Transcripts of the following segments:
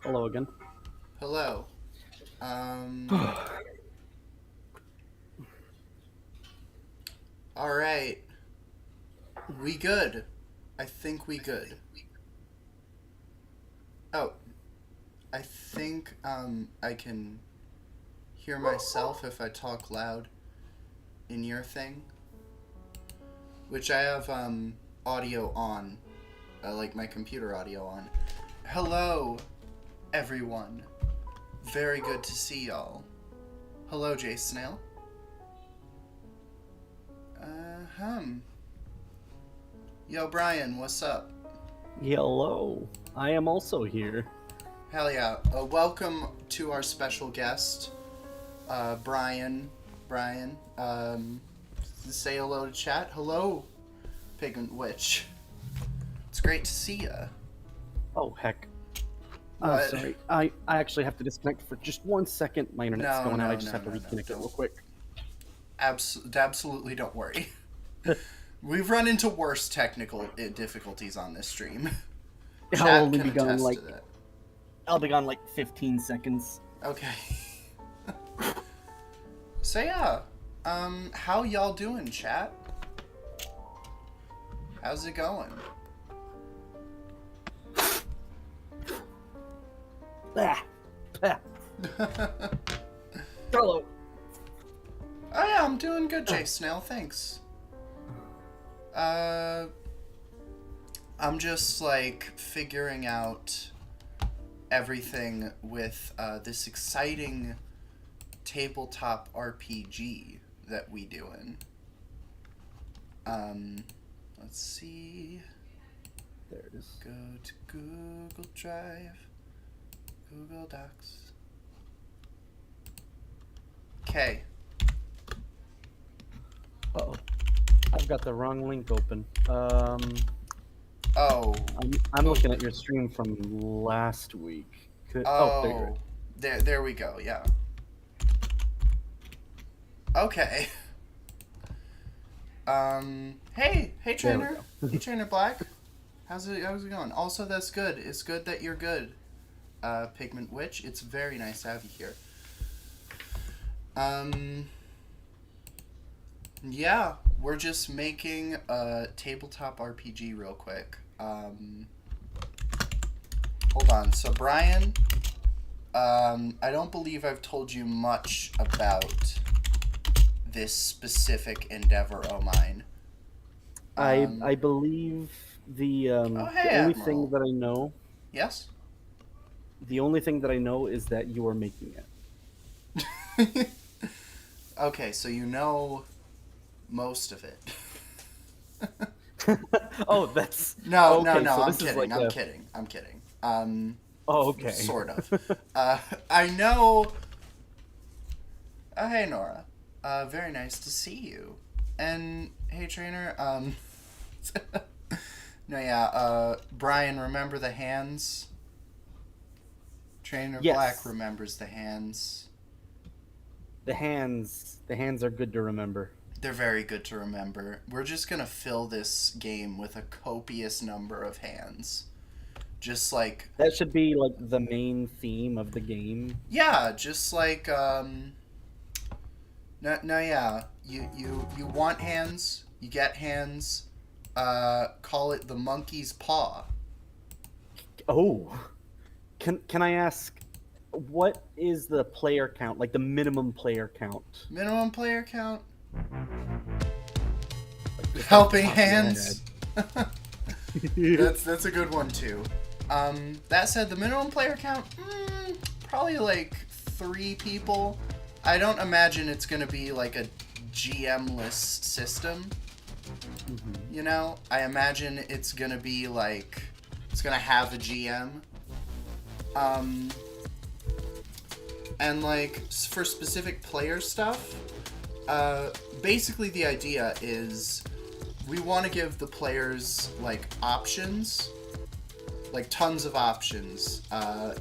Hello again. Hello. All right. We good. I think we good. Oh, I think I can hear myself if I talk loud in your thing, which I have audio on, like my computer audio on. Hello, everyone. Very good to see y'all. Hello, Jay Snail. Hum. Yo, Brian, what's up? Hello. I am also here. Hell yeah. Welcome to our special guest, Brian. Brian, say hello to chat. Hello, Pigment Witch. It's great to see ya. Oh, heck. What? Sorry. I actually have to disconnect for just 1 second. My internet's No, going out. no, I just no, have to no, no. reconnect it real Don't. quick. Absolutely don't worry. We've run into worse technical difficulties on this stream. I'll Chat only can be gone attest like to that. I'll be gone like 15 seconds. Okay. So yeah, how y'all doing, chat? How's it going? Ah. Ah. Hello. Oh yeah, I'm doing good, Jay Snail, thanks. I'm just like figuring out everything with this exciting tabletop RPG that we doing. Let's see. There it is. Go to Google Drive, Google Docs. Okay. Uh-oh. I've got the wrong link open. Oh. I'm looking at your stream from last week. Oh. There we go. Yeah. Okay. Hey, trainer. Hey, Trainer Black. How's it going? Also, that's good. It's good that you're good, Pigment Witch. It's very nice to have you here. Yeah, we're just making a tabletop RPG real quick. Hold on. So, Brian, I don't believe I've told you much about this specific endeavor of mine. I believe the Oh, hey, the only Admiral. thing that I know. Yes? The only thing that I know is that you are making it. Okay, so you know most of it. Oh, that's no. okay, No. So I'm this kidding. is like I'm kidding. I'm kidding. Oh, okay. Sort of. I know. Hey, Nora. Very nice to see you. And hey, trainer. No, yeah. Brian, remember the hands? Trainer Yes. Black remembers the hands. The hands are good to remember. They're very good to remember. We're just gonna fill this game with a copious number of hands. Just like... That should be like the main theme of the game. Yeah, just like no, yeah. You want hands, you get hands. Call it the monkey's paw. Oh. Can I ask, what is the player count? Like the minimum player count? Minimum player count? Helping hands. That's a good one too. That said, the minimum player count, probably like 3 people. I don't imagine it's gonna be like a GM-less system. Mm-hmm. You know, I imagine it's gonna be like, it's gonna have a GM. And like for specific player stuff, basically the idea is we want to give the players like options, like tons of options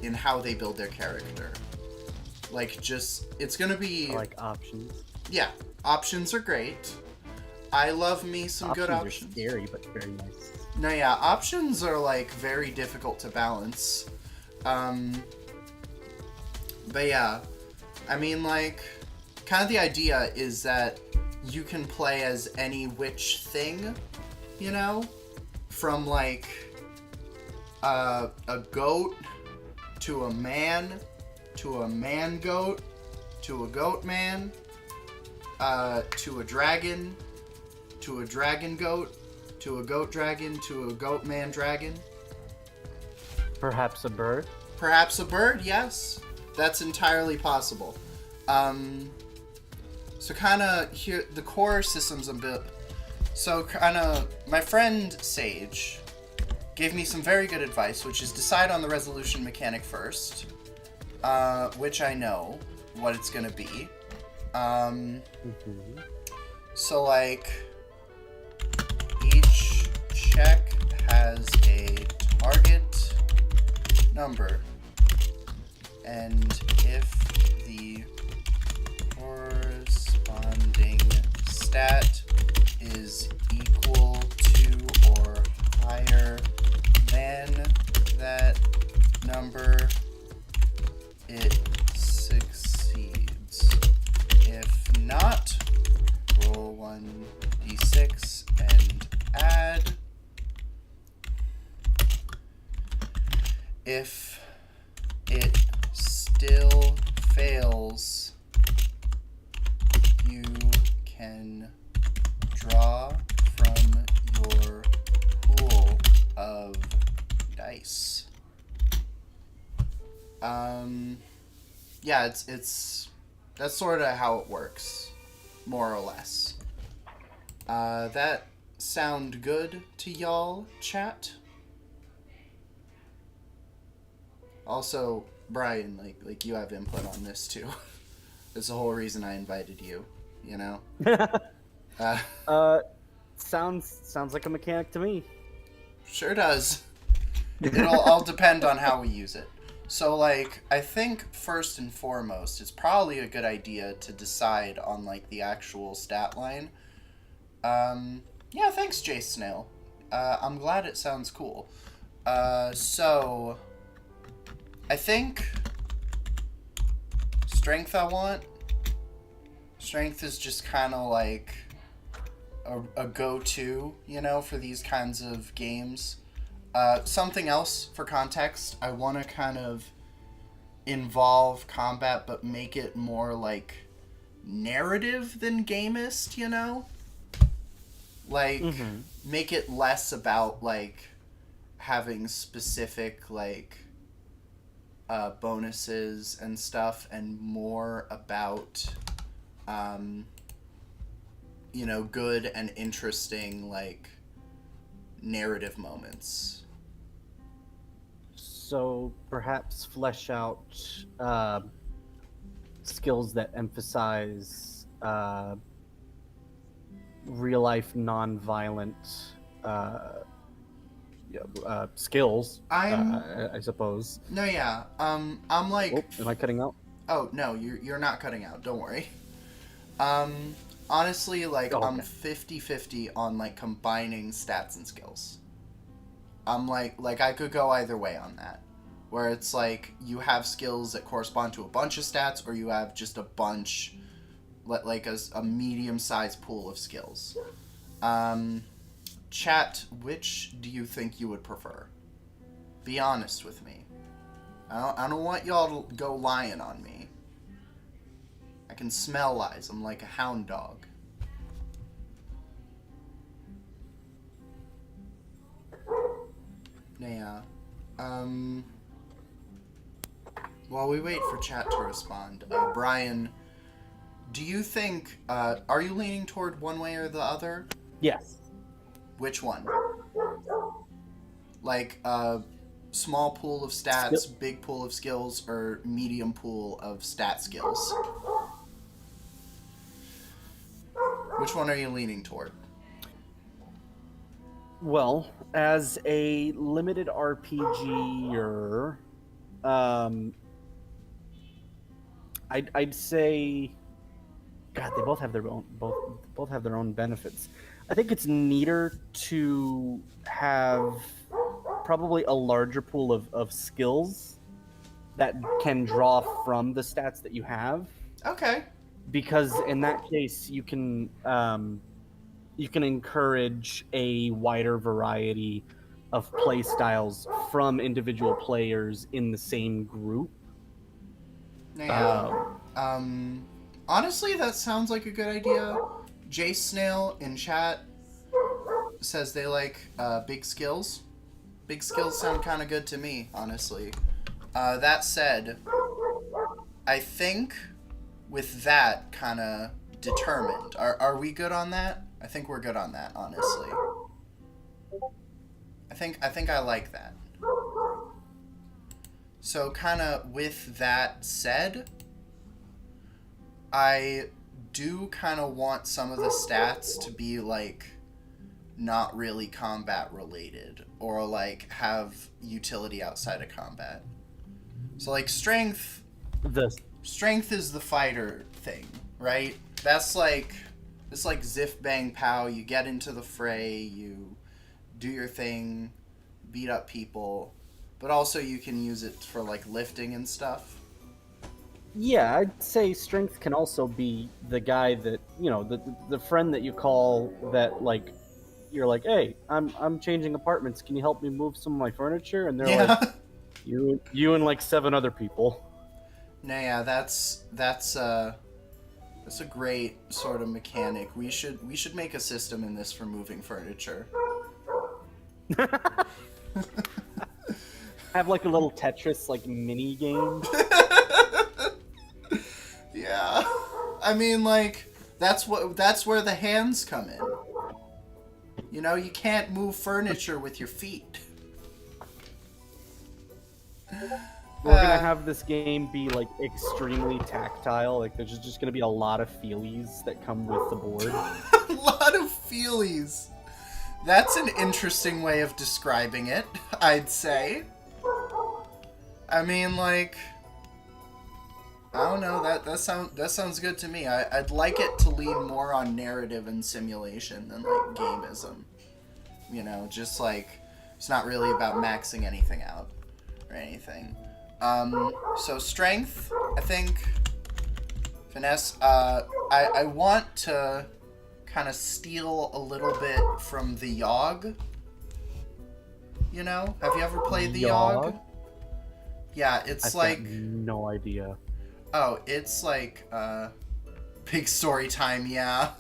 in how they build their character. Like just, it's gonna be... I like options. Yeah, options are great. I love me some good options. Options are scary, but very nice. No, yeah, options are like very difficult to balance. Um, but yeah, I mean, like, kind of the idea is that you can play as any which thing, you know? From, like, a goat to a man goat to a goat man to a dragon to a dragon goat to a goat dragon to a goat man dragon. Perhaps a bird? Perhaps a bird, yes. That's entirely possible. So kind of here, the core system's a bit... So kind of, my friend Sage gave me some very good advice, which is decide on the resolution mechanic first, which I know what it's going to be. So, like, each check has a target number, and if the corresponding stat is equal to or higher than that number, it succeeds. If not, roll 1d6 and add. If it still fails, you can draw from your pool of dice. Yeah, it's that's sort of how it works, more or less. That sound good to y'all, chat? Also, Brian, like you have input on this too. That's the whole reason I invited you, you know? Sounds like a mechanic to me. Sure does. It'll all depend on how we use it. So, like, I think first and foremost, it's probably a good idea to decide on, like, the actual stat line. Yeah, thanks, Jay Snail. I'm glad it sounds cool. So, I think strength I want. Strength is just kind of like a go-to, you know, for these kinds of games. Something else for context, I want to kind of involve combat, but make it more like narrative than gamist, you know? Like, make it less about, like, having specific, like, bonuses and stuff, and more about, you know, good and interesting, like, narrative moments. So perhaps flesh out skills that emphasize real life non-violent skills. I suppose. No, yeah. I'm like. Oh, am I cutting out? Oh no, you're not cutting out. Don't worry. Honestly, like, Oh, okay. I'm 50-50 on, like, combining stats and skills. I'm like I could go either way on that. Where it's like you have skills that correspond to a bunch of stats, or you have just a bunch, like a medium-sized pool of skills. Chat, which do you think you would prefer? Be honest with me. I don't want y'all to go lying on me. I can smell lies. I'm like a hound dog. Yeah. While we wait for chat to respond, Brian, do you think, are you leaning toward one way or the other? Yes. Which one? Like, small pool of stats, big pool of skills, or medium pool of stat skills? Which one are you leaning toward? Well, as a limited RPGer, I'd say, God, they both have their own both have their own benefits. I think it's neater to have probably a larger pool of skills that can draw from the stats that you have, Okay. because in that case you can encourage a wider variety of play styles from individual players in the same group. Yeah. Um, Um, honestly, that sounds like a good idea. Jay Snail in chat says they like big skills. Big skills sound kind of good to me, honestly. That said, I think with that kind of determined, are we good on that? I think we're good on that, honestly. I think I like that. So kind of with that said, I do kind of want some of the stats to be like not really combat related or like have utility outside of combat. So like the strength is the fighter thing, right? That's like it's like ziff bang pow, you get into the fray, you do your thing, beat up people, but also you can use it for like lifting and stuff. Yeah, I'd say strength can also be the guy that, the friend that you call that, like, you're like, hey, I'm changing apartments. Can you help me move some of my furniture? And they're like, Yeah. you and like 7 other people. No, yeah, that's a great sort of mechanic. We should make a system in this for moving furniture. Have like a little Tetris like mini game. Yeah. I mean, like that's where the hands come in. You know, you can't move furniture with your feet. We're gonna have this game be like extremely tactile. Like there's just gonna be a lot of feelies that come with the board. A lot of feelies. That's an interesting way of describing it, I'd say. I mean, like, I don't know. That sounds good to me. I'd like it to lean more on narrative and simulation than like gamism. You know, just like it's not really about maxing anything out or anything. So strength, I think. Finesse. I want to kind of steal a little bit from the Yogg. You know, have you ever played the Yogg? Yeah, it's I've got no idea. oh, it's like big story time, yeah.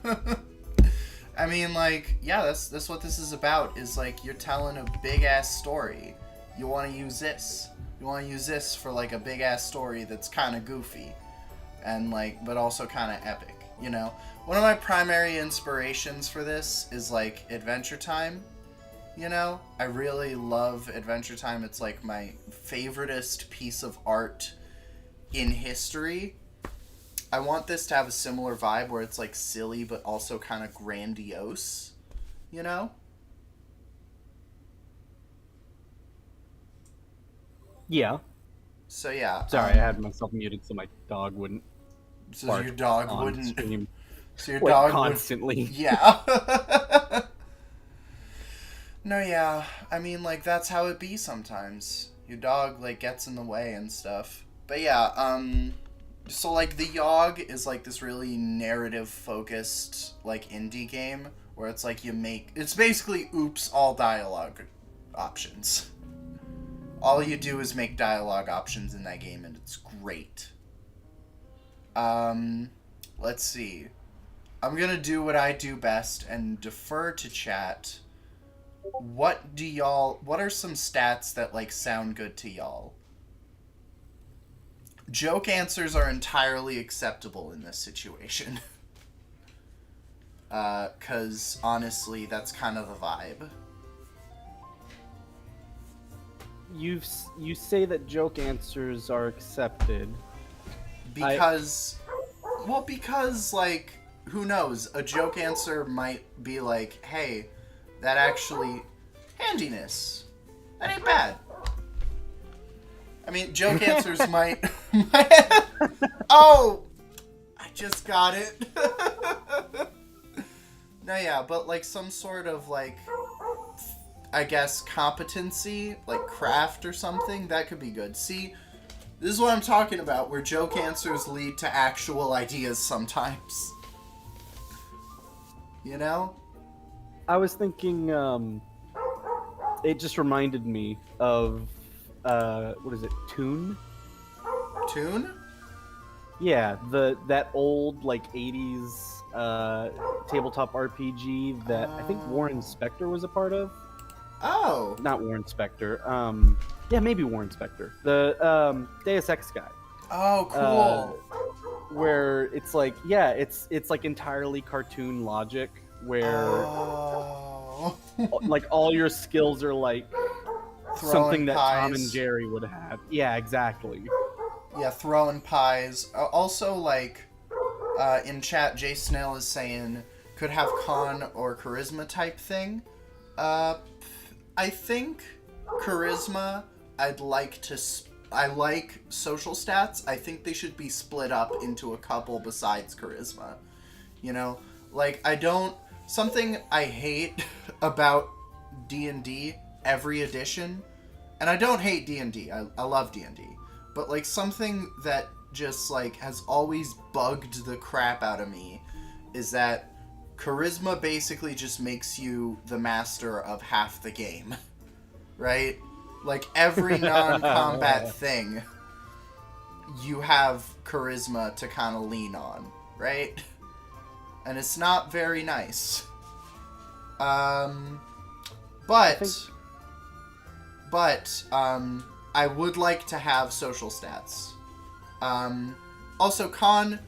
I mean, like, yeah, that's what this is about. Is like you're telling a big ass story. You want to use this. You want to use this for like a big ass story that's kind of goofy, and like, but also kind of epic. You know, one of my primary inspirations for this is like Adventure Time. You know, I really love Adventure Time. It's like my favoritist piece of art in history. I want this to have a similar vibe where it's like silly but also kind of grandiose, you know? Yeah. So yeah. Sorry, I had myself muted so my dog wouldn't So bark your dog on wouldn't. stream So your like dog constantly. would. Yeah. No, yeah. I mean, like that's how it be sometimes. Your dog like gets in the way and stuff. But yeah. So like the Yogg is like this really narrative focused like indie game where it's like it's basically oops all dialogue options. All you do is make dialogue options in that game and it's great. Let's see. I'm going to do what I do best and defer to chat. What are some stats that like sound good to y'all? Joke answers are entirely acceptable in this situation. Cause honestly, that's kind of the vibe. You say that joke answers are accepted. Because like, who knows? A joke answer might be like, hey, that actually handiness. That ain't bad. I mean, joke answers might oh, I just got it. No, yeah, but like some sort of like, I guess competency, like craft or something, that could be good. See, This is what I'm talking about, where joke answers lead to actual ideas sometimes. You know? I was thinking, it just reminded me of, what is it, Toon? Tune? Yeah, that old like '80s tabletop RPG that I think Warren Spector was a part of. Oh. Not Warren Spector. Yeah, maybe Warren Spector. The Deus Ex guy. Oh, Uh, cool. where it's like, yeah, it's like entirely cartoon logic where Oh. like all your skills are like Throwing something that Tom and pies. Jerry would have. Yeah, exactly. Yeah, throwing pies. Also, like, in chat, Jay Snell is saying could have con or charisma type thing. I think charisma. I like social stats. I think they should be split up into a couple besides charisma. You know, like I don't. Something I hate about D&D every edition, and I don't hate D&D. I love D&D, but like something that just like has always bugged the crap out of me is that charisma basically just makes you the master of half the game, right? Like every non-combat thing, you have charisma to kind of lean on, right? And it's not very nice. But I would like to have social stats. Also, con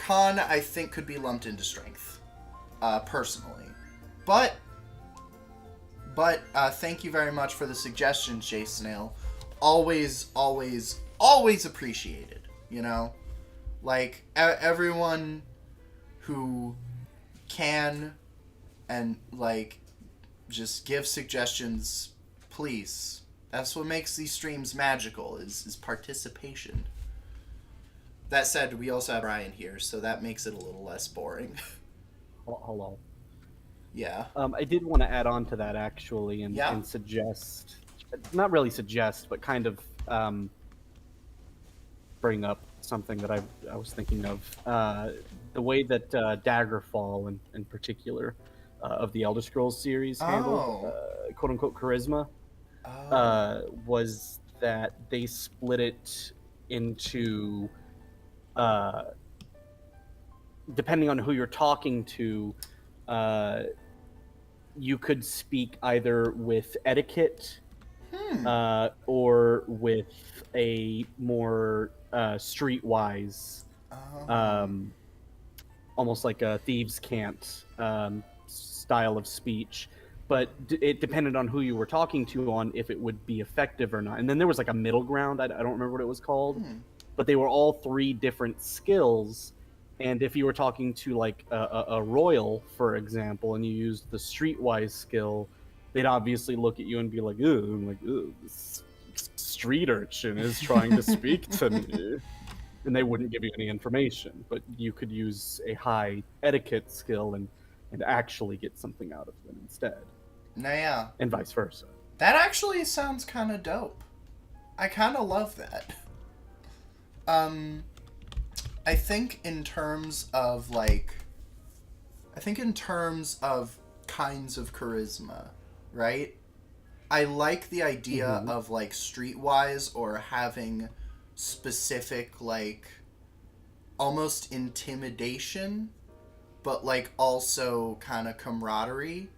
I think could be lumped into strength, personally. But thank you very much for the suggestions, Jay Snail. Always appreciated. You know, like everyone who can and like just give suggestions, please. That's what makes these streams magical is participation. That said, we also have Brian here, so that makes it a little less boring. Hello. Yeah. I did want to add on to that actually, and suggest, not really suggest, but kind of bring up something that I was thinking of. The way that Daggerfall, in particular, of the Elder Scrolls series handled quote unquote charisma, was that they split it into, depending on who you're talking to, you could speak either with etiquette or with a more streetwise, almost like a thieves' cant style of speech. But it depended on who you were talking to on if it would be effective or not. And then there was like a middle ground. I don't remember what it was called, but they were all three different skills. And if you were talking to like a royal, for example, and you used the streetwise skill, they'd obviously look at you and be like, "Ooh," I'm like, "Ooh, this street urchin is trying to speak to me," and they wouldn't give you any information. But you could use a high etiquette skill and actually get something out of them instead. Yeah. And vice versa. That actually sounds kind of dope. I kind of love that. I think in terms of kinds of charisma, right? I like the idea of like streetwise or having specific like almost intimidation, but like also kind of camaraderie.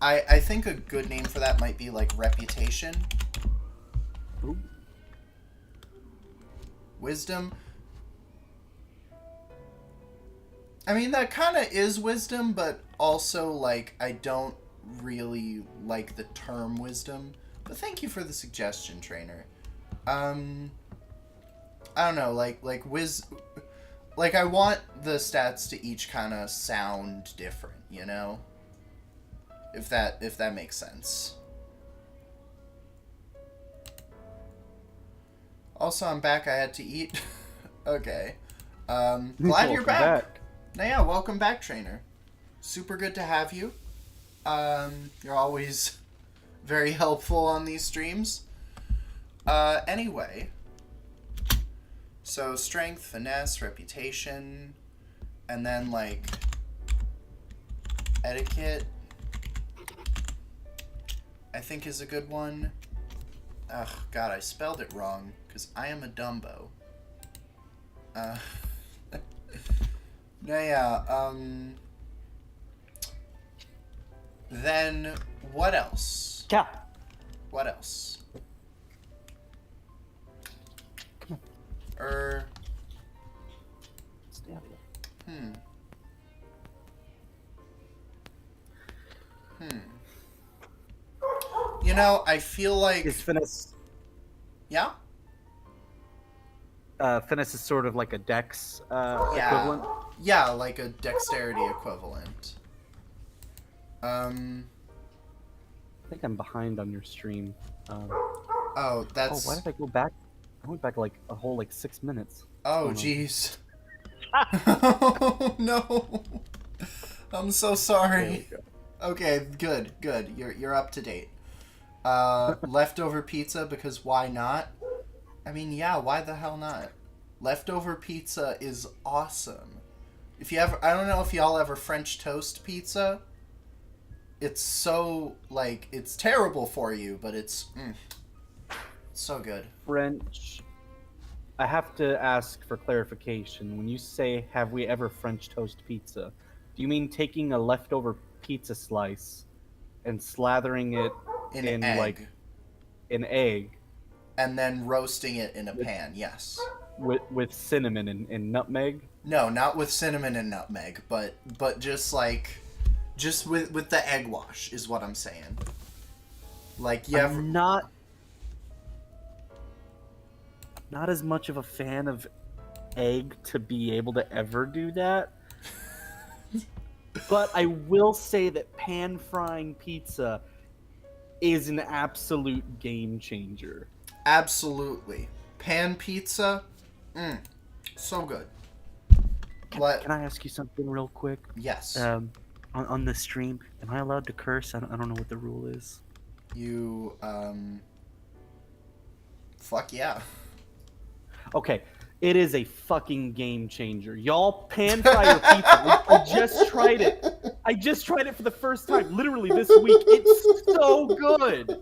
I think a good name for that might be like reputation. Ooh. Wisdom. I mean, that kind of is wisdom, but also, like, I don't really like the term wisdom. But thank you for the suggestion, trainer. I don't know, like I want the stats to each kind of sound different, you know? If that makes sense. Also, I'm back. I had to eat. Okay. Glad you're back. Now, yeah, welcome back, trainer. Super good to have you. You're always very helpful on these streams. Anyway, So strength, finesse, reputation, and then like etiquette, I think is a good one. Ugh, God, I spelled it wrong because I am a Dumbo. Uh, no, yeah. Then what else? Yeah. What else? Come Er. Stay out of here. Hmm. You know, I feel like. Is finesse? Yeah? Finesse is sort of like a dex Yeah. equivalent. Yeah, like a dexterity equivalent. I think I'm behind on your stream. Oh, that's. Oh, why did I go back? I went back like a whole 6 minutes. Oh, What's going on? jeez. Oh, no. I'm so There sorry. we go. Okay, good. You're up to date. Leftover pizza, because why not? I mean, yeah, why the hell not? Leftover pizza is awesome. If you ever, I don't know if y'all ever French toast pizza. It's so, like, it's terrible for you, but it's so good. French. I have to ask for clarification. When you say, have we ever French toast pizza, do you mean taking a leftover pizza slice and slathering it in egg. like an egg And then roasting it in a pan, yes. with cinnamon and nutmeg? No, not with cinnamon and nutmeg, but just like, just with the egg wash is what I'm saying. Like, you ever... I'm not as much of a fan of egg to be able to ever do that. But I will say that pan frying pizza is an absolute game changer. Absolutely. Pan pizza, so good. Can I ask you something real quick? Yes. On the stream, am I allowed to curse? I don't know what the rule is. You, fuck yeah. Okay, it is a fucking game changer. Y'all pan fry your pizza. I just tried it. I just tried it for the first time, literally this week. It's so good.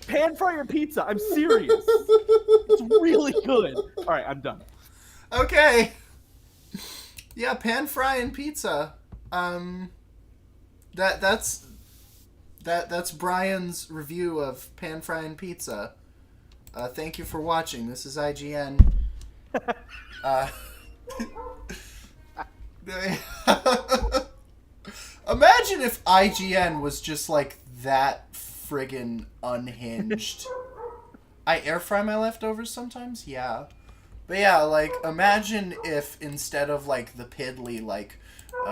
Pan fry your pizza. I'm serious. It's really good. All right, I'm done. Okay. Yeah, pan frying pizza. That's Brian's review of pan frying pizza. Thank you for watching. This is IGN. Imagine if IGN was just like that friggin' unhinged. I air fry my leftovers sometimes, yeah. But yeah, like, imagine if instead of like the piddly, like,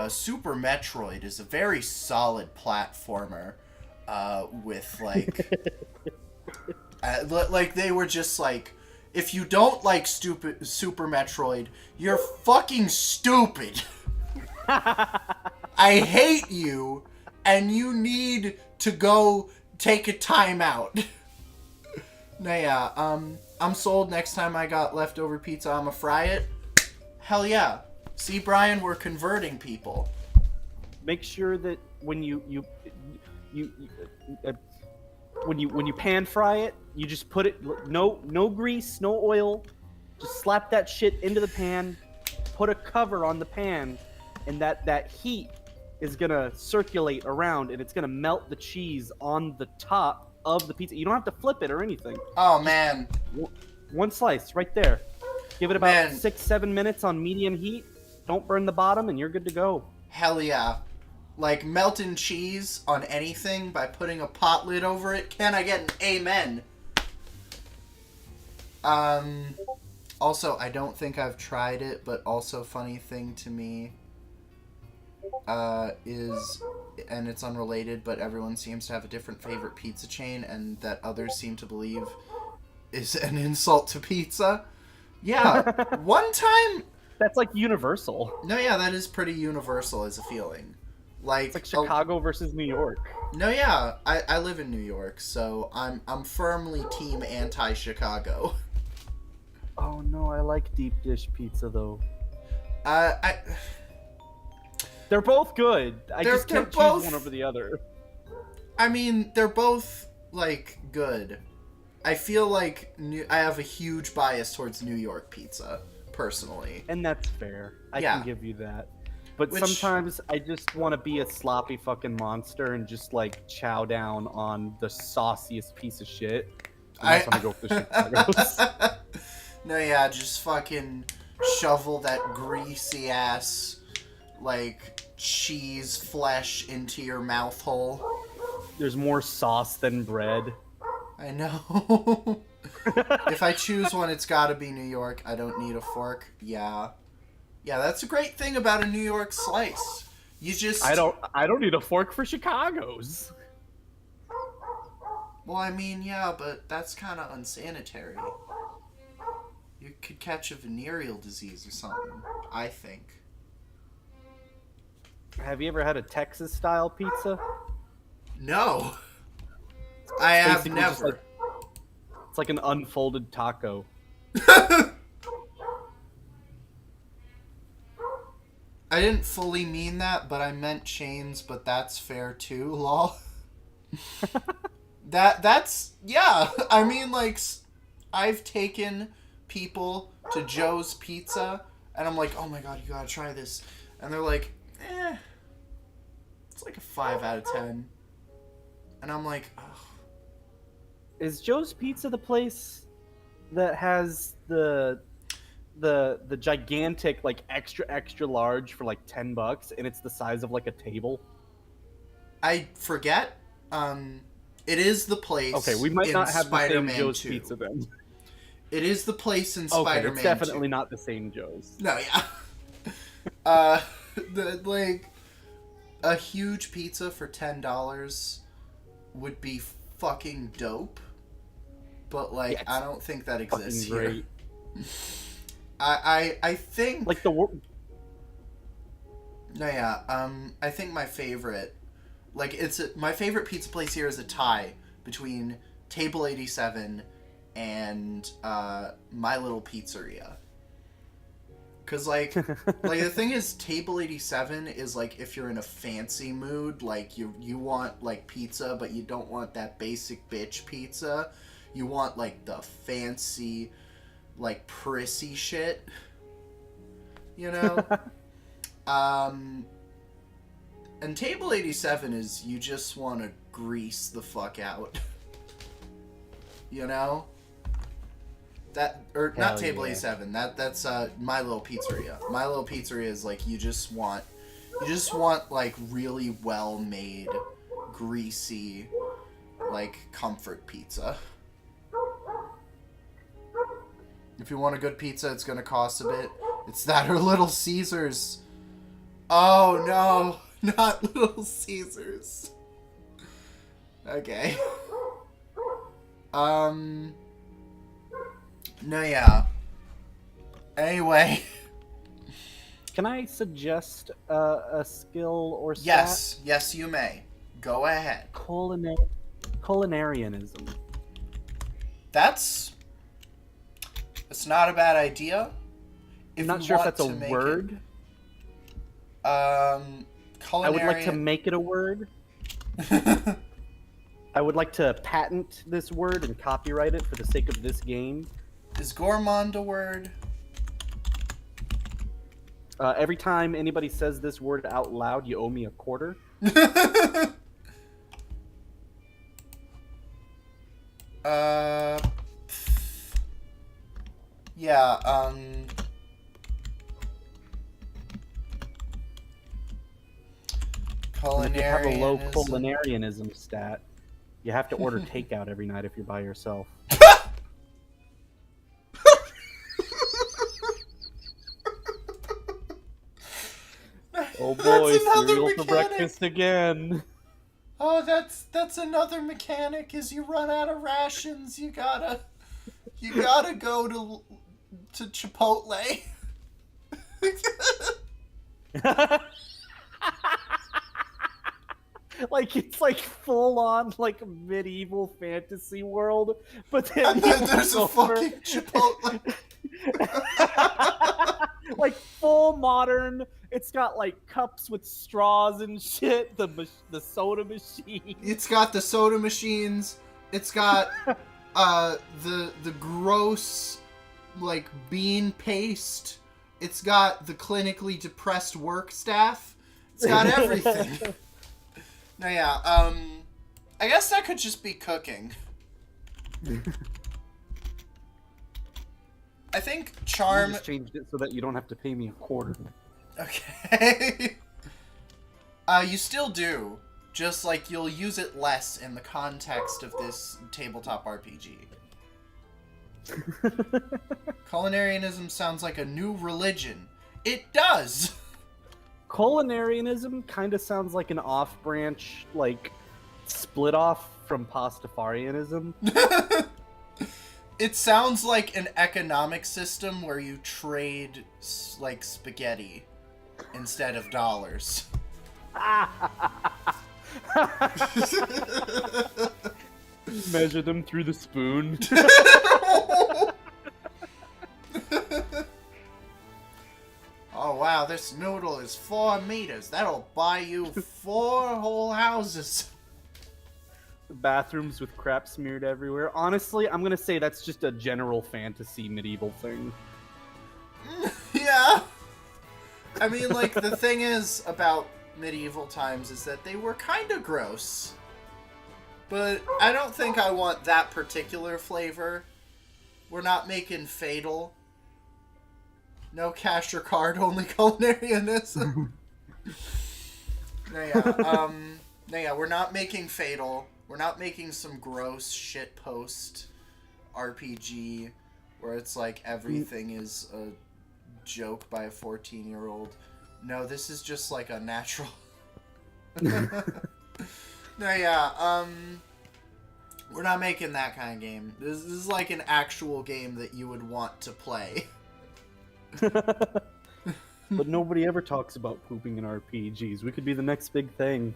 Super Metroid is a very solid platformer, with like, like they were just like, if you don't like Super Metroid, you're fucking stupid. I hate you, and you need to go take a timeout. Nah, yeah, I'm sold. Next time I got leftover pizza, I'ma fry it. Hell yeah. See, Brian, we're converting people. Make sure that when you pan fry it, you just put it no grease, no oil. Just slap that shit into the pan, put a cover on the pan, and that heat is gonna circulate around, and it's gonna melt the cheese on the top of the pizza. You don't have to flip it or anything. Oh, man. One slice right there. Give it about Man. 6-7 minutes on medium heat. Don't burn the bottom, and you're good to go. Hell yeah. Like, melting cheese on anything by putting a pot lid over it. Can I get an amen? Also, I don't think I've tried it, but also funny thing to me is, and it's unrelated, but everyone seems to have a different favorite pizza chain, and that others seem to believe is an insult to pizza. Yeah, one time... That's like universal. No, yeah, that is pretty universal as a feeling. Like, it's like Chicago versus New York. No, yeah, I live in New York, so I'm firmly team anti-Chicago. Oh no, I like deep dish pizza though. I They're both good. I just they're can't choose one over both. the other. I mean, they're both like good. I feel like I have a huge bias towards New York pizza, personally. And that's fair. I can Yeah, give you that. But which sometimes I just want to be a sloppy fucking monster and just like chow down on the sauciest piece of shit. And that's when I go for the Chicago's. I. No, yeah, just fucking shovel that greasy ass like cheese flesh into your mouth hole. There's more sauce than bread. I know. If I choose one, it's got to be New York. I don't need a fork. Yeah. Yeah, that's a great thing about a New York slice. You just I don't need a fork for Chicago's. Well, I mean, yeah, but that's kind of unsanitary. You could catch a venereal disease or something, I think. Have you ever had a Texas style pizza? No. I have Basically just like never. it's like an unfolded taco. I didn't fully mean that, but I meant chains, but that's fair too, lol. That's yeah. I mean, like, I've taken people to Joe's Pizza, and I'm like, oh my god, you gotta try this, and they're like, it's like a 5 out of 10, and I'm like, oh. Is Joe's Pizza the place that has the gigantic like extra extra large for like $10 and it's the size of like a table? I forget. It is the Okay, place we might in not have the same Spider-Man Joe's 2. Pizza then. It is the place in Okay, it's Spider-Man 2. definitely not the same Joe's. No, yeah. uh, like a huge pizza for $10 would be fucking dope, but like Yeah, I don't think that exists fucking here. great. I think Like the no, yeah. I think my favorite, like my favorite pizza place here is a tie between Table 87 and My Little Pizzeria. Cause like the thing is, Table 87 is like if you're in a fancy mood, like you want like pizza, but you don't want that basic bitch pizza. You want like the fancy, like prissy shit. You know. And Table 87 is you just want to grease the fuck out. You know. That or Hell not Table yeah. 87. That's My Little Pizzeria. My Little Pizzeria is like you just want like really well made, greasy, like comfort pizza. If you want a good pizza, it's gonna cost a bit. It's that or Little Caesars. Oh no, not Little Caesars. Okay. No, yeah. Anyway. Can I suggest a skill or stat? Yes, you may. Go ahead. Culinarianism. That's not a bad idea. I'm not sure if that's a word. Culinarian. I would like to make it a word. I would like to patent this word and copyright it for the sake of this game. Is gourmand a word? Every time anybody says this word out loud, you owe me a quarter. Yeah, And if you have a low culinarianism. culinarianism stat, you have to order takeout every night if you're by yourself. Oh boy, cereal for breakfast again. Oh, that's another mechanic. Is you run out of rations, you gotta go to Chipotle. Like it's like full on like medieval fantasy world, but then And then there's a go fucking Chipotle. like full modern. It's got like cups with straws and shit. The soda machine. It's got the soda machines. It's got the gross like bean paste. It's got the clinically depressed work staff. It's got everything. No, yeah. I guess that could just be cooking. I think charm. I just changed it so that you don't have to pay me a quarter. Okay. You still do. Just like you'll use it less in the context of this tabletop RPG. Culinarianism sounds like a new religion. It does! Culinarianism kind of sounds like an off-branch, like, split off from Pastafarianism. It sounds like an economic system where you trade, like, spaghetti instead of dollars. Measure them through the spoon. Oh wow, this noodle is 4 meters. That'll buy you 4 whole houses. Bathrooms with crap smeared everywhere. Honestly, I'm gonna say that's just a general fantasy medieval thing. Yeah. I mean, like, the thing is about medieval times is that they were kind of gross. But I don't think I want that particular flavor. We're not making Fatal. No cash or card, only culinarianism. We're not making Fatal. We're not making some gross shitpost RPG where it's like everything is a joke by a 14-year-old. No, this is just like a natural. We're not making that kind of game. This is like an actual game that you would want to play. But nobody ever talks about pooping in RPGs. We could be the next big thing.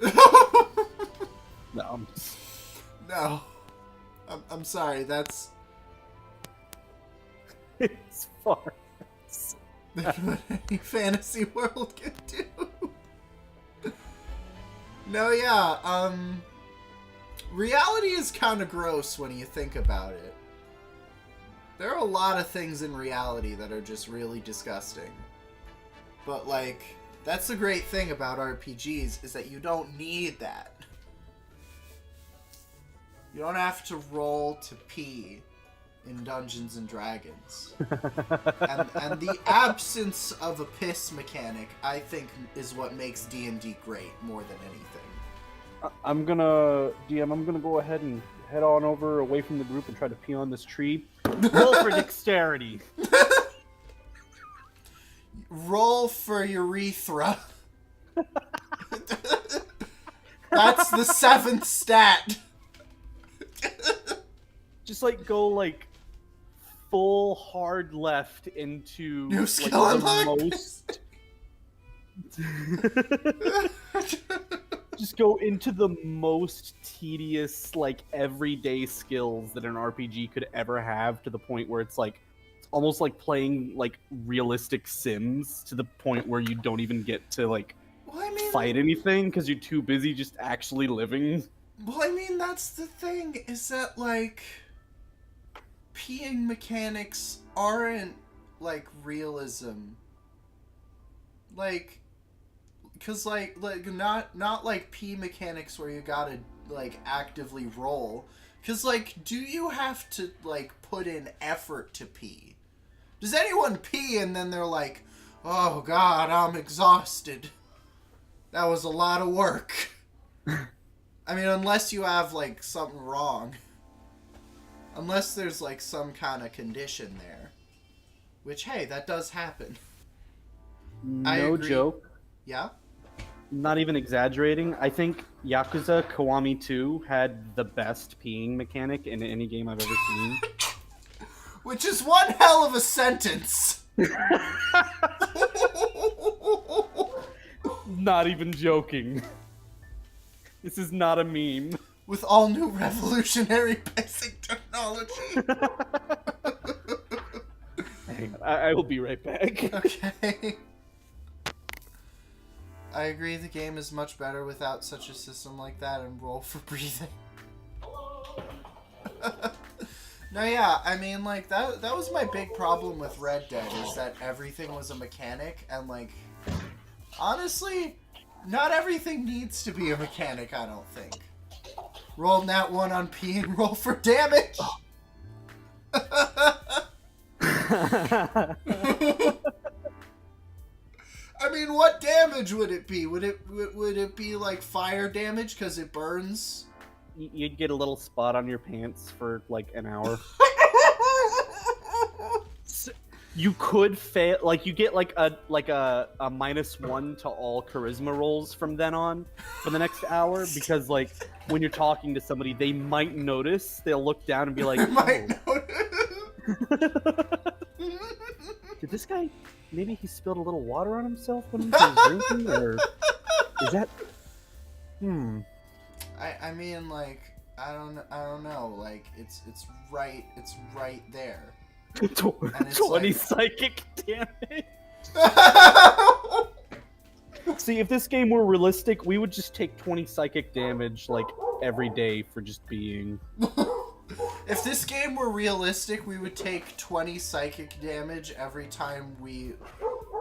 No. No. I'm sorry, that's... It's far. That's what any fantasy world can do. No, yeah, reality is kind of gross when you think about it. There are a lot of things in reality that are just really disgusting. But, like, that's the great thing about RPGs, is that you don't need that. You don't have to roll to pee in Dungeons and Dragons. and the absence of a piss mechanic, I think, is what makes D&D great more than anything. I'm gonna go ahead and head on over away from the group and try to pee on this tree. Roll for dexterity. Roll for urethra. That's the 7th stat. Just like go like full hard left into New like, skill the most. Just go into the most tedious, like everyday skills that an RPG could ever have, to the point where it's like it's almost like playing like realistic Sims, to the point where you don't even get to like fight anything because you're too busy just actually living. Well, I mean, that's the thing, is that, like, peeing mechanics aren't, like, realism. Like, because, like not like pee mechanics where you gotta, like, actively roll. Because, like, do you have to, like, put in effort to pee? Does anyone pee and then they're like, oh, God, I'm exhausted. That was a lot of work. I mean, unless you have, like, something wrong. Unless there's, like, some kind of condition there. Which, hey, that does happen. No joke. Yeah? Not even exaggerating. I think Yakuza Kiwami 2 had the best peeing mechanic in any game I've ever seen. Which is one hell of a sentence! Not even joking. This is not a meme. With all new revolutionary basic technology. Hang on, I will be right back. Okay. I agree the game is much better without such a system like that and roll for breathing. No, yeah, I mean, like, that was my big problem with Red Dead, is that everything was a mechanic, and, like, honestly, not everything needs to be a mechanic, I don't think. Roll nat 1 on P and roll for damage! I mean, what damage would it be? Would it be, like, fire damage because it burns? You'd get a little spot on your pants for, like, an hour. You could fail, like, you get like a -1 to all charisma rolls from then on for the next hour, because like when you're talking to somebody, they might notice. They'll look down and be like, did this guy, maybe he spilled a little water on himself when he was drinking, or is that I mean, like, I don't know, like, it's right there. 20 psychic damage. See, if this game were realistic, we would just take 20 psychic damage, like, every day for just being. If this game were realistic, we would take 20 psychic damage every time we,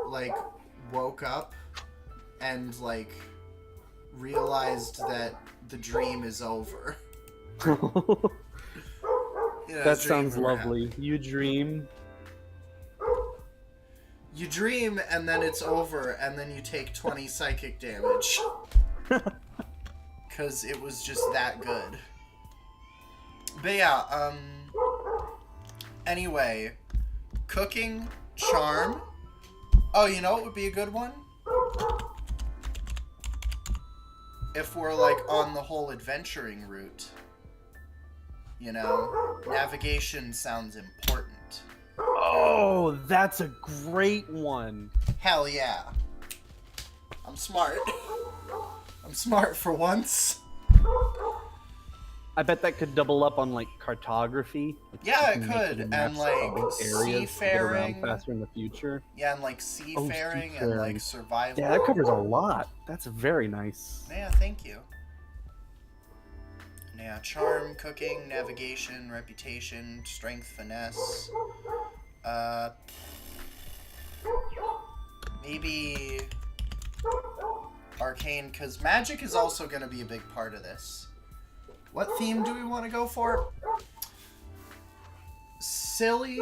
like, woke up and, like, realized that the dream is over. Yeah, that sounds lovely. You dream. You dream, and then it's over, and then you take 20 psychic damage. Because it was just that good. But yeah, anyway. Cooking, charm. Oh, you know what would be a good one? If we're, like, on the whole adventuring route. You know, navigation sounds important. Oh, that's a great one. Hell yeah. I'm smart. I'm smart for once. I bet that could double up on, like, cartography. Like, yeah, it could. And, like, seafaring. Faster in the future. Yeah, and, like, seafaring and, like, survival. Yeah, that covers a lot. That's very nice. Yeah, thank you. Yeah, charm, cooking, navigation, reputation, strength, finesse. Maybe arcane, because magic is also going to be a big part of this. What theme do we want to go for? Silly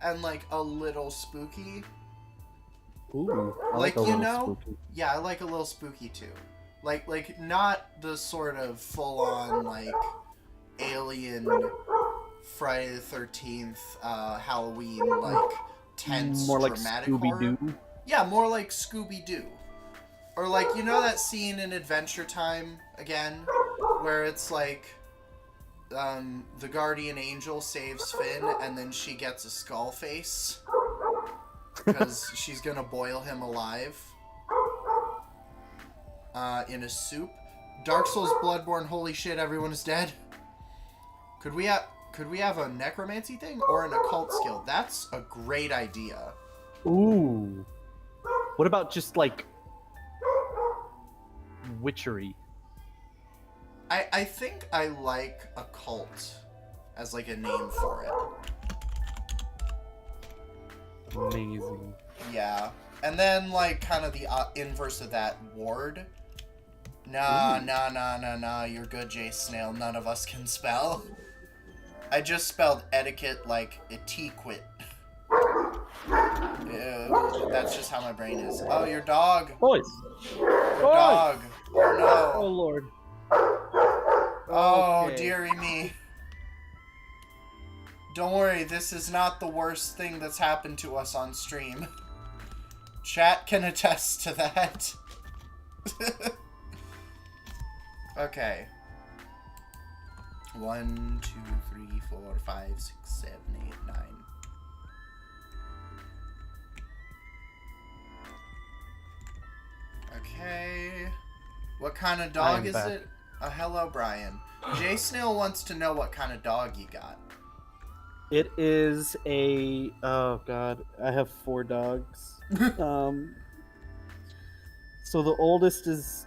and, like, a little spooky. Ooh, I like, you know? Spooky. Yeah, I like a little spooky, too. Like not the sort of full-on, like, alien Friday the 13th, Halloween, like, tense, more like dramatic Scooby-Doo. horror. Yeah, more like Scooby-Doo. Or, like, you know that scene in Adventure Time, again, where it's, like, the guardian angel saves Finn, and then she gets a skull face, because she's gonna boil him alive. In a soup. Dark Souls, Bloodborne, holy shit, everyone is dead. Could we have a necromancy thing or an occult skill? That's a great idea. Ooh. What about just, like, witchery? I think I like occult as, like, a name for it. Amazing. Yeah. And then, like, kind of the inverse of that, ward. Nah, you're good, Jay Snail. None of us can spell. I just spelled etiquette like etiquette. That's just how my brain is. Oh, your dog. Boys. Your dog. Oh, no. Oh, Lord. Oh, Okay. dearie me. Don't worry, this is not the worst thing that's happened to us on stream. Chat can attest to that. Okay. 1, 2, 3, 4, 5, 6, 7, 8, 9. Okay. What kind of I dog am is back. it? Hello, Brian. Jay Snail wants to know what kind of dog you got. It is a oh god, I have 4 dogs. Um, so the oldest is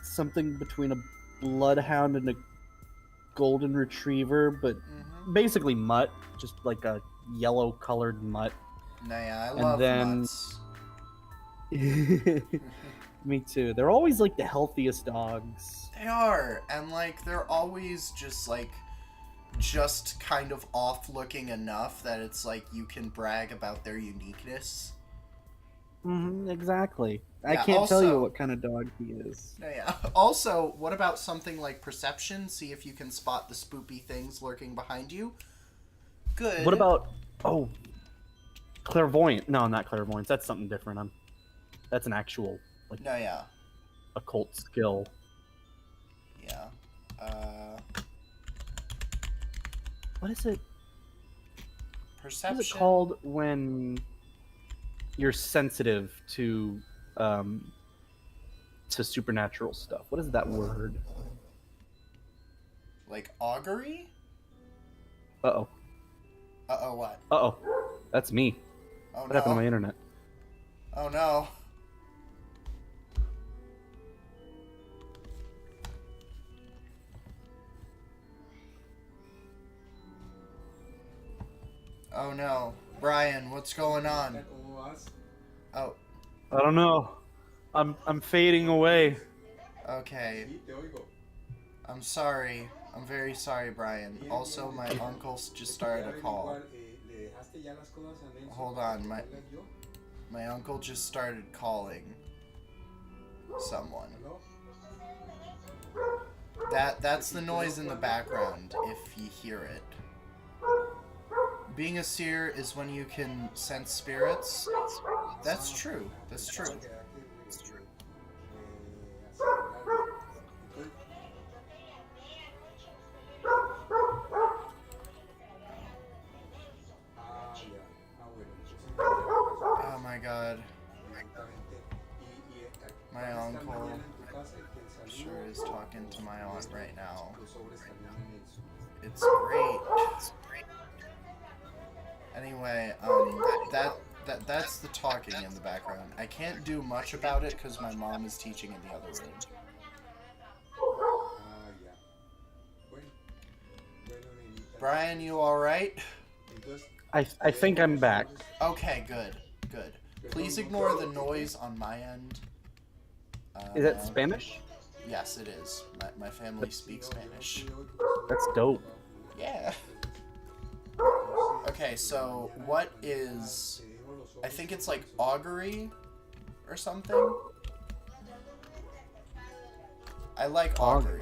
something between a bloodhound and a golden retriever, but Mm-hmm. basically mutt, just like a yellow colored mutt. Nah, yeah, I And love then mutts. me too. They're always like the healthiest dogs. They are, and like they're always just kind of off looking enough that it's like you can brag about their uniqueness. Exactly. I Yeah, can't tell you also, what kind of dog he is. yeah. Also, what about something like perception? See if you can spot the spoopy things lurking behind you. What Good. about oh clairvoyant? No, not clairvoyance. That's something different. That's an actual like No, yeah. occult skill. Yeah. What is it? What is it Perception. called when you're sensitive um to supernatural stuff? What is that word? Like augury? Uh oh. Uh oh, what? Uh oh. That's me. Oh What happened to no. my internet? Oh no. Oh no. Brian, what's going on? Oh, I don't know. I'm fading away. okay. I'm sorry. I'm very sorry, Brian. Also, my uncle just started a call. Hold on, my uncle just started calling someone. That's the noise in the background if you hear it. Being a seer is when you can sense spirits. That's true. That's true. Oh my god. My uncle sure is talking to my aunt right now. It's great. Anyway, that's the talking in the background. I can't do much about it because my mom is teaching in the other room. Brian, you alright? I think I'm back. Okay, good. Good. Please ignore the noise on my end. Is that Spanish? Yes, it is. My family speaks Spanish. That's dope. Yeah. Okay, so what is... I think it's like augury or something? I like augury.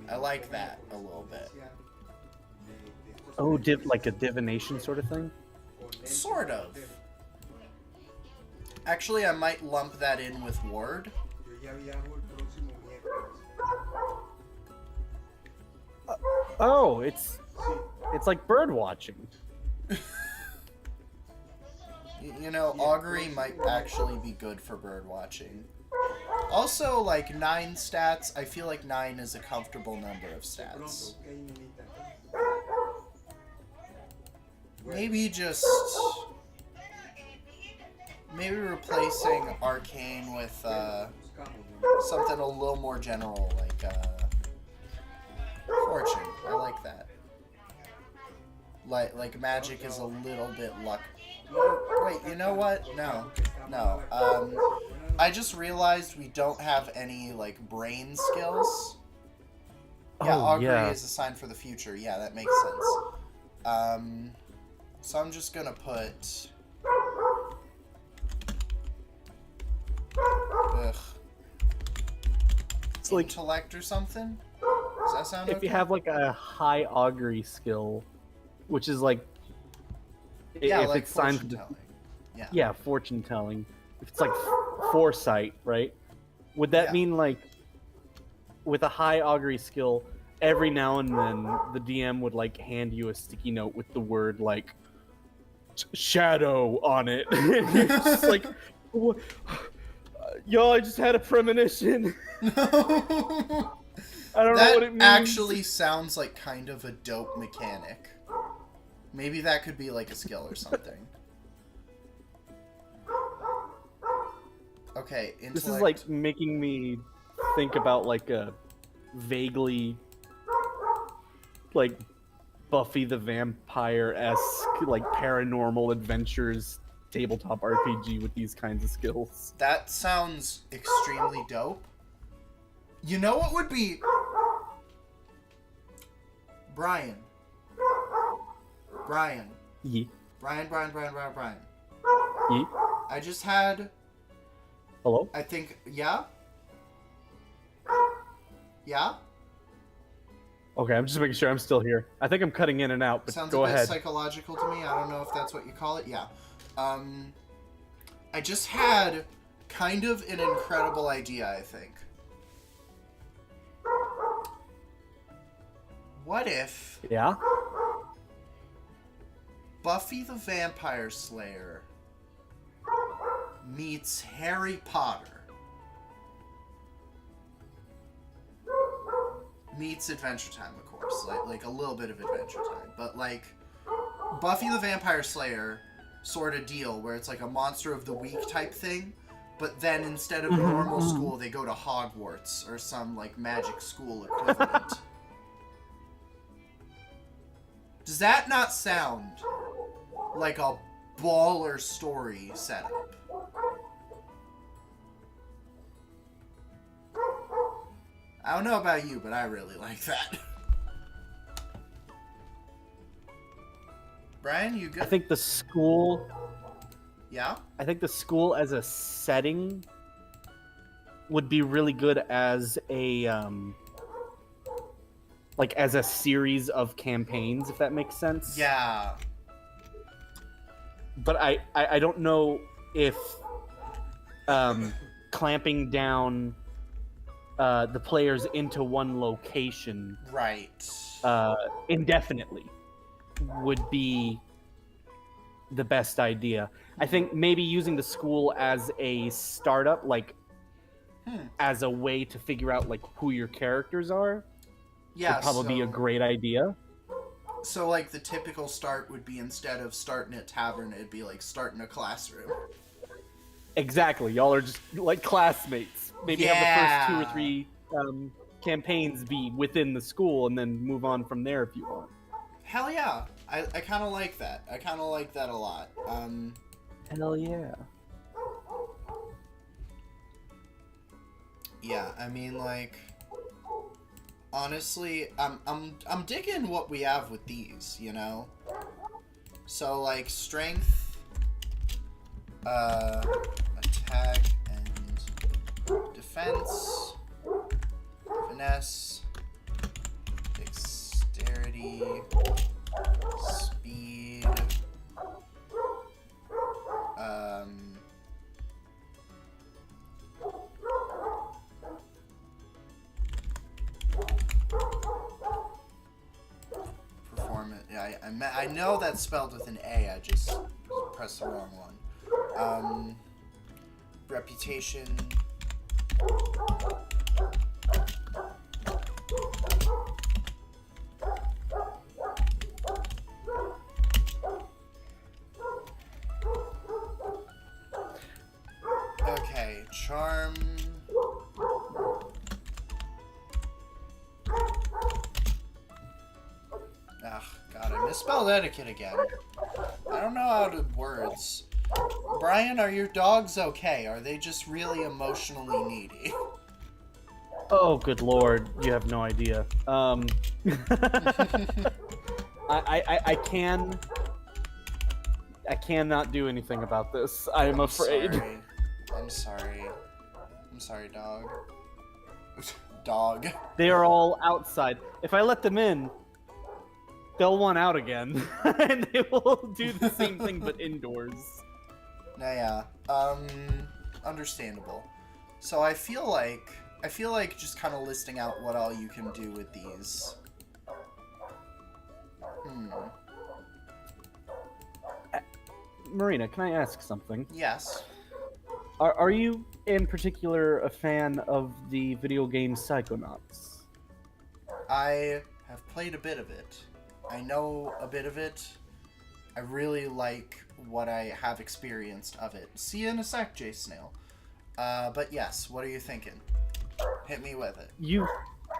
I like that a little bit. Oh, like a divination sort of thing? Sort of. Actually, I might lump that in with ward. Oh, it's like bird watching. You know, augury might actually be good for bird watching. Also, like 9 stats, I feel like 9 is a comfortable number of stats. Maybe replacing arcane with something a little more general, like fortune. I like that. Like magic is a little bit luck. Wait, you know what? No. I just realized we don't have any like brain skills. Yeah, augury is a sign for the future. Yeah, that makes sense. So I'm just gonna put. Ugh. It's like intellect or something. Does that sound if okay? you have like a high augury skill, which is like yeah, if like it's signed fortune telling. Yeah, fortune telling. If it's like foresight, right? Would that mean like with a high augury skill, every now and then the DM would like hand you a sticky note with the word like shadow on it. And you're just like What? Yo, I just had a premonition. I don't know what That it means. actually sounds like kind of a dope mechanic. Maybe that could be like a skill or something. Okay, This is intellect. like making me think about like a vaguely like Buffy the Vampire-esque like paranormal adventures tabletop RPG with these kinds of skills. That sounds extremely dope. You know what would be... Brian. Brian. Yeet. Brian. Yeet. I just had... Hello? I think... Yeah? Yeah? Okay, I'm just making sure I'm still here. I think I'm cutting in and out, but Sounds go a bit ahead. psychological to me. I don't know if that's what you call it. Yeah. I just had kind of an incredible idea, I think. What if Yeah? Buffy the Vampire Slayer meets Harry Potter meets Adventure Time, of course, like a little bit of Adventure Time, but like Buffy the Vampire Slayer sort of deal where it's like a Monster of the Week type thing, but then instead of normal school, they go to Hogwarts or some like magic school equivalent. Does that not sound like a baller story setup? I don't know about you, but I really like that. Brian, you good? I think the school Yeah? as a setting would be really good as a like as a series of campaigns, if that makes sense. Yeah. But I don't know if clamping down the players into one location Right. indefinitely would be the best idea. I think maybe using the school as a startup, like as a way to figure out like who your characters are, Yeah, would probably be a great idea. So, like, the typical start would be instead of starting a tavern, it'd be like starting a classroom. Exactly, y'all are just like classmates. Maybe have the first 2 or 3 campaigns be within the school, and then move on from there if you want. Hell yeah. I kind of like that. I kind of like that a lot. Hell yeah. Yeah, I mean, like, honestly, I'm digging what we have with these, you know? So, like, strength, attack, and defense, finesse, dexterity, speed, performance. Yeah, I know that's spelled with an A. I just pressed the wrong one. Reputation. Okay, charm. Ugh, God, I misspelled etiquette again. I don't know how to words. Brian, are your dogs okay? Are they just really emotionally needy? Oh, good lord, you have no idea. I cannot do anything about this. I am afraid. Sorry. I'm sorry. I'm sorry, dog. Dog. They are all outside. If I let them in, they'll want out again, and they will do the same thing but indoors. Nah, yeah. Understandable. So I feel like just kind of listing out what all you can do with these. Marina, can I ask something? Yes. Are you in particular a fan of the video game Psychonauts? I have played a bit of it. I know a bit of it. I really like what I have experienced of it. See you in a sec, Jay Snail. But yes, what are you thinking? Hit me with it.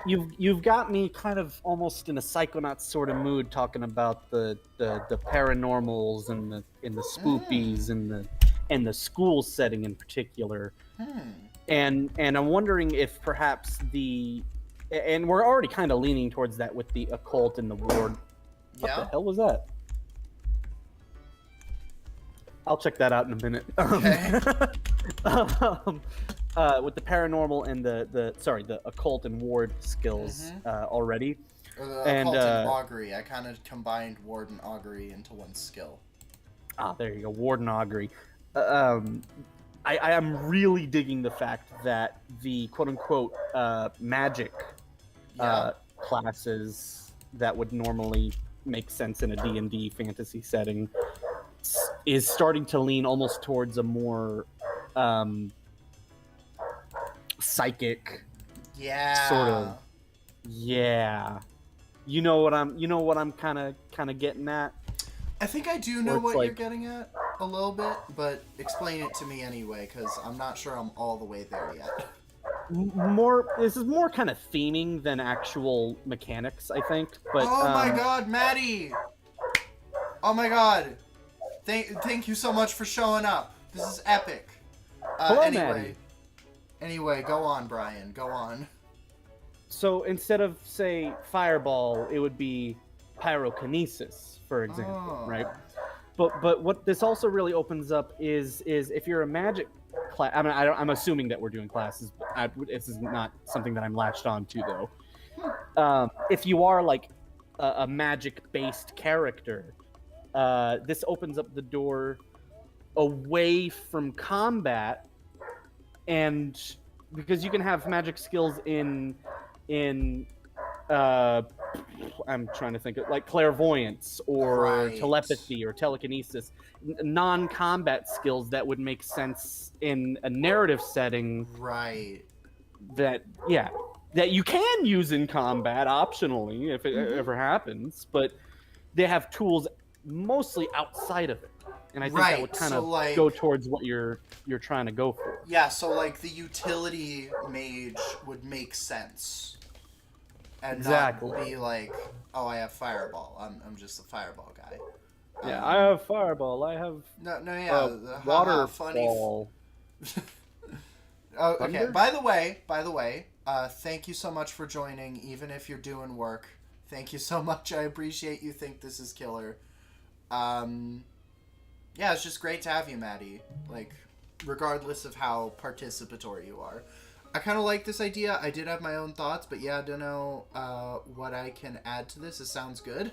You've got me kind of almost in a Psychonauts sort of mood, talking about the paranormals and the spoopies Mm. and the school setting in particular. Hmm. And I'm wondering if perhaps and we're already kind of leaning towards that with the occult and the ward. What the Yeah? hell was that? I'll check that out in a minute. Okay. With the paranormal and the occult and ward skills Mm-hmm. already, Or the and occult and augury. I kind of combined ward and augury into one skill. there you go, ward and augury. Um, I am really digging the fact that the quote unquote magic Yeah? classes that would normally make sense in a D&D fantasy setting is starting to lean almost towards a more psychic Yeah. sort of. Yeah, you know what I'm kind of getting at. I think I do know Where it's what you're like- getting at a little bit, but explain it to me anyway, because I'm not sure I'm all the way there yet. This is more kind of theming than actual mechanics, I think. But Oh my god, Maddie! Oh my god! Thank you so much for showing up. This is epic. Hello, Anyway. Maddie. Anyway, go on, Brian. Go on. So instead of say fireball, it would be pyrokinesis, for example, Oh. right? But what this also really opens up is if you're a magic class. I mean, I'm assuming that we're doing classes. But this is not something that I'm latched onto though. If you are like a magic-based character, this opens up the door away from combat, and because you can have magic skills in I'm trying to think of like clairvoyance or Right. telepathy or telekinesis, non-combat skills that would make sense in a narrative setting Right. that you can use in combat optionally if it ever happens, but they have tools mostly outside of it, and I think that would Right, kind so, of like- go towards what you're trying to go for. Yeah, so like the utility mage would make sense. And Exactly. not be like, oh, I have fireball. I'm just a fireball guy. Yeah, I have fireball. I have No, yeah. waterfall. Oh, okay. Thunder? By the way, thank you so much for joining, even if you're doing work. Thank you so much. I appreciate you think this is killer. Yeah, it's just great to have you, Maddie. Like, regardless of how participatory you are. I kind of like this idea. I did have my own thoughts, but yeah, I don't know what I can add to this. It sounds good.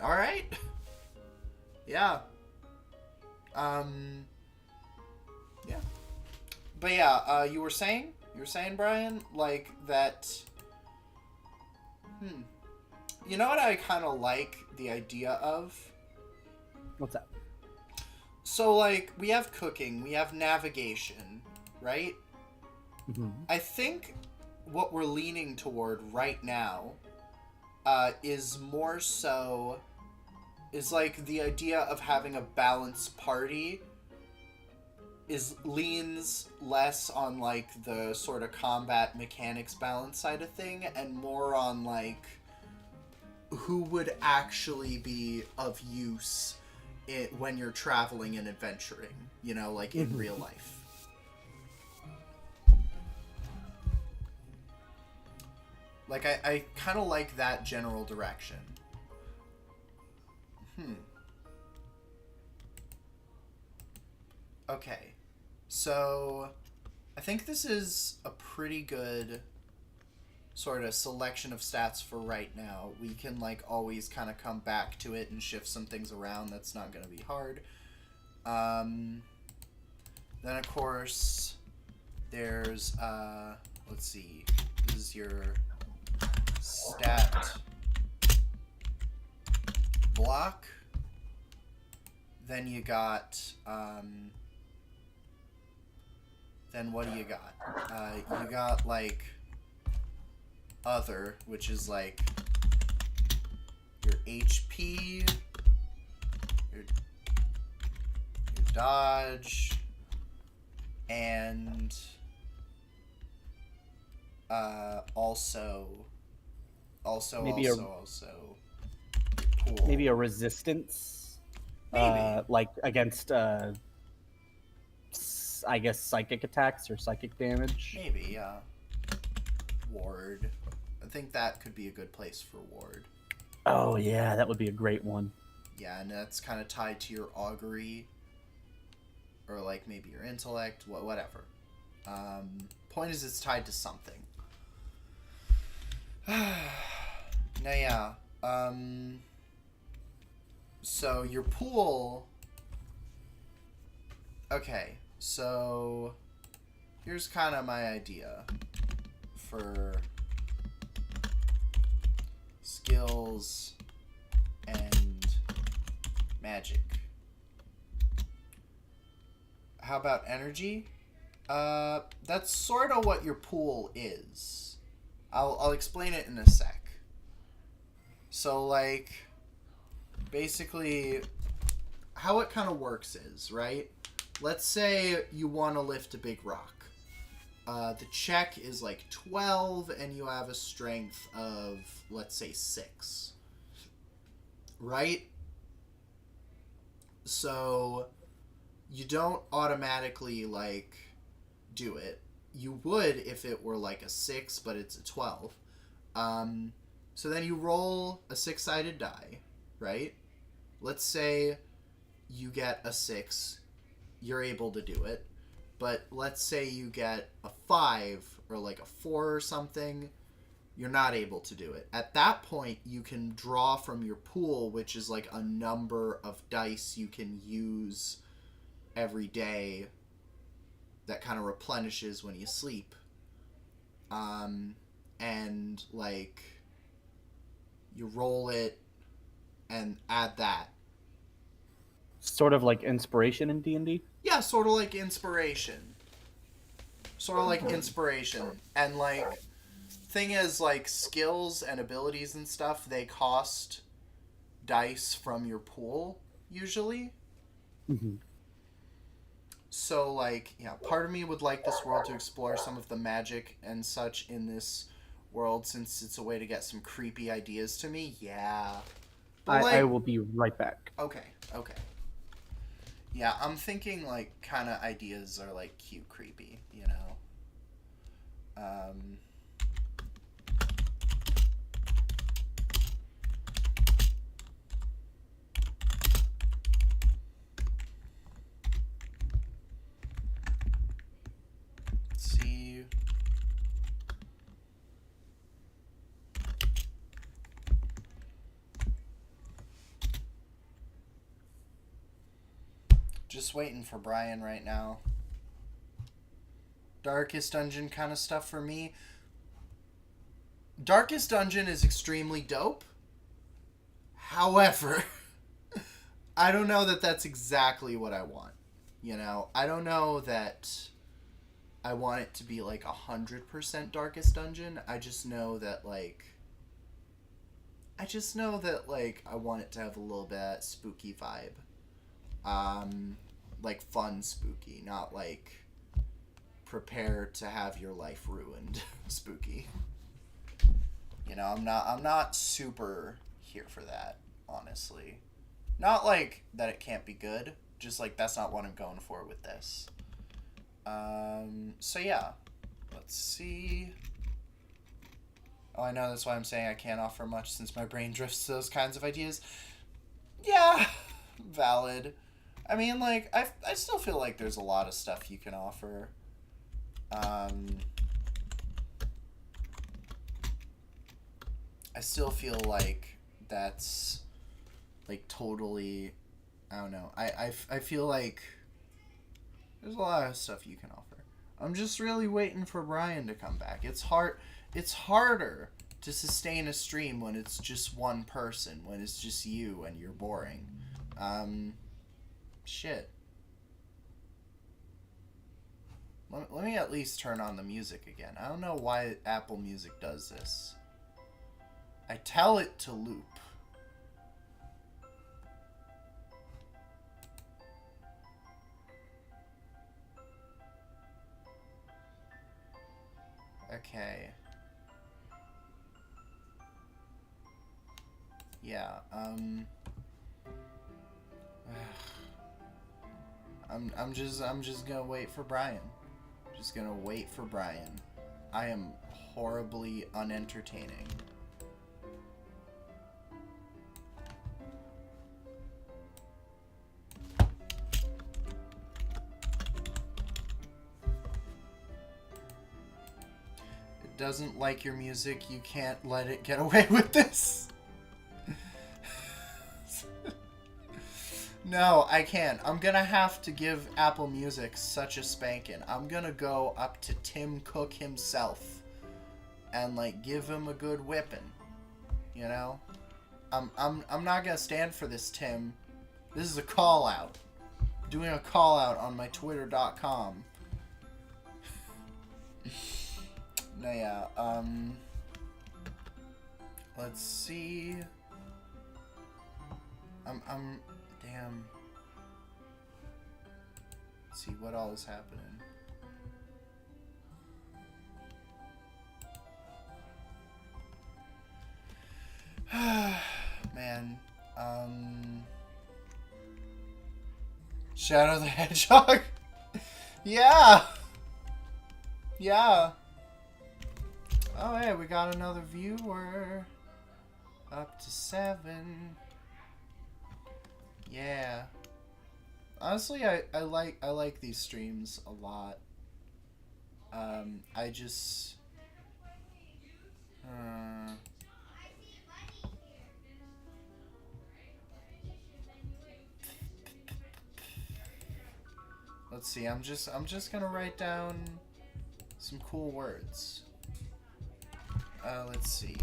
All right. Yeah. Yeah. But yeah, you were saying, Brian, like that. You know what I kind of like the idea of? What's that? So like we have cooking, we have navigation, right? Mm-hmm. I think what we're leaning toward right now is more so is like the idea of having a balanced party leans less on like the sort of combat mechanics balance side of thing and more on like who would actually be of use when you're traveling and adventuring, you know, like in real life. Like, I kind of like that general direction. Okay. So, I think this is a pretty good sort of selection of stats for right now. We can, like, always kind of come back to it and shift some things around. That's not going to be hard. Then, of course, there's, let's see. This is your stat block. Then you got then what do you got? You got like other, which is like your HP, your dodge, and also Maybe a pool. maybe a resistance, Maybe. like against I guess psychic attacks or psychic damage. Maybe, yeah. Ward. I think that could be a good place for Ward. Oh yeah, that would be a great one. Yeah, and that's kind of tied to your augury, or like maybe your intellect, whatever. Point is, it's tied to something. Now, yeah. So your pool. Okay, so here's kind of my idea for skills and magic. How about energy? That's sort of what your pool is. I'll explain it in a sec. So, like, basically, how it kind of works is, right? Let's say you want to lift a big rock. The check is like 12, and you have a strength of, let's say, 6. Right? So, you don't automatically, like, do it. You would if it were like a 6, but it's a 12. So then you roll a 6-sided die, right? Let's say you get a 6, you're able to do it. But let's say you get a 5 or like a 4 or something, you're not able to do it. At that point, you can draw from your pool, which is like a number of dice you can use every day that kind of replenishes when you sleep. And like you roll it and add that. Sort of like inspiration in D&D. Yeah, sort of like inspiration. Sort of like inspiration. And like thing is, like, skills and abilities and stuff, they cost dice from your pool usually. Mm-hmm. So, like, yeah, part of me would like this world to explore some of the magic and such in this world, since it's a way to get some creepy ideas to me. Yeah. But, I like, will be right back. okay. Yeah, I'm thinking, like, kind of ideas are, like, cute creepy, you know? Let's see. Just waiting for Brian right now. Darkest Dungeon kind of stuff for me. Darkest Dungeon is extremely dope. However, I don't know that that's exactly what I want. You know, I don't know that I want it to be like 100% Darkest Dungeon. I just know that I want it to have a little bit of that spooky vibe. Like fun spooky, not like prepare to have your life ruined spooky. You know, I'm not super here for that, honestly. Not like that it can't be good, just like that's not what I'm going for with this. So yeah. Let's see. Oh, I know, that's why I'm saying I can't offer much since my brain drifts to those kinds of ideas. Yeah, valid. I mean, like, I still feel like there's a lot of stuff you can offer. I still feel like that's, like, totally, I don't know. I feel like there's a lot of stuff you can offer. I'm just really waiting for Brian to come back. It's harder to sustain a stream when it's just one person, when it's just you and you're boring. Shit. Let me at least turn on the music again. I don't know why Apple Music does this. I tell it to loop. Okay. Yeah, I'm just gonna wait for Brian. Just gonna wait for Brian. I am horribly unentertaining. It doesn't like your music. You can't let it get away with this. No, I can't. I'm gonna have to give Apple Music such a spanking. I'm gonna go up to Tim Cook himself and like give him a good whipping. You know? I'm not gonna stand for this, Tim. This is a call out. Doing a call out on my twitter.com. No, yeah, let's see. Damn. Let's see what all is happening. Man, Shadow the Hedgehog? Yeah! Yeah. Oh, hey, we got another viewer. Up to 7. Yeah. Honestly, I like these streams a lot. I just let's see. I'm just gonna write down some cool words. Let's see.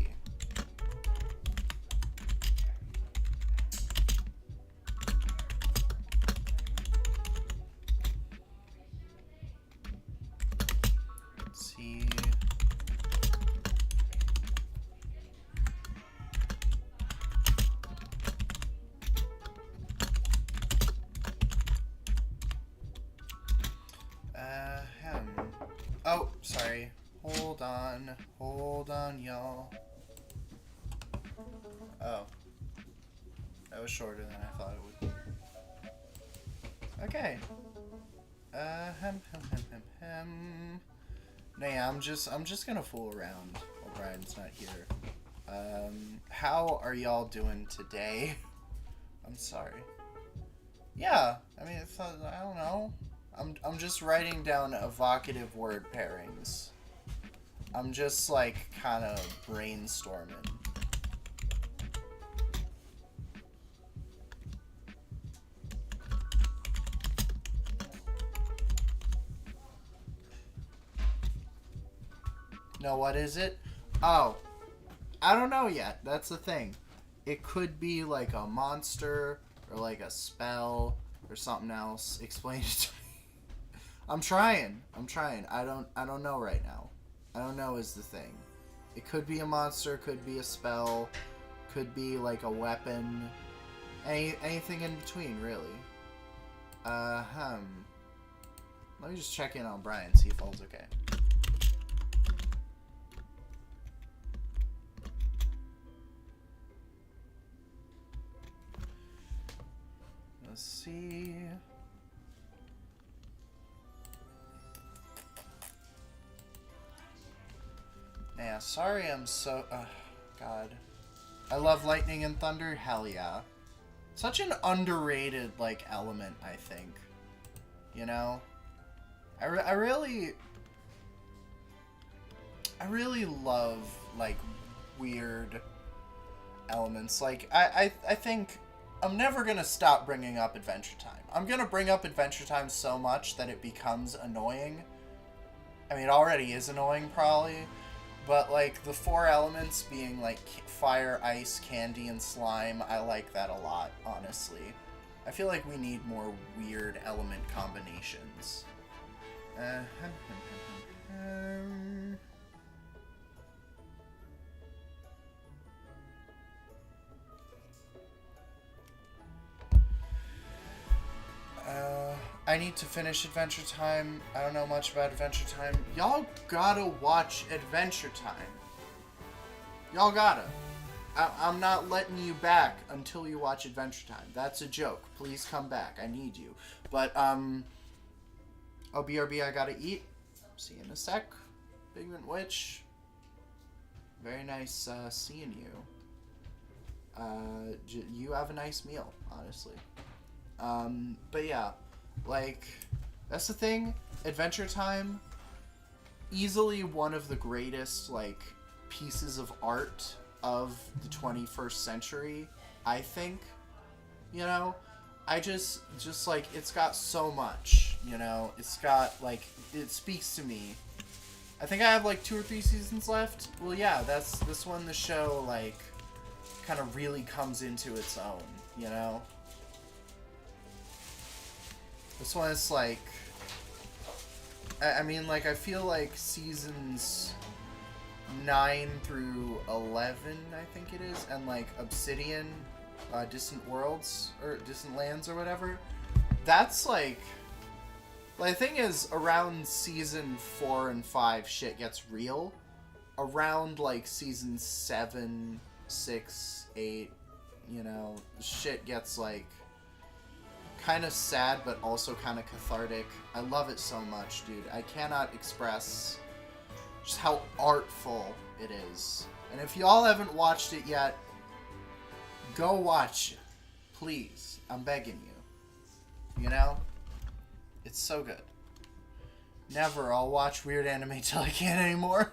Oh, sorry. Hold on, y'all. Oh. That was shorter than I thought it would be. Okay. No, yeah, I'm just gonna fool around while Brian's not here. How are y'all doing today? I'm sorry. Yeah, I mean, I don't know. I'm just writing down evocative word pairings. I'm just like kind of brainstorming. No, what is it? Oh, I don't know yet. That's the thing. It could be like a monster or like a spell or something else. Explain it to me. I'm trying. I don't know right now. I don't know is the thing. It could be a monster, could be a spell, could be like a weapon. Anything in between, really. Let me just check in on Brian, see if all's okay. Let's see. Yeah, sorry I'm so... God. I love lightning and thunder? Hell yeah. Such an underrated, like, element, I think. You know? I really love, like, weird elements. Like, I think I'm never gonna stop bringing up Adventure Time. I'm gonna bring up Adventure Time so much that it becomes annoying. I mean, it already is annoying, probably. But, like, the 4 elements being, like, fire, ice, candy, and slime, I like that a lot, honestly. I feel like we need more weird element combinations. Uh, I need to finish Adventure Time. I don't know much about Adventure Time. Y'all gotta watch Adventure Time. Y'all gotta. I'm not letting you back until you watch Adventure Time. That's a joke. Please come back. I need you. But, oh, BRB, I gotta eat. See you in a sec. Pigment Witch. Very nice, seeing you. You have a nice meal, honestly. But yeah, like, that's the thing. Adventure Time, easily one of the greatest, like, pieces of art of the 21st century, I think. You know, I just like, it's got so much, you know, it's got, like, it speaks to me. I think I have like 2 or 3 seasons left. Well, yeah, this one, the show, like, kind of really comes into its own, you know? This one is like, I mean, like, I feel like seasons 9 through 11, I think it is, and like Obsidian, Distant Worlds, or Distant Lands or whatever, that's like the thing is, around season 4 and 5 shit gets real. Around like season 7, 6, 8, you know, shit gets like kind of sad but also kind of cathartic. I love it so much, dude. I cannot express just how artful it is. And if y'all haven't watched it yet, go watch it. Please. I'm begging you. You know? It's so good. Never. I'll watch weird anime till I can't anymore.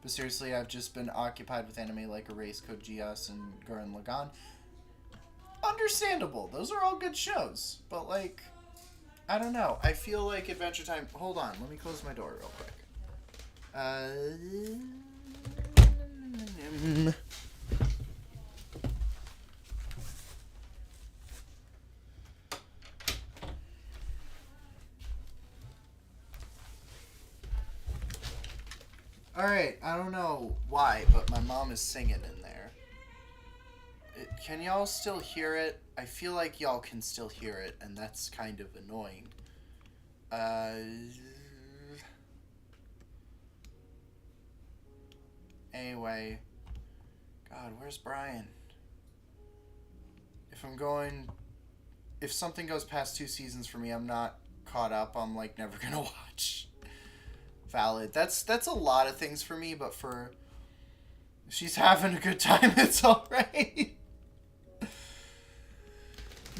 But seriously, I've just been occupied with anime like Erase Code Geass and Gurren Lagann. Understandable. Those are all good shows. But, like, I don't know. I feel like Adventure Time... Hold on. Let me close my door real quick. Alright, I don't know why, but my mom is singing in there. Can y'all still hear it? I feel like y'all can still hear it, and that's kind of annoying. Anyway. God, where's Brian? If something goes past 2 seasons for me, I'm not caught up. I'm, like, never gonna watch. Valid. That's a lot of things for me, but for... If she's having a good time, it's alright.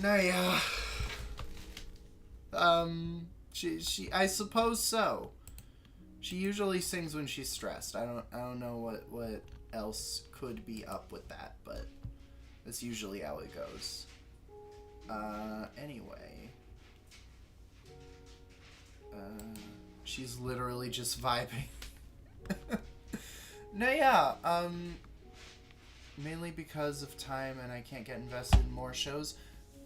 No, yeah. I suppose so. She usually sings when she's stressed. I don't know what else could be up with that, but that's usually how it goes. Anyway. She's literally just vibing. No, yeah, mainly because of time and I can't get invested in more shows.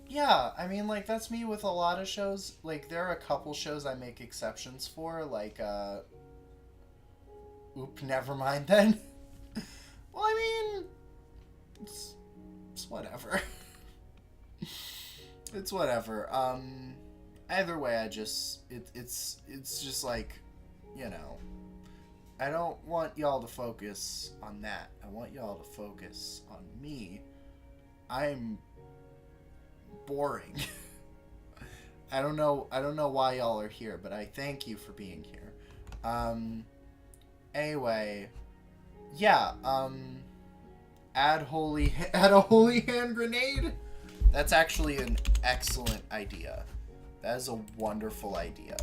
Yeah, I mean, like, that's me with a lot of shows. Like, there are a couple shows I make exceptions for, like, oop, never mind then. Well, I mean, it's whatever. It's whatever. Either way, it's just like, you know, I don't want y'all to focus on that. I want y'all to focus on me. I'm boring. I don't know why y'all are here, but I thank you for being here. Anyway, yeah, add a holy hand grenade. That's actually an excellent idea. That is a wonderful idea.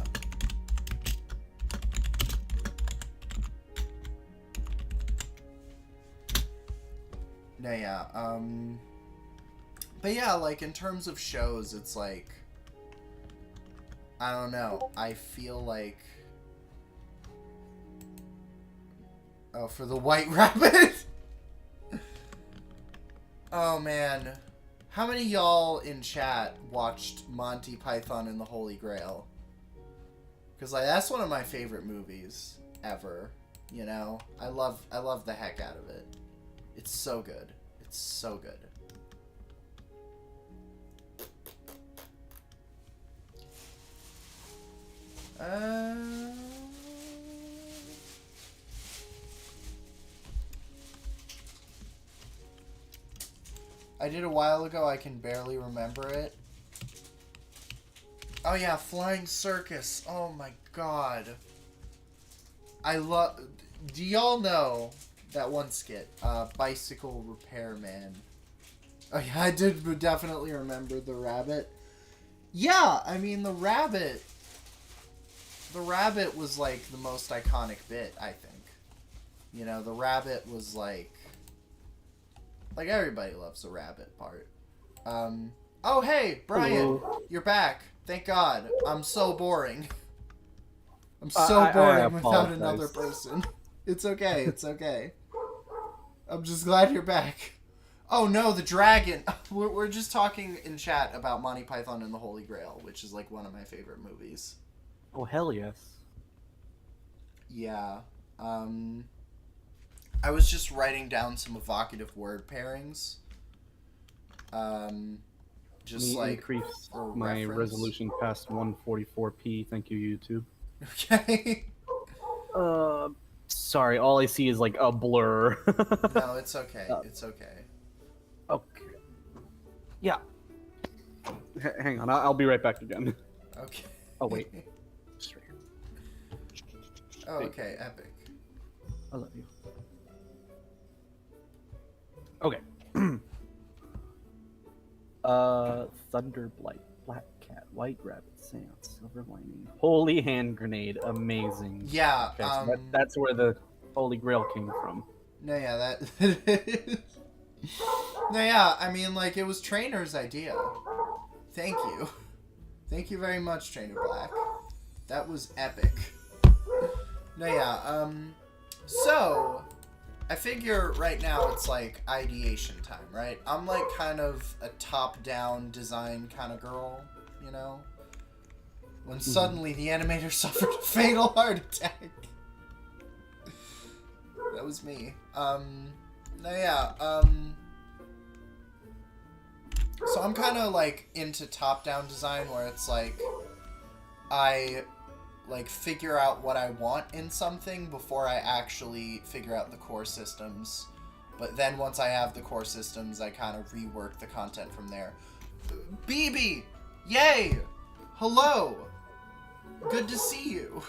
No, yeah, but yeah, like, in terms of shows, it's like, I don't know, I feel like, oh, for the White Rabbit? Oh, man. How many y'all in chat watched Monty Python and the Holy Grail? Because like that's one of my favorite movies ever. You know, I love the heck out of it. It's so good. It's so good. I did a while ago. I can barely remember it. Oh yeah, Flying Circus. Oh my god. I love... Do y'all know that one skit? Bicycle Repairman. Oh yeah, I did definitely remember the rabbit. Yeah, I mean, the rabbit... The rabbit was, like, the most iconic bit, I think. You know, the rabbit was, like... Like, everybody loves the rabbit part. Oh, hey, Brian! Hello. You're back. Thank God. I'm so boring. I'm so boring without another person. It's okay, it's okay. I'm just glad you're back. Oh no, the dragon! We're just talking in chat about Monty Python and the Holy Grail, which is, like, one of my favorite movies. Oh, hell yes. Yeah. I was just writing down some evocative word pairings. Just like increase my reference. resolution past 144p. Thank you, YouTube. Okay. Sorry, all I see is like a blur. No, it's okay. It's okay. Okay. Yeah. Hang on, I'll be right back again. Okay. Oh wait. Just right here. Oh, okay. Epic. I love you. Okay. Thunderblight, Black Cat, White Rabbit, Seance, Silver Lining, Holy Hand Grenade, amazing. Yeah. Okay, so that's where the Holy Grail came from. No, yeah, that. No, yeah. I mean, like, it was Trainer's idea. Thank you. Thank you very much, Trainer Black. That was epic. No, yeah. So. I figure right now it's like ideation time, right? I'm like kind of a top-down design kind of girl, you know? When suddenly the animator suffered a fatal heart attack. That was me. No, yeah, so I'm kind of like into top-down design where it's like I like figure out what I want in something before I actually figure out the core systems. But then once I have the core systems, I kind of rework the content from there. BB! Yay! Hello! Good to see you.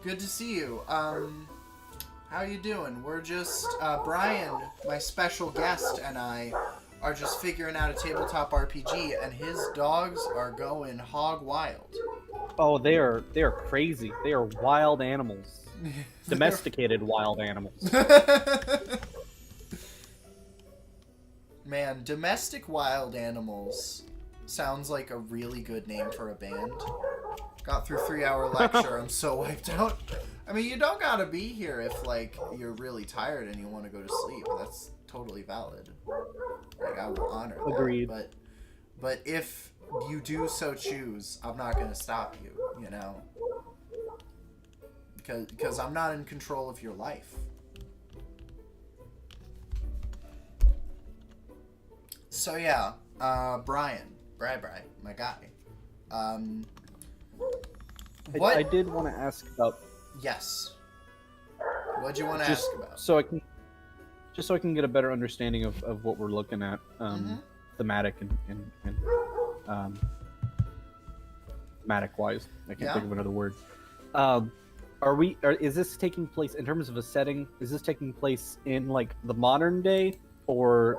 Good to see you. How you doing? We're just, Brian, my special guest, and I are just figuring out a tabletop RPG, and his dogs are going hog wild. Oh, they are crazy. They are wild animals. Domesticated wild animals. Man, domestic wild animals sounds like a really good name for a band. Got through 3-hour lecture, I'm so wiped out. I mean, you don't gotta be here if, like, you're really tired and you want to go to sleep. That's totally valid. Like, I will honor that. Agreed. But if you do so choose, I'm not gonna stop you, you know? Because I'm not in control of your life. So yeah, Brian, Bri, my guy. What? I did want to ask about... Yes. What'd you want to ask about? So I can get a better understanding of what we're looking at, thematic and thematic wise. I can't think of another word. Is this taking place in terms of a setting? Is this taking place in like the modern day or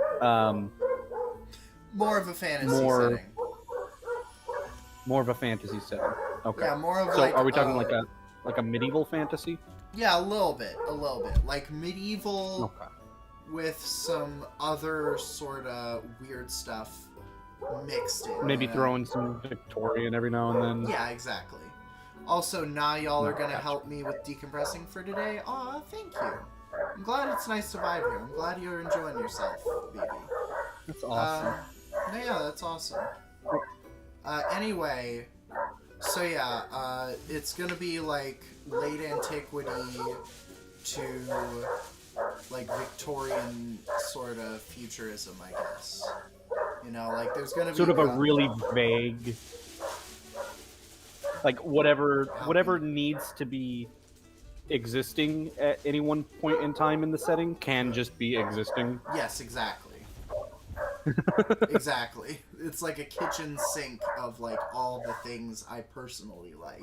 more of a fantasy setting? More of a fantasy setting. Okay. Yeah, more of so like. Are we talking like a medieval fantasy? Yeah, a little bit, like medieval with some other sort of weird stuff mixed in. Maybe throw in some Victorian every now and then. Yeah, exactly. Also, now y'all are gonna help me with decompressing for today. Aw, thank you. I'm glad it's nice to vibe here. I'm glad you're enjoying yourself, baby. That's awesome. Yeah, that's awesome. Anyway, So yeah, it's gonna be like late antiquity to like Victorian sort of futurism, I guess. You know, like there's gonna Sort be of a really vague, like whatever helping. needs to be existing at any one point in time in the setting can just be existing. Yes, exactly. Exactly. It's like a kitchen sink of like all the things I personally like.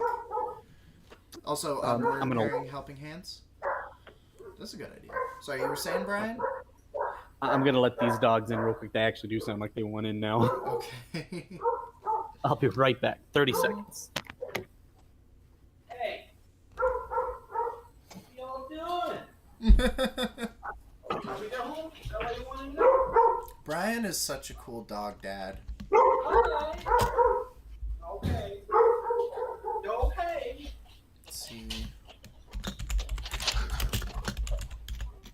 Also, we're I'm gonna repairing helping hands. That's a good idea. Sorry, you were saying, Brian? I'm gonna let these dogs in real quick. They actually do sound like they want in now. Okay. I'll be right back. 30 seconds. Hey, what y'all doing? Are we home? Is that what you want to know? Brian is such a cool dog dad. Hi. Okay. Okay. Let's see.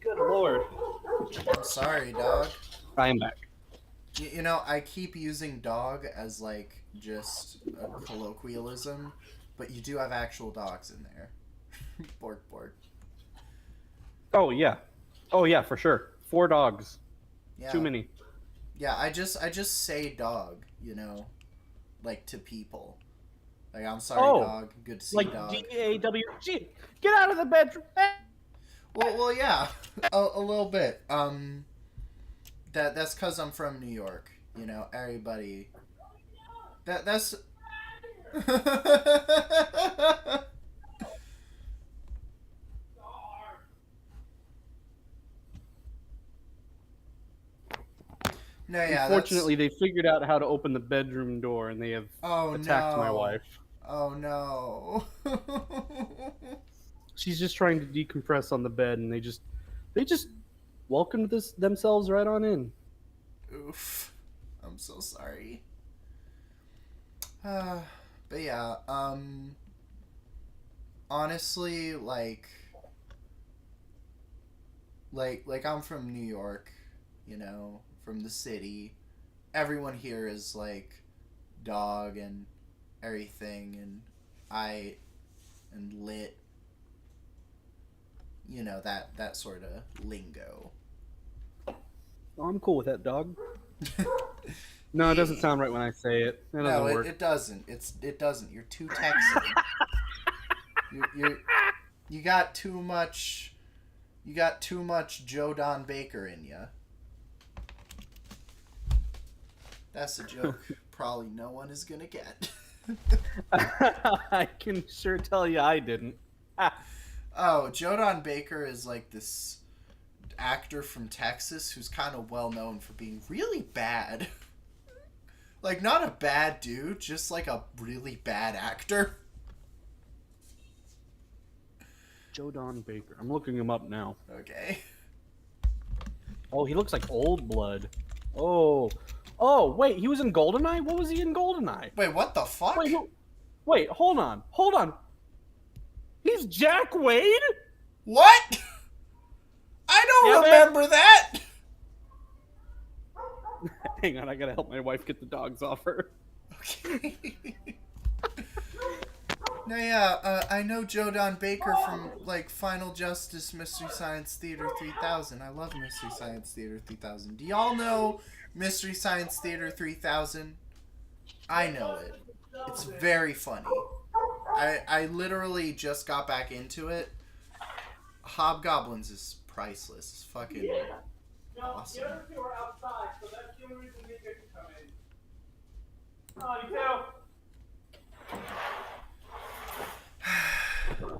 Good lord. I'm sorry, dog. I am back. You know, I keep using dog as like just a colloquialism, but you do have actual dogs in there. Bork bork. Oh yeah. Oh yeah, for sure. 4 dogs. Too Yeah. many. Yeah, I just say dog, you know, like to people. Like I'm sorry, Oh, dog. Good to see you, like dog. DAWG. Get out of the bedroom. Well, yeah, a little bit. That's cause I'm from New York. You know, everybody. That's. No, yeah, that's. Unfortunately, they figured out how to open the bedroom door and they have Oh attacked my no. wife. Oh no. She's just trying to decompress on the bed and they just welcomed themselves right on in. Oof. I'm so sorry. But yeah, honestly, like I'm from New York, you know, from the city. Everyone here is like dog and everything, and I and lit, you know, that sort of lingo. Oh, I'm cool with that, dog. No, it doesn't Yeah. sound right when I say it. It No, doesn't it, work. it doesn't. It doesn't. You're too Texan. You you got too much. You got too much Joe Don Baker in you. That's a joke. Probably no one is gonna get. I can sure tell you I didn't. Oh, Joe Don Baker is like this actor from Texas who's kind of well known for being really bad. Like, not a bad dude, just like a really bad actor. Joe Don Baker. I'm looking him up now. Okay. Oh, he looks like Old Blood. Oh, oh, wait, he was in Goldeneye. What was he in Goldeneye? Wait, what the fuck? Wait, hold on. He's Jack Wade. What? I don't Yeah, remember that. Hang on, I gotta help my wife get the dogs off her. Okay. No, yeah, I know Joe Don Baker from like Final Justice Mystery Science Theater 3000. I love Mystery Science Theater 3000. Do y'all know Mystery Science Theater 3000? I know it. It's very funny. I literally just got back into it. Hobgoblins is priceless. It's fucking awesome. The other two are outside, so that's the only reason they couldn't come in. Oh, you too.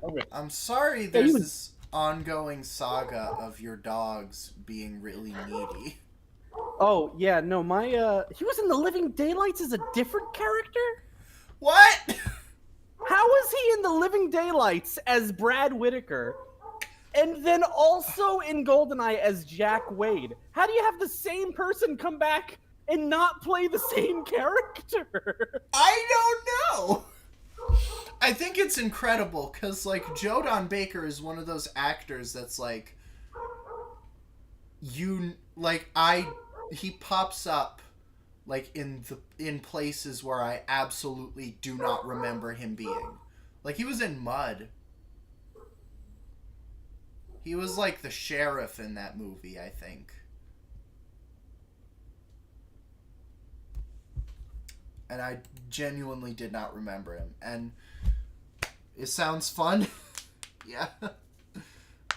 Okay. I'm sorry there's this ongoing saga of your dogs being really needy. Oh yeah, no, my he was in the Living Daylights as a different character. What? How was he in the Living Daylights as Brad Whitaker, and then also in Goldeneye as Jack Wade? How do you have the same person come back and not play the same character? I don't know. I think it's incredible because, like, Joe Don Baker is one of those actors that's like, he pops up like in places where I absolutely do not remember him being. Like he was in Mud. He was like the sheriff in that movie, I think. And I genuinely did not remember him. And it sounds fun. Yeah.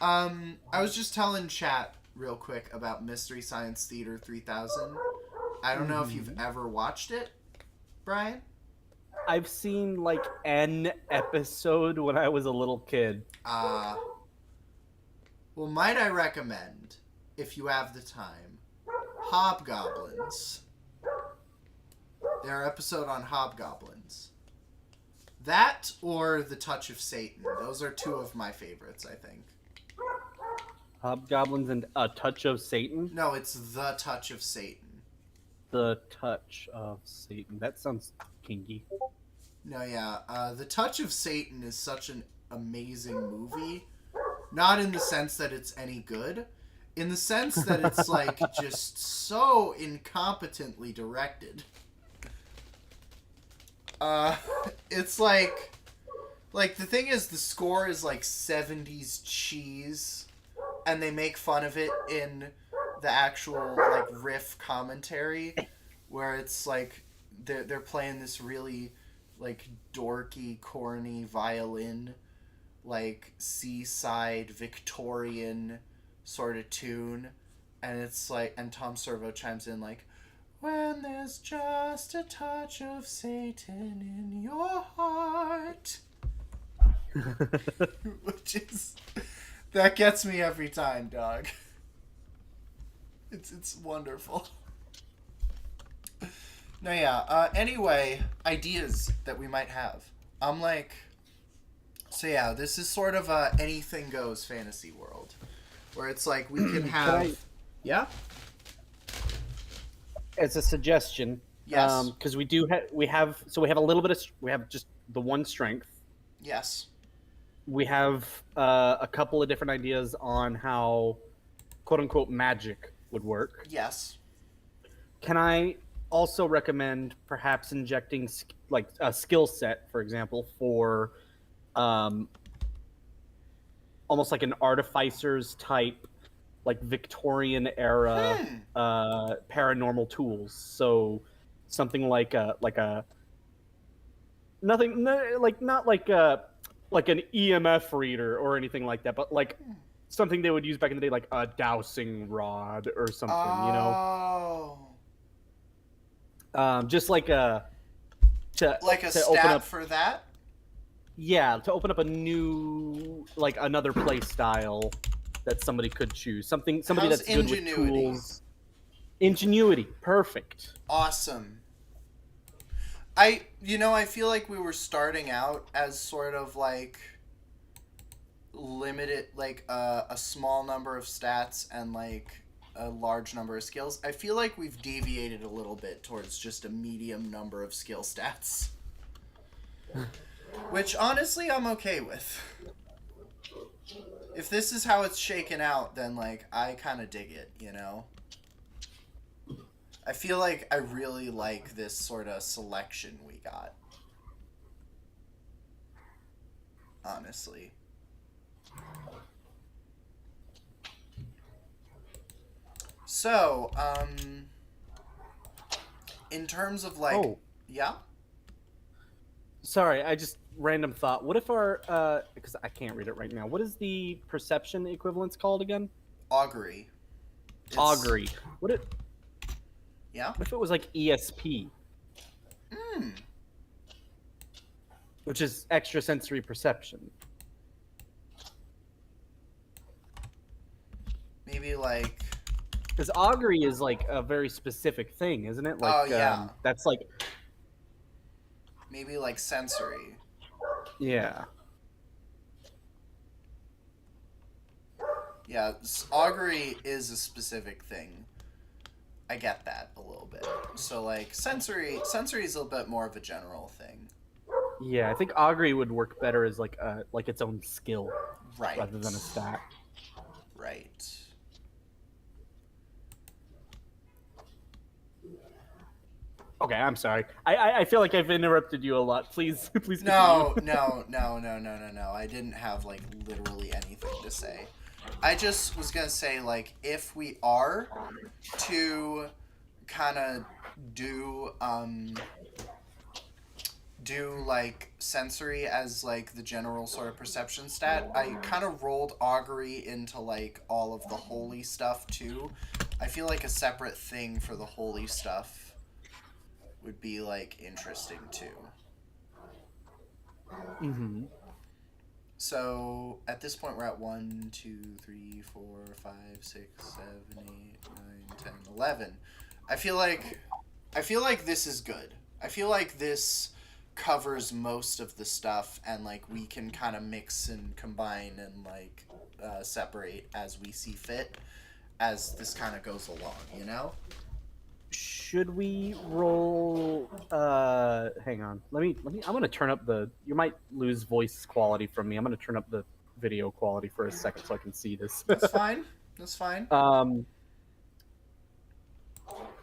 I was just telling chat real quick about Mystery Science Theater 3000. I don't know if you've ever watched it, Brian. I've seen like an episode when I was a little kid. Well, might I recommend, if you have the time, Hobgoblins. Their episode on Hobgoblins. That or The Touch of Satan. Those are two of my favorites, I think. Hobgoblins and A Touch of Satan? No, it's The Touch of Satan. The Touch of Satan. That sounds kinky. No, yeah. The Touch of Satan is such an amazing movie. Not in the sense that it's any good. In the sense that it's, like, just so incompetently directed. It's like the thing is, the score is like 70s cheese, and they make fun of it in the actual like riff commentary, where it's like they're playing this really like dorky, corny violin, like seaside Victorian sort of tune, and it's like, and Tom Servo chimes in like, when there's just a touch of Satan in your heart. Which is... That gets me every time, dog. It's wonderful. No, yeah. Anyway, ideas that we might have. I'm like... So yeah, this is sort of a anything goes fantasy world. Where it's like we can have... Yeah? As a suggestion, yes, because we have a little bit of, we have just the one strength. Yes, we have a couple of different ideas on how quote unquote magic would work. Yes. Can I also recommend perhaps injecting like a skill set, for example, for almost like an artificer's type, like Victorian era paranormal tools. So something like a nothing like not like an EMF reader or anything like that, but like something they would use back in the day, like a dowsing rod or something. Oh. Just like a like a to stat open up, for that. Yeah, to open up a new, like another play style that somebody could choose. Somebody How's that's good with ingenuity? tools. Ingenuity, perfect. Awesome. I feel like we were starting out as sort of like limited, like a small number of stats and like a large number of skills. I feel like we've deviated a little bit towards just a medium number of skill stats. Which honestly I'm okay with. If this is how it's shaken out, then like I kind of dig it, you know? I feel like I really like this sort of selection we got. Honestly. So, in terms of like... Oh. Yeah? Sorry, I just random thought. What if our because I can't read it right now. What is the perception equivalence called again? Augury. Augury. What Yeah? if it was like ESP? Which is extrasensory perception. Maybe like... Because augury is like a very specific thing, isn't it? Like, yeah. That's like... Maybe like sensory. Yeah. Yeah, augury is a specific thing. I get that a little bit. So like sensory is a little bit more of a general thing. Yeah, I think augury would work better as like its own skill, right, rather than a stat. Right. Okay, I'm sorry. I feel like I've interrupted you a lot. Please, please continue. No, no, no, no, no, no, no. I didn't have like literally anything to say. I just was gonna say like if we are to kind of do do like sensory as like the general sort of perception stat, I kind of rolled augury into like all of the holy stuff too. I feel like a separate thing for the holy stuff would be like interesting too. Mm-hmm. So at this point, we're at 1, 2, 3, 4, 5, 6, 7, 8, 9, 10, 11. I feel like I feel like this is good. I feel like this covers most of the stuff, and like we can kind of mix and combine and like separate as we see fit as this kind of goes along. You know? Should we roll? Hang on. Let me. I'm gonna turn up the. You might lose voice quality from me. I'm gonna turn up the video quality for a second so I can see this. That's fine. That's fine. um.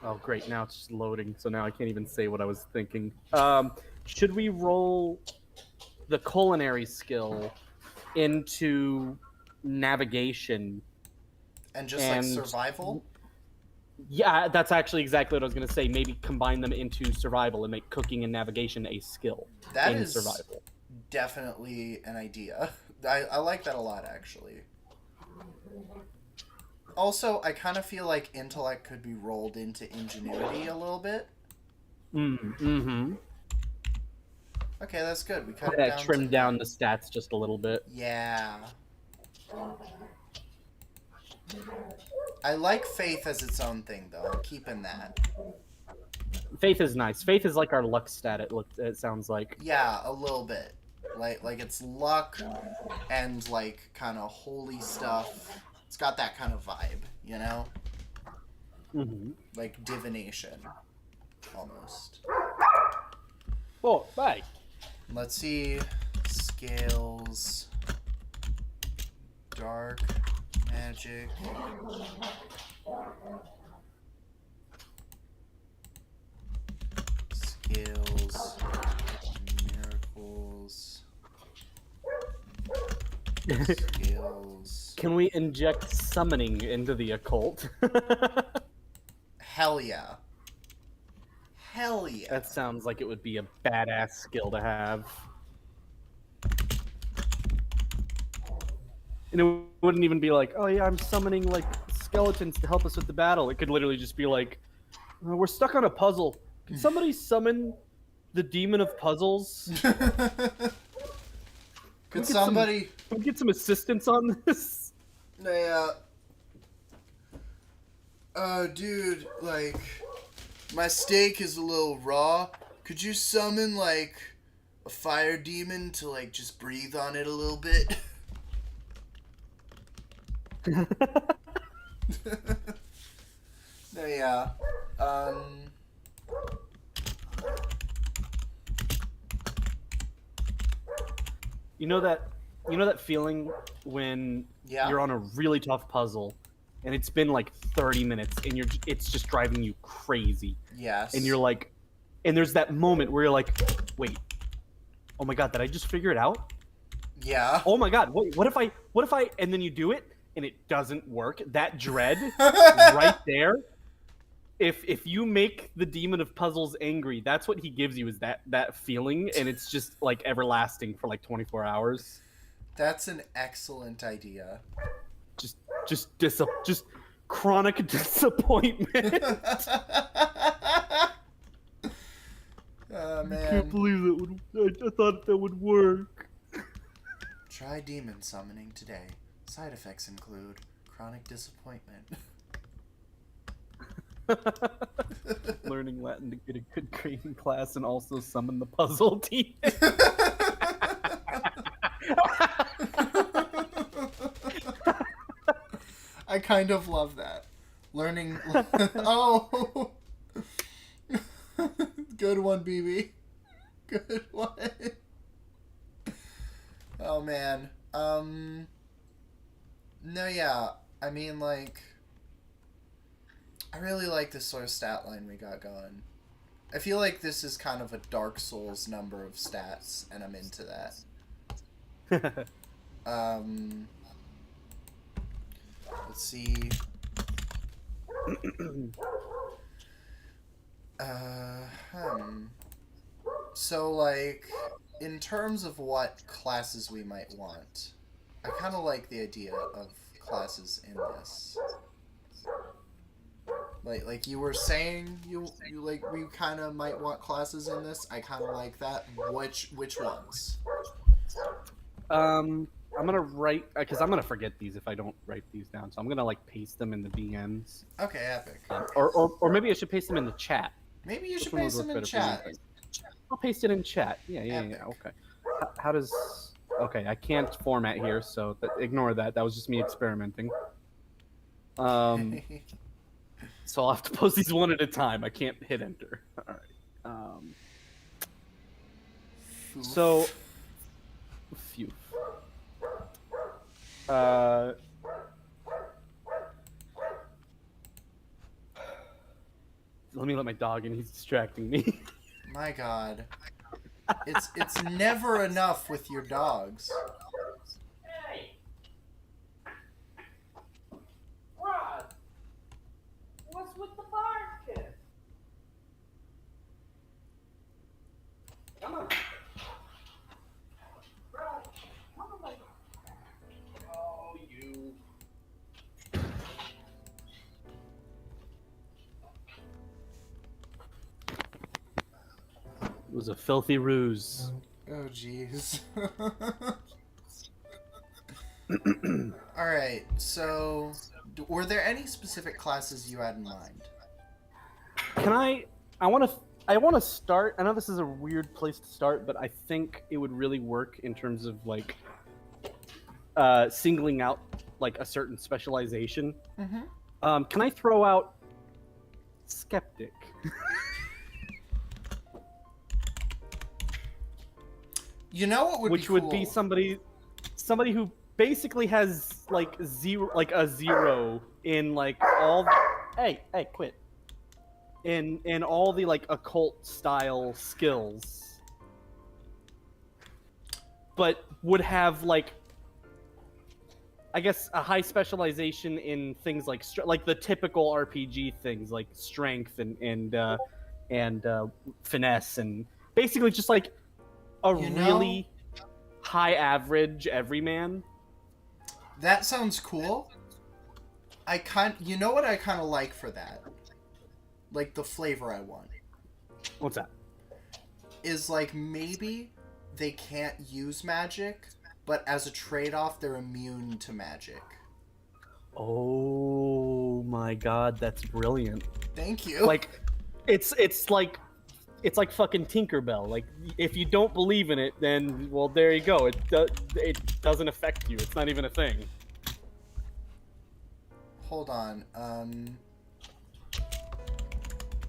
Oh, great. Now it's just loading, so now I can't even say what I was thinking. Should we roll the culinary skill into navigation And just like and survival. yeah, that's actually exactly what I was going to say. Maybe combine them into survival and make cooking and navigation a skill That in is survival. definitely an idea. I like that a lot, actually. Also, I kind of feel like intellect could be rolled into ingenuity a little bit. Mm-hmm. Okay, that's good. We cut it Yeah, down to trim down the stats just a little bit. yeah. I like faith as its own thing, though. I'm keeping that. Faith is nice. Faith is like our luck stat. It sounds like. Yeah, a little bit. Like it's luck and like kind of holy stuff. It's got that kind of vibe, you know? Mm-hmm. Like divination, almost. Oh, bye. Let's see. Scales. Dark. Magic. Skills. Miracles. Skills. Can we inject summoning into the occult? Hell yeah. Hell yeah. That sounds like it would be a badass skill to have. And it wouldn't even be like, oh yeah, I'm summoning like skeletons to help us with the battle. It could literally just be like, we're stuck on a puzzle. Can somebody summon the demon of puzzles? Could somebody can we get some assistance on this? Yeah. Dude, like, my steak is a little raw. Could you summon, like, a fire demon to, like, just breathe on it a little bit? Yeah. You know that feeling when Yeah. you're on a really tough puzzle and it's been like 30 minutes and it's just driving you crazy. Yes. And you're like, and there's that moment where you're like, wait, oh my god, did I just figure it out? Yeah. Oh my god, what if I and then you do it and it doesn't work? That dread right there. If you make the demon of puzzles angry, that's what he gives you, is that feeling, and it's just like everlasting for like 24 hours. That's an excellent idea. Just chronic disappointment. Oh, man. I can't believe that would. I thought that would work. Try demon summoning today. Side effects include chronic disappointment. Learning Latin to get a good grade in class and also summon the puzzle demon. I kind of love that. Learning. Oh! Good one, BB. Good one. Oh, man. No, yeah. I mean, like, I really like this sort of stat line we got going. I feel like this is kind of a Dark Souls number of stats, and I'm into that. Um, let's see. Uh, hmm. So, like, in terms of what classes we might want, I kind of like the idea of classes in this. Like you were saying, you like we kind of might want classes in this. I kind of like that. Which ones? I'm gonna write because I'm gonna forget these if I don't write these down. So I'm gonna like paste them in the DMs, Okay, epic. or maybe I should paste them in the chat. Maybe you Which should one would paste work them in better for you? chat. I'll paste it in chat. Yeah. Epic. Okay. How does? Okay, I can't format here, so ignore that. That was just me experimenting. So I'll have to post these one at a time. I can't hit enter. All right. So, phew. Let me let my dog in. He's distracting me. My God, it's never enough with your dogs. Hey, Rod, what's with the bark kid? Come on. Rod, come on. Oh, you. It was a filthy ruse. Oh, jeez. All right. So, were there any specific classes you had in mind? Can I want to. I want to start. I know this is a weird place to start, but I think it would really work in terms of like singling out like a certain specialization. Mm-hmm. Can I throw out skeptic? You know what would Which be cool? would be somebody who basically has like a zero in like all. Hey, quit. In all the like occult style skills, but would have like, I guess, a high specialization in things like like the typical RPG things like strength and finesse, and basically just like a really high average everyman. That sounds cool. You know what I kind of like for that? Like the flavor I want. What's that? Is like maybe they can't use magic, but as a trade-off, they're immune to magic. Oh my God, that's brilliant. Thank you. Like, it's like fucking Tinkerbell. Like, if you don't believe in it, then well, there you go. It doesn't affect you. It's not even a thing. Hold on.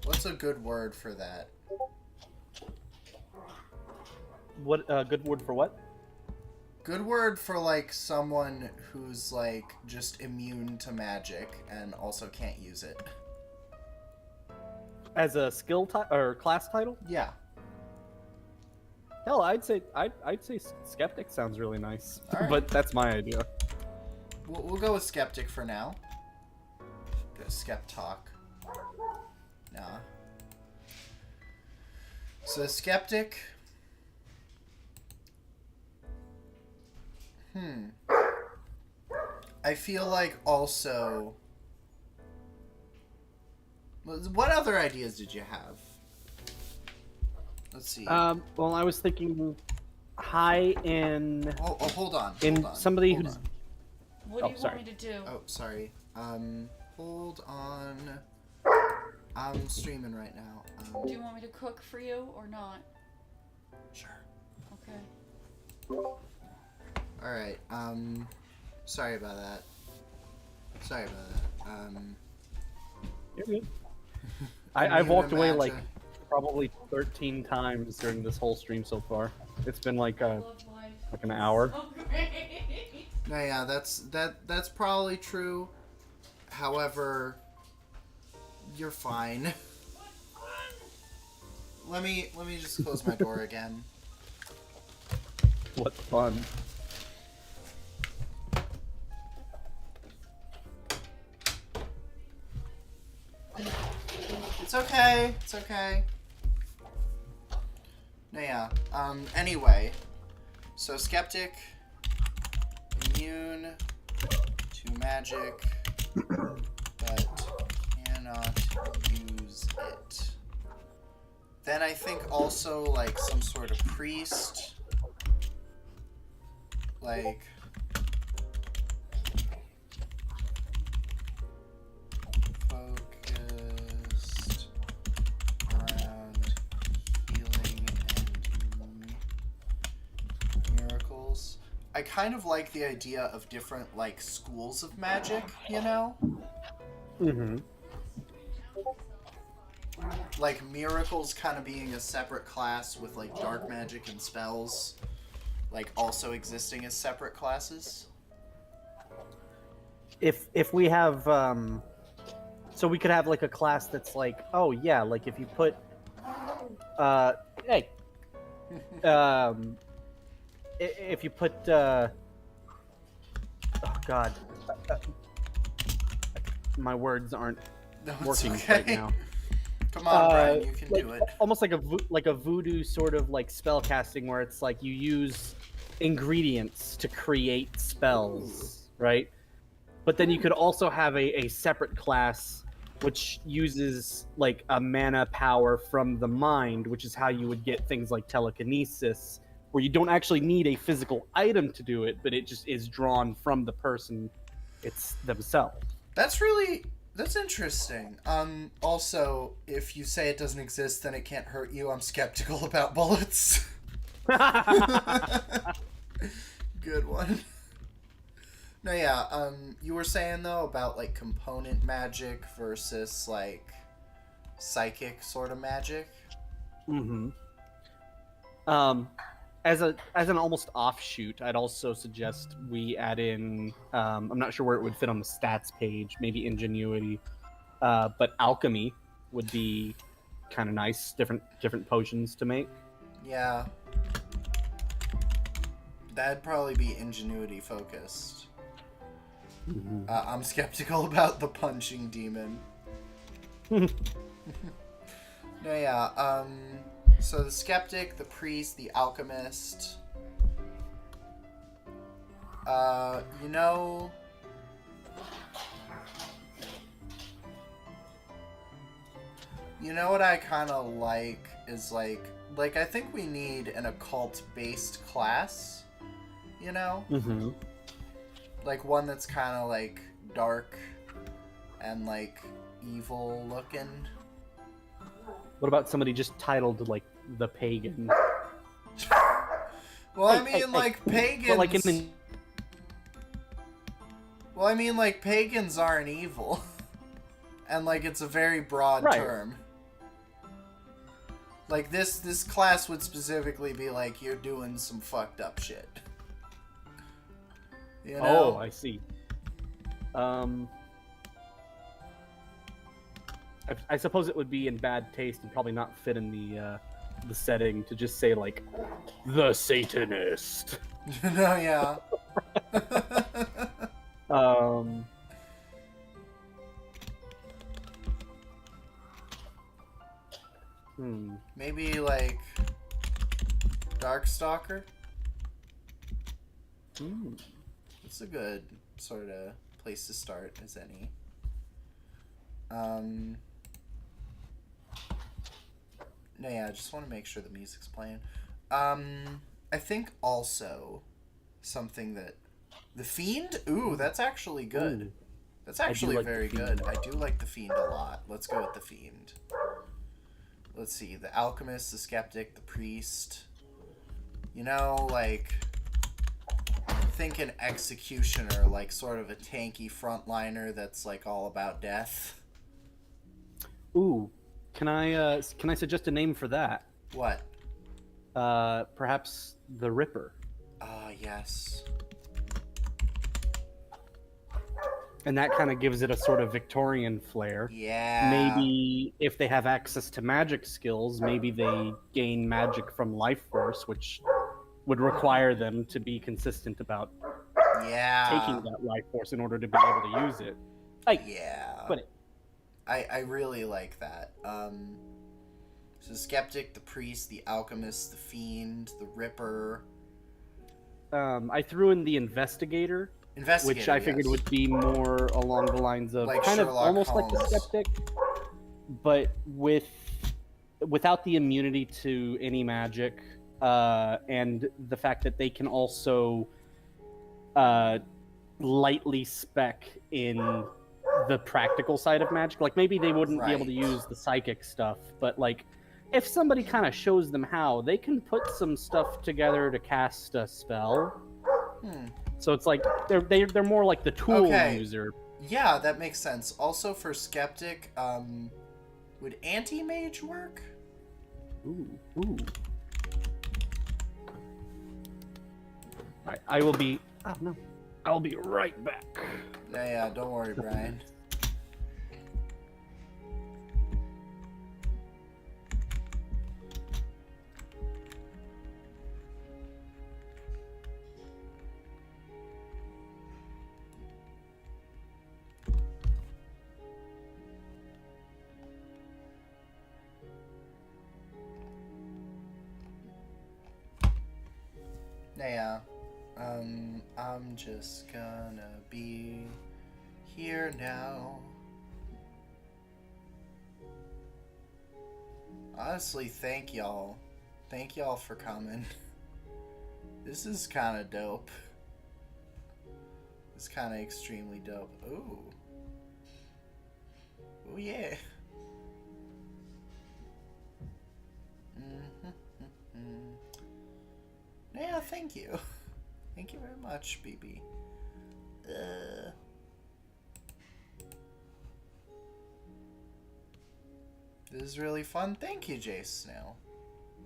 What's a good word for that? What good word for what? Good word for like someone who's like just immune to magic and also can't use it. As a skill or class title? Yeah. Hell, I'd say skeptic sounds really nice. Right. But that's my idea. We'll go with skeptic for now. Go skeptalk. Nah. So skeptic. I feel like also. What other ideas did you have? Let's see. Well, I was thinking high in. Oh, hold on. Somebody hold who's. on. What do you want me to do? Oh, sorry. Hold on. I'm streaming right now. Do you want me to cook for you or not? Sure. Okay. Alright, sorry about that. You're good. I've walked away like probably 13 times during this whole stream so far. It's been like an hour. Oh, great. No, yeah, that's probably true. However, you're fine. let me just close my door again. What fun. It's okay. It's okay. No, yeah. Anyway, so skeptic, immune to magic, but cannot use it. Then I think also like some sort of priest, like. Focused around healing and miracles. I kind of like the idea of different, like, schools of magic, you know? Mm-hmm. Like, miracles kind of being a separate class with, like, dark magic and spells, like, also existing as separate classes. If we have so we could have like a class that's like, oh yeah, like if you put hey if you put oh god, my words aren't No, it's working okay. right now. Come on, Brian, you can like, do it. almost like a voodoo sort of like spell casting, where it's like you use ingredients to create spells, right? But then you could also have a separate class which uses like a mana power from the mind, which is how you would get things like telekinesis, where you don't actually need a physical item to do it, but it just is drawn from the person it's themselves. That's interesting. Also, if you say it doesn't exist, then it can't hurt you. I'm skeptical about bullets. Good one. No, yeah, you were saying, though, about, like, component magic versus, like, psychic sort of magic. Mm-hmm. As an almost offshoot, I'd also suggest we add in. I'm not sure where it would fit on the stats page. Maybe ingenuity, but alchemy would be kind of nice. Different potions to make. Yeah. That'd probably be ingenuity focused. Mm-hmm. I'm skeptical about the punching demon. No, yeah, so the skeptic, the priest, the alchemist. You know... You know what I kind of like is, like, I think we need an occult-based class, you know? Mm-hmm. Like, one that's kind of, like, dark and, like, evil-looking. What about somebody just titled like the pagan? Well, I Hey, mean, hey, like, hey. pagans... But like in the... Well, I mean, like, pagans aren't evil. And, like, it's a very broad Right. term. Like, this class would specifically be like, you're doing some fucked up shit. You know? Oh, I see. I suppose it would be in bad taste and probably not fit in the setting to just say like the Satanist. No, yeah. Um. Maybe, like, Darkstalker? It's a good sort of place to start as any. No, yeah, I just want to make sure the music's playing. I think also something that... The Fiend? Ooh, that's actually good. Ooh. That's actually like the very Fiend. good. I do like the Fiend a lot. Let's go with the Fiend. Let's see. The Alchemist, the Skeptic, the Priest. You know, like... Think an Executioner, like sort of a tanky frontliner that's like all about death. Ooh, can I suggest a name for that? What? Perhaps the Ripper. Ah, yes. and that kind of gives it a sort of Victorian flair. Yeah. Maybe if they have access to magic skills, maybe they gain magic from life force, which would require them to be consistent about taking that life force in order to be able to use it. Yeah. But I really like that. So Skeptic, the Priest, the Alchemist, the Fiend, the Ripper. I threw in the Investigator, which I figured yes. would be more along the lines of Like kind Sherlock of almost Holmes. like the Skeptic, but without the immunity to any magic, and the fact that they can also lightly spec in the practical side of magic. Like maybe they wouldn't be able to use the psychic stuff, but like if somebody kind of shows them how, they can put some stuff together to cast a spell. So it's like they're more like the tool user. Yeah, that makes sense. Also for Skeptic, would anti-mage work? Ooh. Alright, I will be... Oh, no. I'll be right back. Yeah, don't worry, Brian. Yeah, I'm just gonna be here now. Honestly, thank y'all. Thank y'all for coming. This is kind of dope. It's kind of extremely dope. Ooh. Oh yeah. Yeah, thank you. Thank you very much, BB. This is really fun. Thank you, Jace Snail.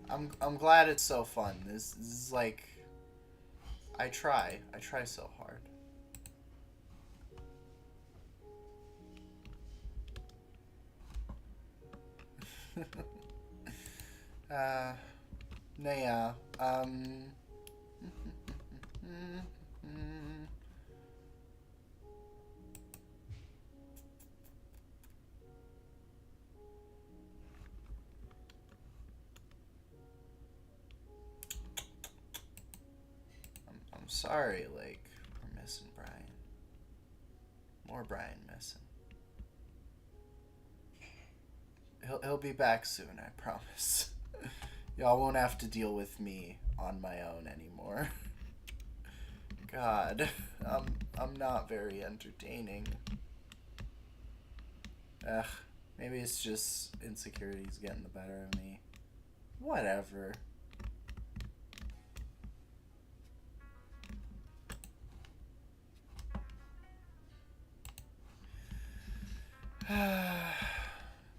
I'm glad it's so fun. This is like I try so hard. Yeah. I'm sorry, like, we're missing Brian. More Brian missing. He'll be back soon, I promise. Y'all won't have to deal with me on my own anymore. God, I'm not very entertaining. Ugh, maybe it's just insecurities getting the better of me. Whatever.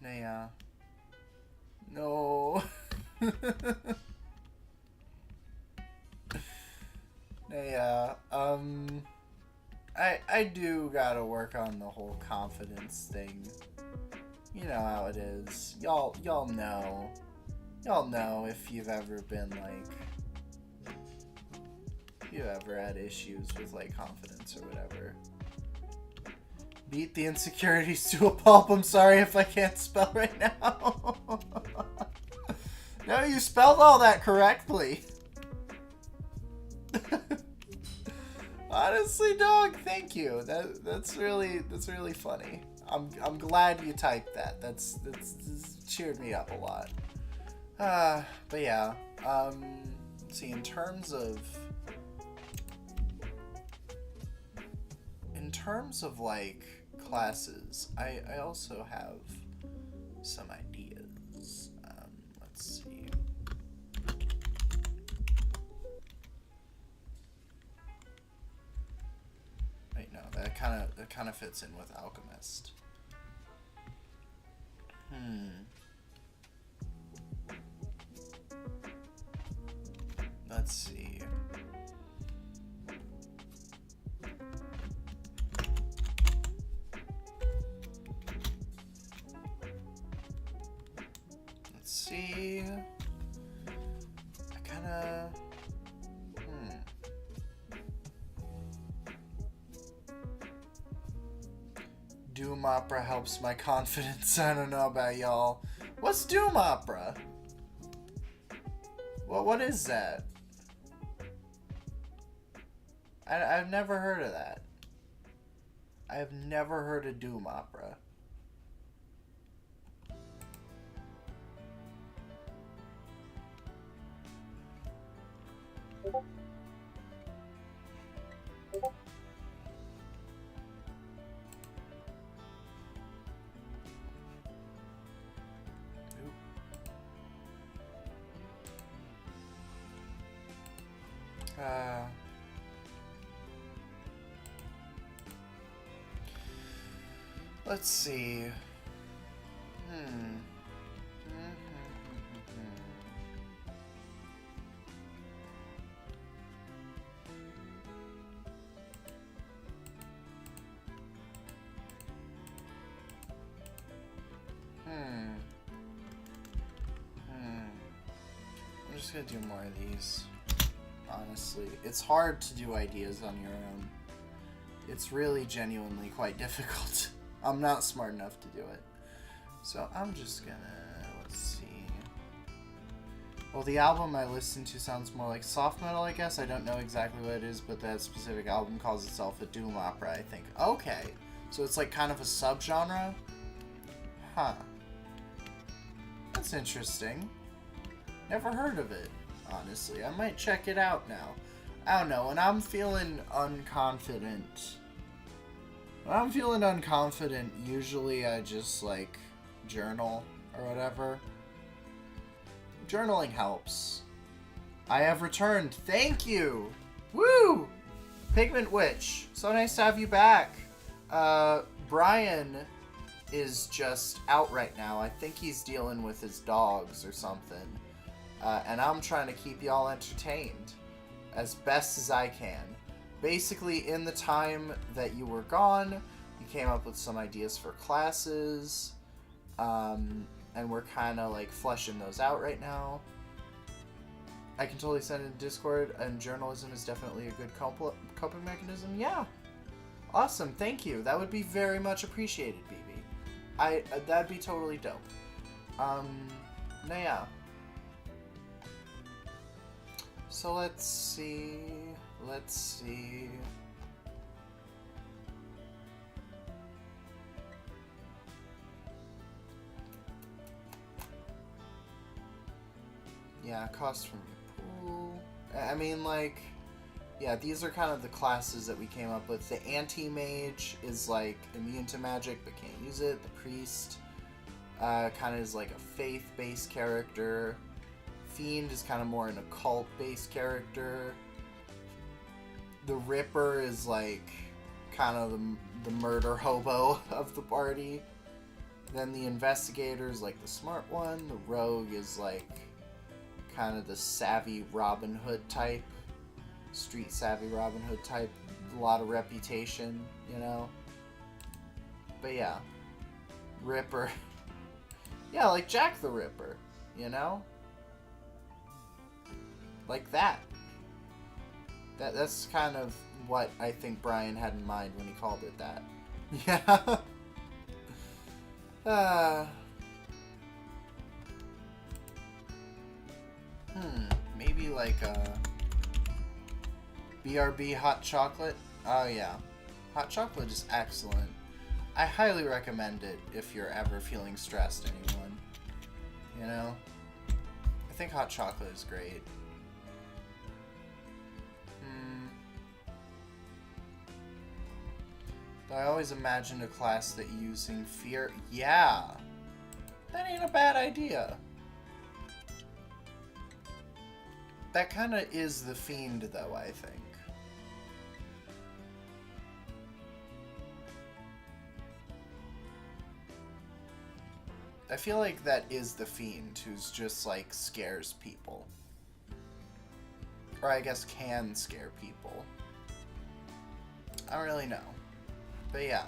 Naya. No. Yeah, I do gotta work on the whole confidence thing. You know how it is. Y'all know. Y'all know if you've ever been like, if you ever had issues with like confidence or whatever. Beat the insecurities to a pulp. I'm sorry if I can't spell right now. No, you spelled all that correctly. Honestly, dog, thank you. That's really funny. I'm glad you typed that. That's cheered me up a lot. But yeah. Let's see, in terms of like classes, I also have some ideas. Let's see. Wait, no, that kind of fits in with Alchemist. Let's see. see. I kinda... Doom opera helps my confidence. I don't know about y'all. What's Doom opera? What is that? I've never heard of that. I have never heard of Doom opera. Let's see. I'm just gonna do more of these. Honestly, it's hard to do ideas on your own. It's really genuinely quite difficult. I'm not smart enough to do it. So I'm just gonna, let's see. Well, the album I listened to sounds more like soft metal, I guess. I don't know exactly what it is, but that specific album calls itself a doom opera, I think. Okay. So it's like kind of a subgenre? Huh. That's interesting. Never heard of it, honestly. I might check it out now. I don't know, when I'm feeling unconfident... usually I just, like, journal or whatever. Journaling helps. I have returned. Thank you! Woo! Pigment Witch. So nice to have you back. Brian is just out right now. I think he's dealing with his dogs or something. And I'm trying to keep y'all entertained as best as I can. Basically, in the time that you were gone, you came up with some ideas for classes, and we're kind of like fleshing those out right now. I can totally send it in Discord, and journalism is definitely a good coping mechanism. Yeah, awesome, thank you. That would be very much appreciated, BB. That'd be totally dope. No, yeah. So let's see. Yeah, cost from your pool. I mean, like, yeah, these are kind of the classes that we came up with. The anti-mage is, like, immune to magic but can't use it. The priest kind of is, like, a faith-based character. Fiend is kind of more an occult-based character. The Ripper is, like, kind of the murder hobo of the party. Then the Investigator is, like, the smart one. The Rogue is, like, kind of the savvy Robin Hood type. Street savvy Robin Hood type. A lot of reputation, you know? But yeah. Ripper. Yeah, like Jack the Ripper, you know? Like that. That's kind of what I think Brian had in mind when he called it that. Yeah. Maybe like a BRB hot chocolate. Oh yeah. Hot chocolate is excellent. I highly recommend it if you're ever feeling stressed, anyone. You know? I think hot chocolate is great. I always imagined a class that using fear... Yeah! That ain't a bad idea. That kind of is the Fiend, though, I think. I feel like that is the Fiend, who's just, like, scares people. Or I guess can scare people. I don't really know. But yeah.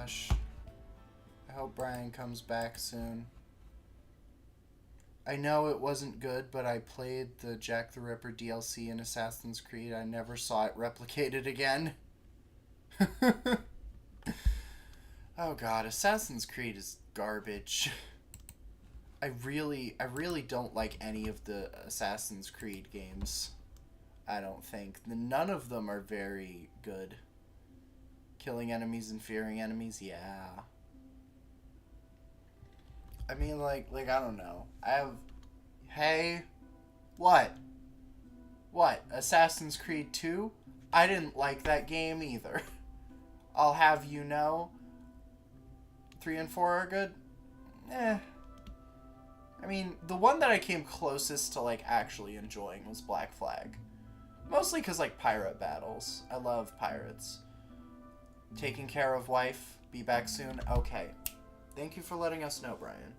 gosh. I hope Brian comes back soon. I know it wasn't good, but I played the Jack the Ripper DLC in Assassin's Creed. I never saw it replicated again. Oh god, Assassin's Creed is garbage. I really don't like any of the Assassin's Creed games. I don't think. None of them are very good. Killing enemies and fearing enemies, yeah. I mean, like, I don't know. Hey, what? What? Assassin's Creed 2? I didn't like that game either. I'll have you know. 3 and 4 are good? Eh. I mean, the one that I came closest to, like, actually enjoying was Black Flag. Mostly because, like, pirate battles. I love pirates. Taking care of wife. Be back soon. Okay. Thank you for letting us know, Brian.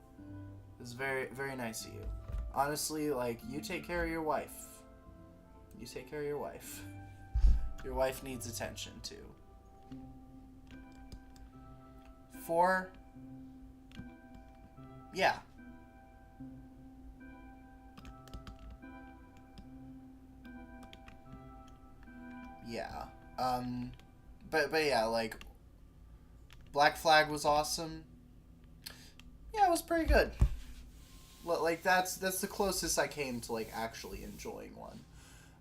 This is very, very nice of you. Honestly, like, you take care of your wife. You take care of your wife. Your wife needs attention, too. 4. Yeah. Yeah. But yeah, like, Black Flag was awesome. Yeah, it was pretty good. Like, that's the closest I came to, like, actually enjoying one.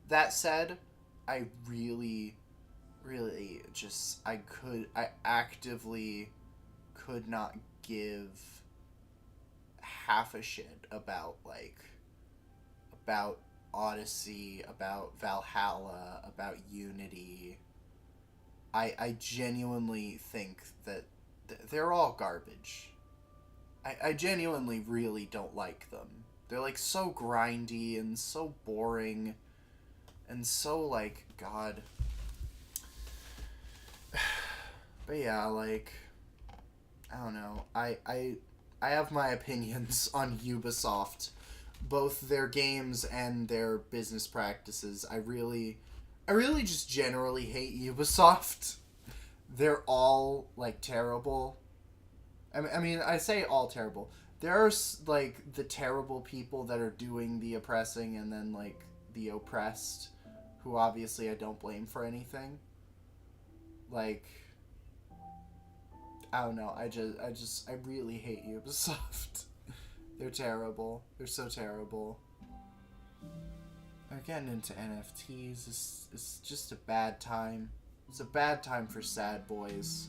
That said, I really just, I actively could not give half a shit about, like, about Odyssey, about Valhalla, about Unity. I genuinely think that they're all garbage. I genuinely really don't like them. They're, like, so grindy and so boring and so, like, God. But yeah, like, I don't know. I have my opinions on Ubisoft, both their games and their business practices. I really just generally hate Ubisoft. They're all, like, terrible. I mean, I say all terrible. There are, like, the terrible people that are doing the oppressing and then, like, the oppressed, who obviously I don't blame for anything. Like, I don't know. I really hate Ubisoft. They're terrible. They're so terrible. They're getting into NFTs. It's just a bad time. It's a bad time for sad boys.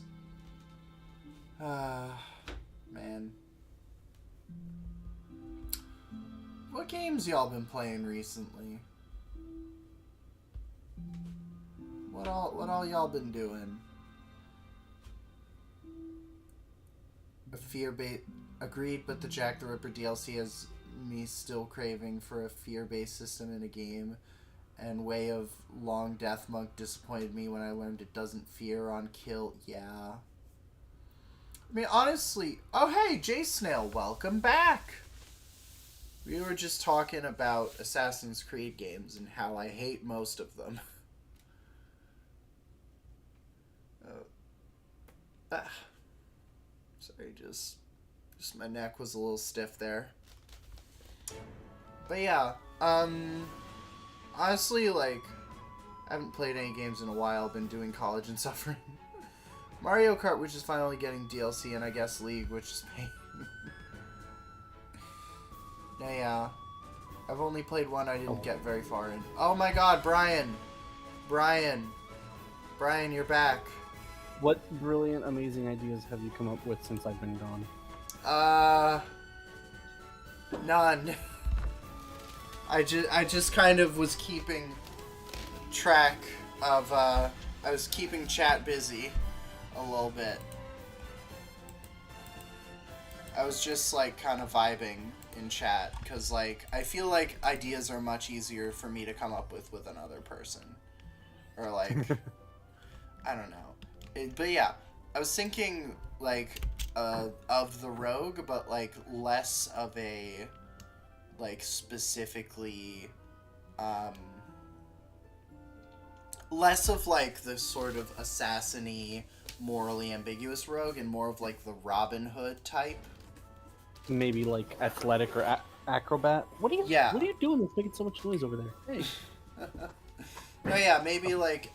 Man. What games y'all been playing recently? What all y'all been doing? A fear-based... Agreed, but the Jack the Ripper DLC has me still craving for a fear-based system in a game, and Way of Long Death Monk disappointed me when I learned it doesn't fear on kill. Yeah. I mean, honestly... Oh, hey, J-Snail, welcome back! We were just talking about Assassin's Creed games and how I hate most of them. Sorry, just my neck was a little stiff there. But yeah, honestly, like, I haven't played any games in a while, been doing college and suffering. Mario Kart, which is finally getting DLC, and I guess League, which is pain. Yeah, I've only played one I didn't get very far in. Oh my god, Brian! Brian, you're back. What brilliant, amazing ideas have you come up with since I've been gone? None. I just kind of was keeping track of, I was keeping chat busy a little bit. I was just, like, kind of vibing in chat, because, like, I feel like ideas are much easier for me to come up with another person. Or, like, I don't know. But yeah, I was thinking, like, of the rogue, but, like, less of a, like, specifically, less of like the sort of assassin-y, morally ambiguous rogue, and more of like the Robin Hood type. Maybe like athletic or acrobat. What are Yeah. you doing that's making so much noise over there? Hey. Oh yeah, maybe like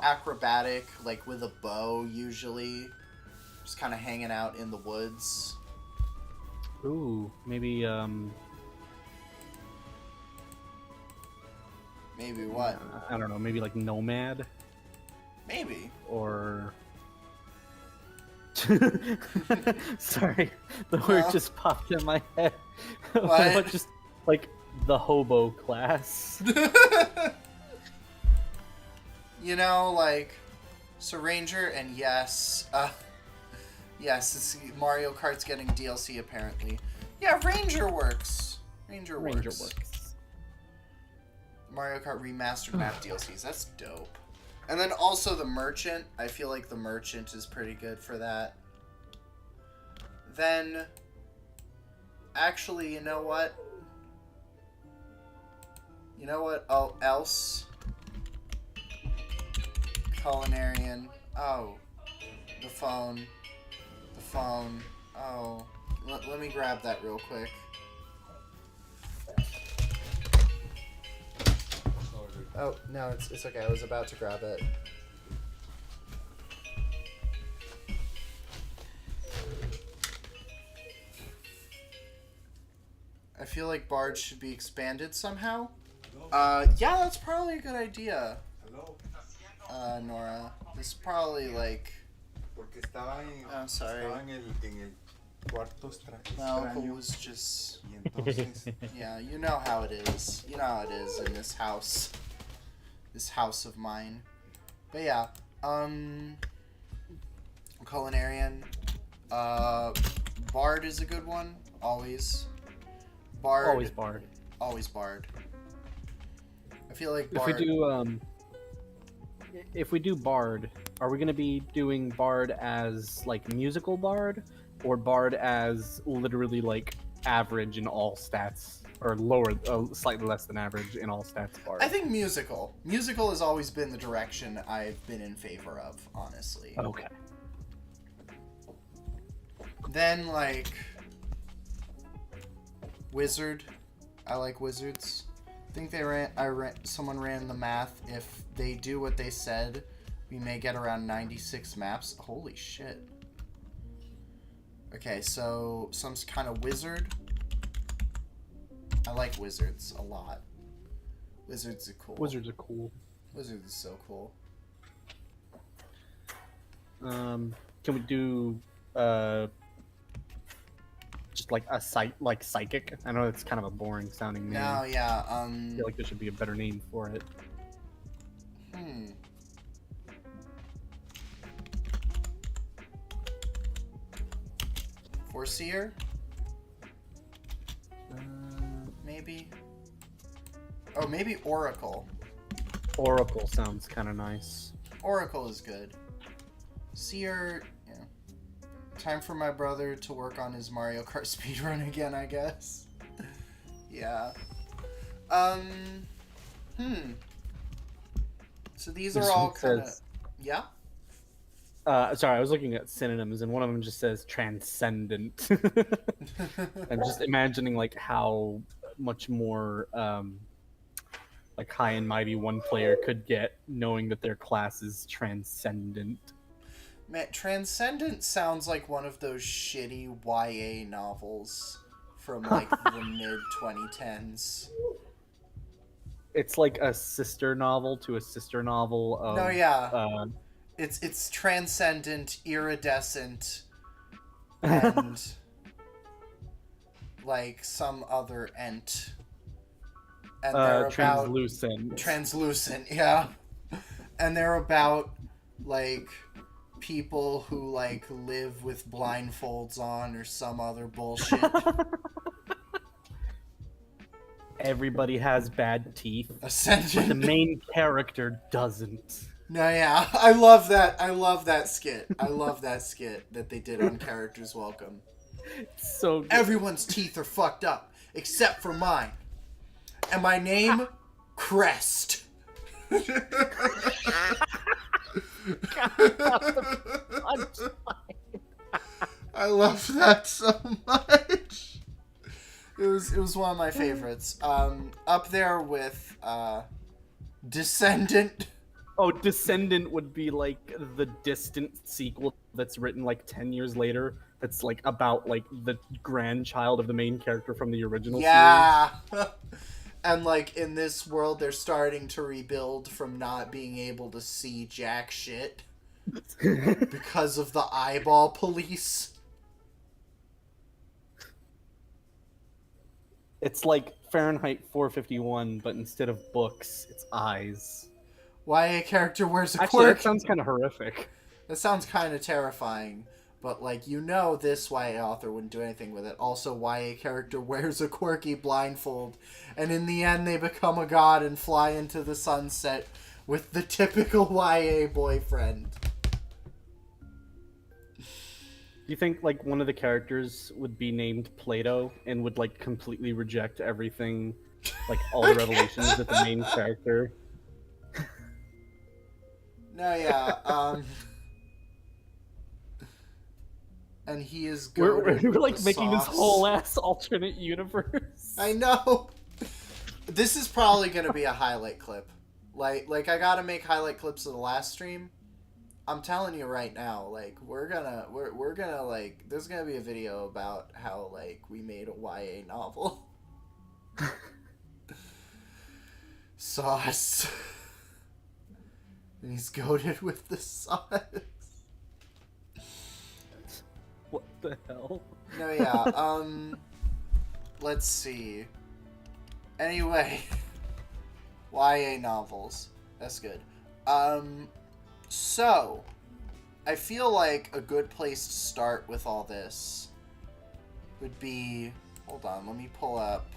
acrobatic, like with a bow usually, just kind of hanging out in the woods. Ooh, maybe Maybe what? I don't know, maybe like nomad Maybe. or sorry, the word just popped in my head. What? Just like the hobo class. You know, like, so Ranger and yes, it's Mario Kart's getting DLC apparently. Yeah, Ranger works. Ranger works. Mario Kart Remastered map DLCs, that's dope. And then also the Merchant, I feel like the Merchant is pretty good for that. Then, actually, you know what? Oh, else? Culinarian. Oh. The phone. Oh. Let me grab that real quick. Oh, no, it's okay. I was about to grab it. I feel like Bard should be expanded somehow. Yeah, that's probably a good idea. Nora. This is probably like... I'm sorry. Malcolm was just... Yeah, you know how it is. You know how it is in this house. This house of mine. But yeah, Culinarian. Bard is a good one. Always. Bard. Always Bard. Always Bard. I feel like Bard... If we do Bard, are we going to be doing Bard as like musical Bard, or Bard as literally like average in all stats, or lower, slightly less than average in all stats Bard? I think musical. Musical has always been the direction I've been in favor of, honestly. Okay. Then like Wizard. I like wizards. I think someone ran the math. If they do what they said, we may get around 96 maps. Holy shit. Okay, so some kind of wizard. I like wizards a lot. Wizards are cool. Wizards are cool. Wizards is so cool. Can we do just like a psychic? I know it's kind of a boring sounding name. No, yeah. I feel like there should be a better name for it. Foreseer? Maybe. Oh, maybe Oracle. Oracle sounds kind of nice. Oracle is good. Seer, yeah. Time for my brother to work on his Mario Kart speedrun again, I guess. Yeah. So these are all kind of... Yeah? Sorry, I was looking at synonyms, and one of them just says transcendent. I'm just imagining like how much more like high and mighty one player could get knowing that their class is transcendent. Man, Transcendent sounds like one of those shitty YA novels from like the mid-2010s. It's like a sister novel to a sister novel of... No, yeah. It's transcendent, iridescent, and like some other ent. And they're translucent. Translucent, yeah. And they're about like people who like live with blindfolds on or some other bullshit. Everybody has bad teeth. Ascension. But the main character doesn't. No, yeah, I love that. I love that skit. I love that skit that they did on Characters Welcome. So good. Everyone's teeth are fucked up except for mine, and my name, Crest. I love that so much. It was one of my favorites. Up there with Descendant. Oh, Descendant would be like the distant sequel that's written like 10 years later. That's like about like the grandchild of the main character from the original Yeah. And like in this world, they're starting to rebuild from not being able to see jack shit series. because of the eyeball police. It's like Fahrenheit 451, but instead of books, it's eyes. Why a character wears a Actually, quirk? that sounds kind of horrific. That sounds kind of terrifying. But, like, this YA author wouldn't do anything with it. Also, YA character wears a quirky blindfold. And in the end, they become a god and fly into the sunset with the typical YA boyfriend. Do you think, like, one of the characters would be named Plato and would, like, completely reject everything, like, all the revelations that the main character... No, yeah, and he is We're goated like with making this sauce. whole ass alternate universe. I know. This is probably gonna be a highlight clip. Like I gotta make highlight clips of the last stream. I'm telling you right now, like we're gonna like there's gonna be a video about how like we made a YA novel. Sauce. And he's goated with the sauce. What the hell? No, yeah, let's see. Anyway, YA novels. That's good. So, I feel like a good place to start with all this would be... Hold on, let me pull up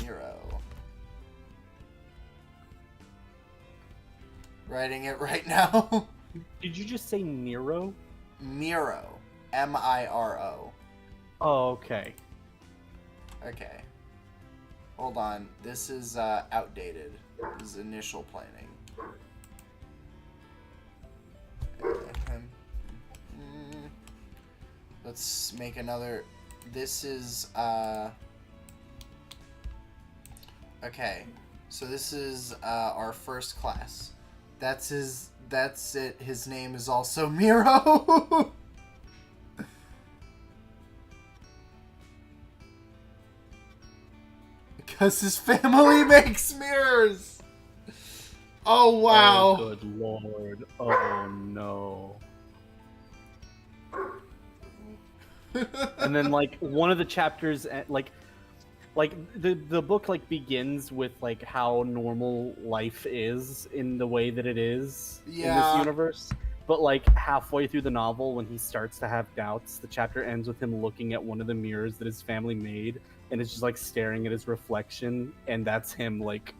Miro. Writing it right now. Did you just say Nero? Miro. M-I-R-O. Oh, okay. Okay. Hold on. This is outdated. This is initial planning. Let's make another... This is... Okay. So this is our first class. That's it. His name is also Miro. Because his family makes mirrors. Oh, wow. Oh, good lord. Oh, no. And then, like, one of the chapters, like the book, like, begins with, like, how normal life is in the way that it is in this universe. But, like, halfway through the novel, when he starts to have doubts, the chapter ends with him looking at one of the mirrors that his family made, and it's just, like, staring at his reflection, and that's him, like,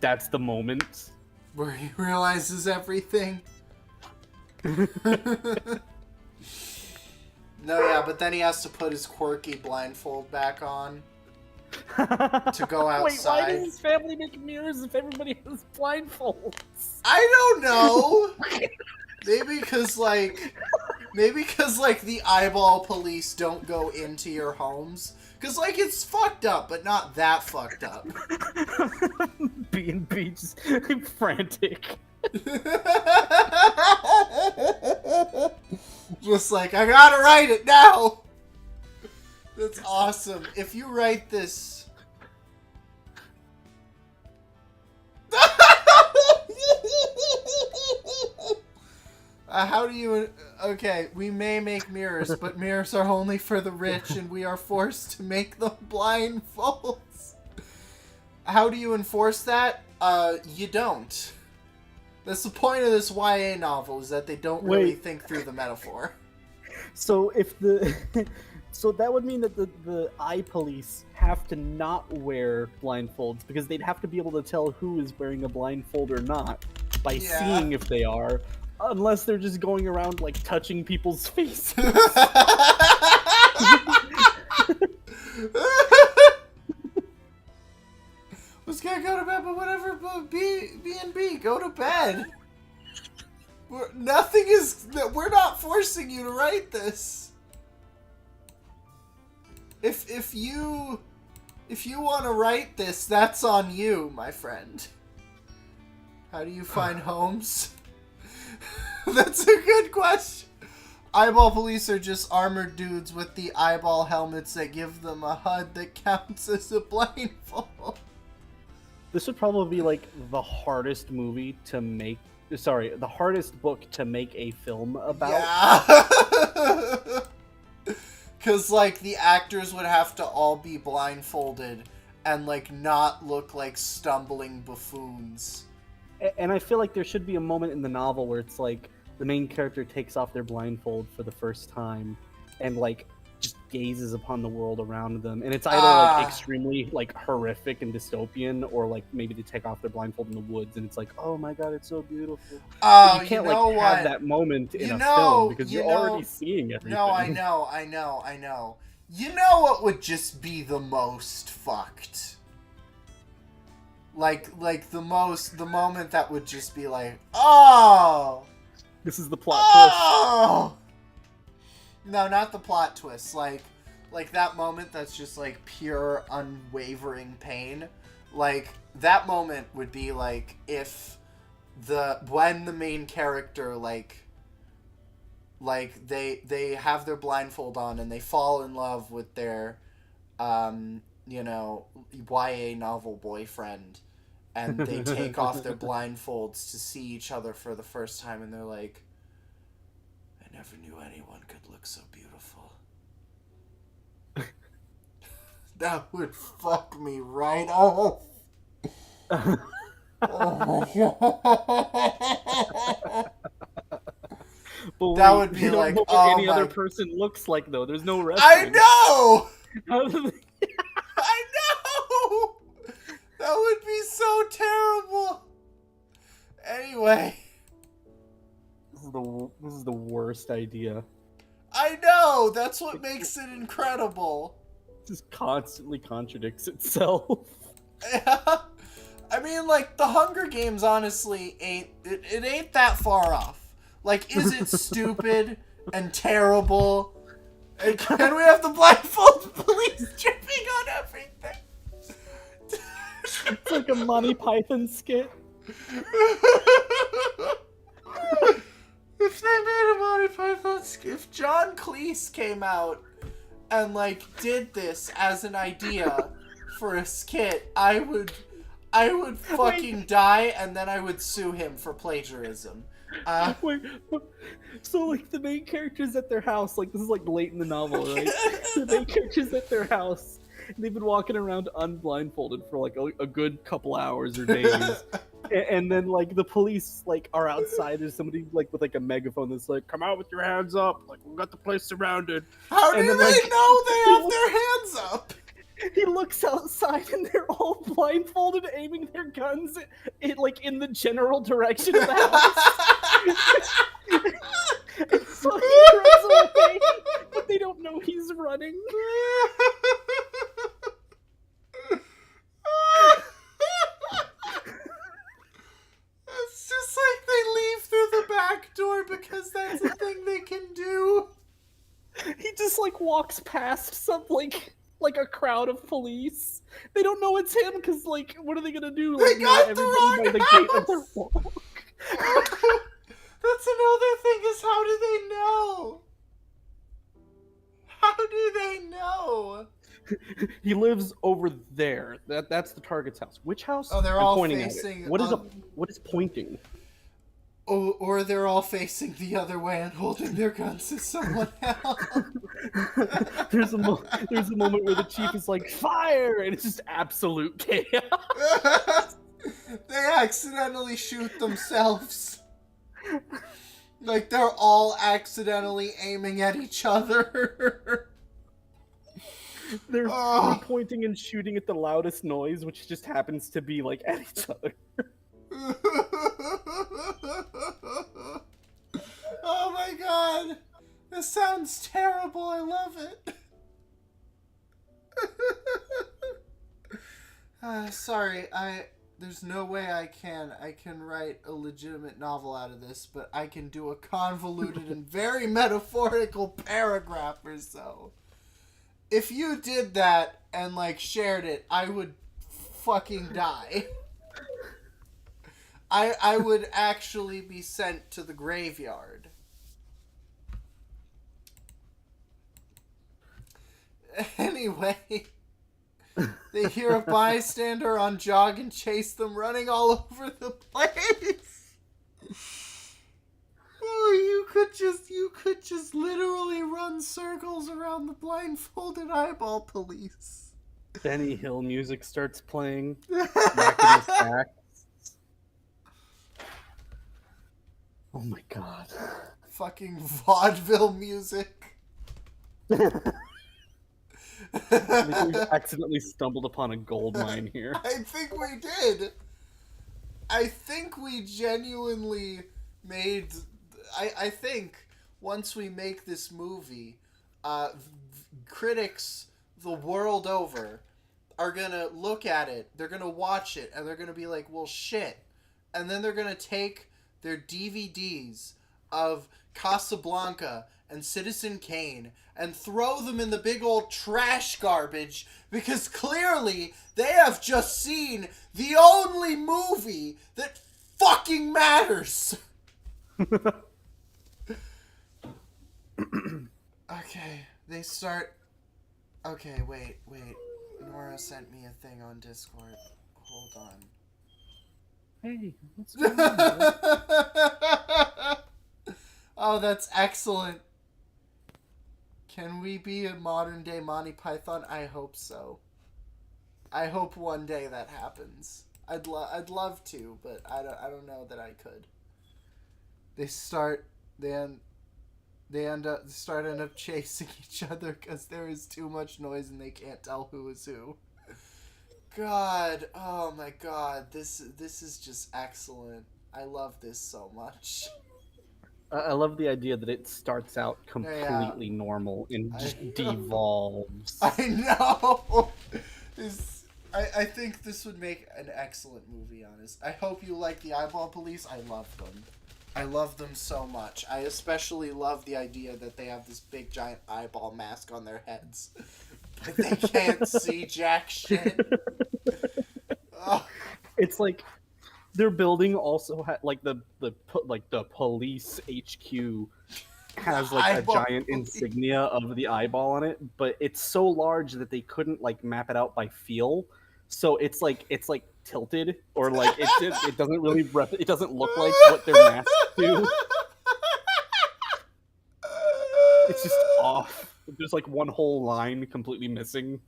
that's the moment. Where he realizes everything. No, yeah, but then he has to put his quirky blindfold back on to go outside. Wait, why does his family make mirrors if everybody has blindfolds? I don't know. Maybe because the eyeball police don't go into your homes. Because, like, it's fucked up, but not that fucked up. B&B just frantic. Just like, I gotta write it now! That's awesome. If you write this... How do you... Okay, we may make mirrors, but mirrors are only for the rich, and we are forced to make them blindfolds. How do you enforce that? You don't. That's the point of this YA novel, is that they don't really think through the metaphor. So if the... So that would mean that the eye police have to not wear blindfolds, because they'd have to be able to tell who is wearing a blindfold or not by seeing if they are, unless they're just going around, like, touching people's faces. was gonna go to bed, but whatever. But B and B, go to bed. Nothing is. We're not forcing you to write this. If you want to write this, that's on you, my friend. How do you find homes? That's a good question. Eyeball police are just armored dudes with the eyeball helmets that give them a HUD that counts as a blindfold. This would probably be like the hardest movie to make. Sorry, the hardest book to make a film about. Yeah. Because, like, the actors would have to all be blindfolded and, like, not look like stumbling buffoons. And I feel like there should be a moment in the novel where it's like the main character takes off their blindfold for the first time and, like, just gazes upon the world around them. And it's either, like, extremely, like, horrific and dystopian, or, like, maybe they take off their blindfold in the woods and it's like, oh my god, it's so beautiful. Oh, you can't, you know like, what? have that moment in a film because you're already seeing everything. No, I know. You know what would just be the most fucked? Like the moment that would just be like, oh! This is the plot twist. Oh! No, not the plot twist. Like that moment that's just, like, pure, unwavering pain. Like, that moment would be, like, if when the main character, like they have their blindfold on and they fall in love with their, you know, YA novel boyfriend, and they take off their blindfolds to see each other for the first time, and they're like, I never knew anyone could look so beautiful. That would fuck me right off. Oh my god. But that would be like, what oh any my... other person looks like, though. There's no reference. I know! I know! That would be so terrible. Anyway. This is the worst idea. I know! That's what makes it incredible. It just constantly contradicts itself. Yeah. I mean, like, the Hunger Games honestly ain't that far off. Like, is it stupid and terrible? And can we have the blindfold police tripping on everything? It's like a Monty Python skit. If they made a Monty Python skit, if John Cleese came out and, like, did this as an idea for a skit, I would fucking die, and then I would sue him for plagiarism. Wait, so, like, the main character's at their house, like, this is, like, late in the novel, right? The main character's at their house, and they've been walking around unblindfolded for, like, a good couple hours or days. And then, like, the police, like, are outside. There's somebody, like, with, like, a megaphone that's like, come out with your hands up. Like, we got the place surrounded. How do then, they like, know they have their hands up? He looks outside and they're all blindfolded, aiming their guns in the general direction of the house. And so he runs away, but they don't know he's running. It's just like they leave through the back door because that's a thing they can do. He just, like, walks past some, like a crowd of police. They don't know it's him because, like, what are they gonna do? They Like, got the wrong by the house! gate of their wall. That's another thing, is how do they know? How do they know? He lives over there. That's the target's house. Which house? Oh, they're I'm all pointing facing... At it. What is pointing? Oh, or they're all facing the other way and holding their guns at someone else. There's a moment where the chief is like, fire! And it's just absolute chaos. They accidentally shoot themselves. Like, they're all accidentally aiming at each other. They're pointing and shooting at the loudest noise, which just happens to be, like, at each other. Oh my god! This sounds terrible, I love it. Sorry, there's no way I can write a legitimate novel out of this, but I can do a convoluted and very metaphorical paragraph or so. If you did that and like shared it, I would fucking die. I would actually be sent to the graveyard. Anyway, they hear a bystander on jog and chase them, running all over the place. Oh, you could just literally run circles around the blindfolded eyeball police. Benny Hill music starts playing. Whacking his back. Oh my god. Fucking vaudeville music. I think we accidentally stumbled upon a gold mine here. I think we did. I think we genuinely made. I think once we make this movie, critics the world over are gonna look at it, they're gonna watch it, and they're gonna be like, well, shit. And then they're gonna take their DVDs of Casablanca and Citizen Kane and throw them in the big old trash garbage because clearly they have just seen the only movie that fucking matters. Okay, they start. Okay, wait. Nora sent me a thing on Discord. Hold on. Hey, what's going on? Oh, that's excellent. Can we be a modern day Monty Python? I hope so. I hope one day that happens. I'd love to, but I don't know that I could. They end up chasing each other because there is too much noise and they can't tell who is who. God, oh my god, this is just excellent. I love this so much. I love the idea that it starts out completely normal and just devolves. I know. I think this would make an excellent movie, honest. I hope you like the Eyeball Police. I love them. I love them so much. I especially love the idea that they have this big giant eyeball mask on their heads. But they can't see jack shit. Oh. It's like their building also like the police HQ has like a giant insignia of the eyeball on it, but it's so large that they couldn't like map it out by feel. So it's like tilted, or like it doesn't really it doesn't look like what their masks do. It's just off. There's like one whole line completely missing.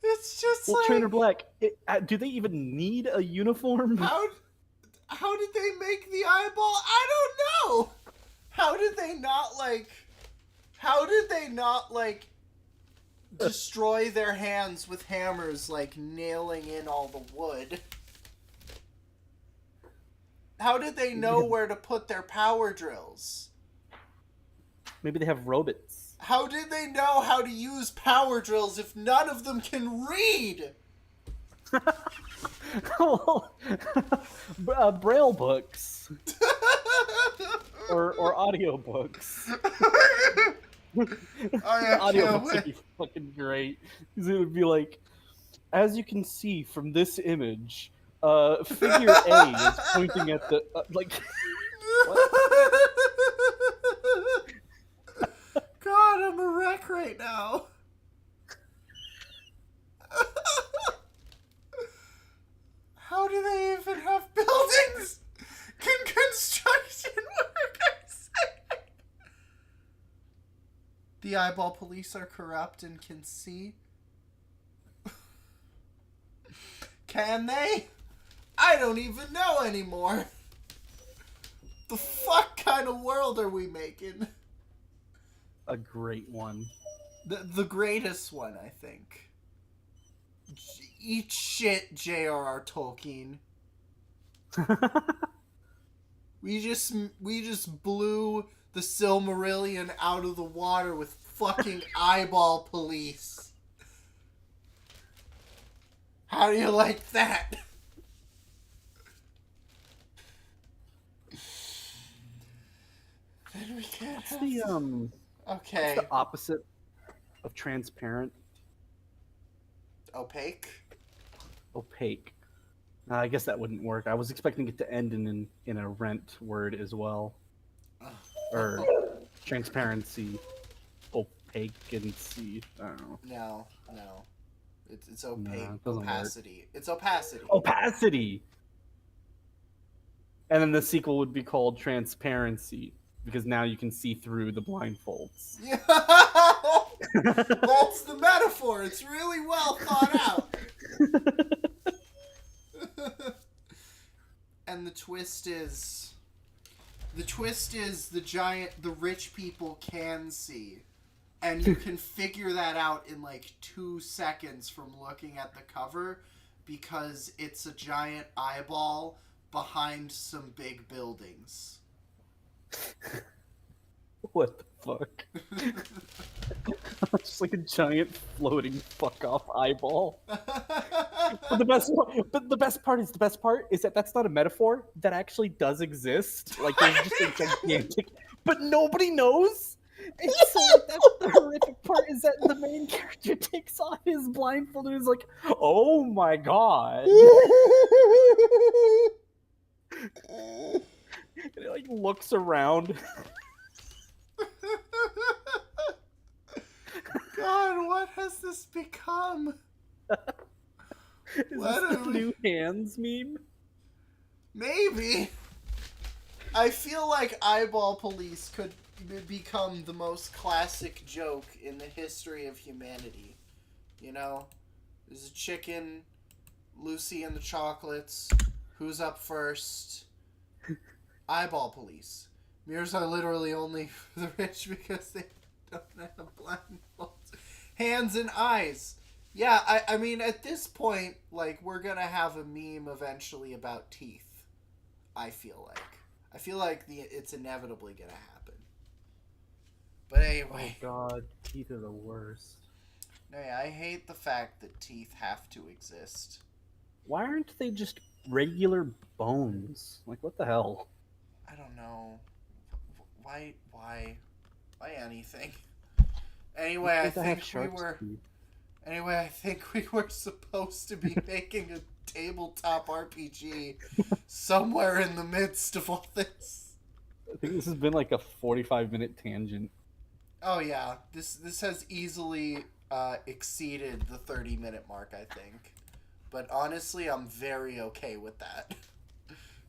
It's just well, like... Trainer Black, do they even need a uniform? How did they make the eyeball? I don't know. How did they not destroy their hands with hammers, like nailing in all the wood? How did they know where to put their power drills? Maybe they have robots. How did they know how to use power drills if none of them can read? Well, Braille books. or audio books. Audio books would be fucking great. Because it would be like, as you can see from this image, figure A is pointing at the like. God, I'm a wreck right now. How do they even have buildings? Can construction workers? The Eyeball Police are corrupt and can see. Can they? I don't even know anymore. The fuck kind of world are we making? A great one. The greatest one, I think. Eat shit, J.R.R. Tolkien. We just blew the Silmarillion out of the water with fucking Eyeball Police. How do you like that? Then we can't What's have. the what's the Okay. opposite of transparent? Opaque. Opaque. I guess that wouldn't work. I was expecting it to end in a rent word as well, or transparency, opaquency. I don't know. No, no. It's No, opaque. it doesn't work. Opacity. It's opacity. Opacity. And then the sequel would be called Transparency because now you can see through the blindfolds. Yeah. That's the metaphor. It's really well thought out. And the twist is the rich people can see. And you can figure that out in like 2 seconds from looking at the cover because it's a giant eyeball behind some big buildings. What the fuck? Just like a giant floating fuck off eyeball. But the best part is that that's not a metaphor. That actually does exist. Like there's just a gigantic, but nobody knows. And so like, that's the horrific part is that the main character takes off his blindfold and is like, "Oh my god!" And it like looks around. God, what has this become? Is this the new hands meme? Maybe. I feel like eyeball police could become the most classic joke in the history of humanity. You know? There's a chicken, Lucy and the chocolates, who's up first? Eyeball police. Mirrors are literally only for the rich because they don't have blindfolds. Hands and eyes. Yeah, I mean, at this point, like, we're gonna have a meme eventually about teeth. I feel like. It's inevitably gonna happen. But anyway. Oh god, teeth are the worst. No, yeah, I hate the fact that teeth have to exist. Why aren't they just regular bones? Like, what the hell? I don't know. Why anything? Anyway, I think we were supposed to be making a tabletop RPG somewhere in the midst of all this. I think this has been like a 45-minute tangent. Oh yeah, this has easily exceeded the 30-minute mark, I think. But honestly, I'm very okay with that.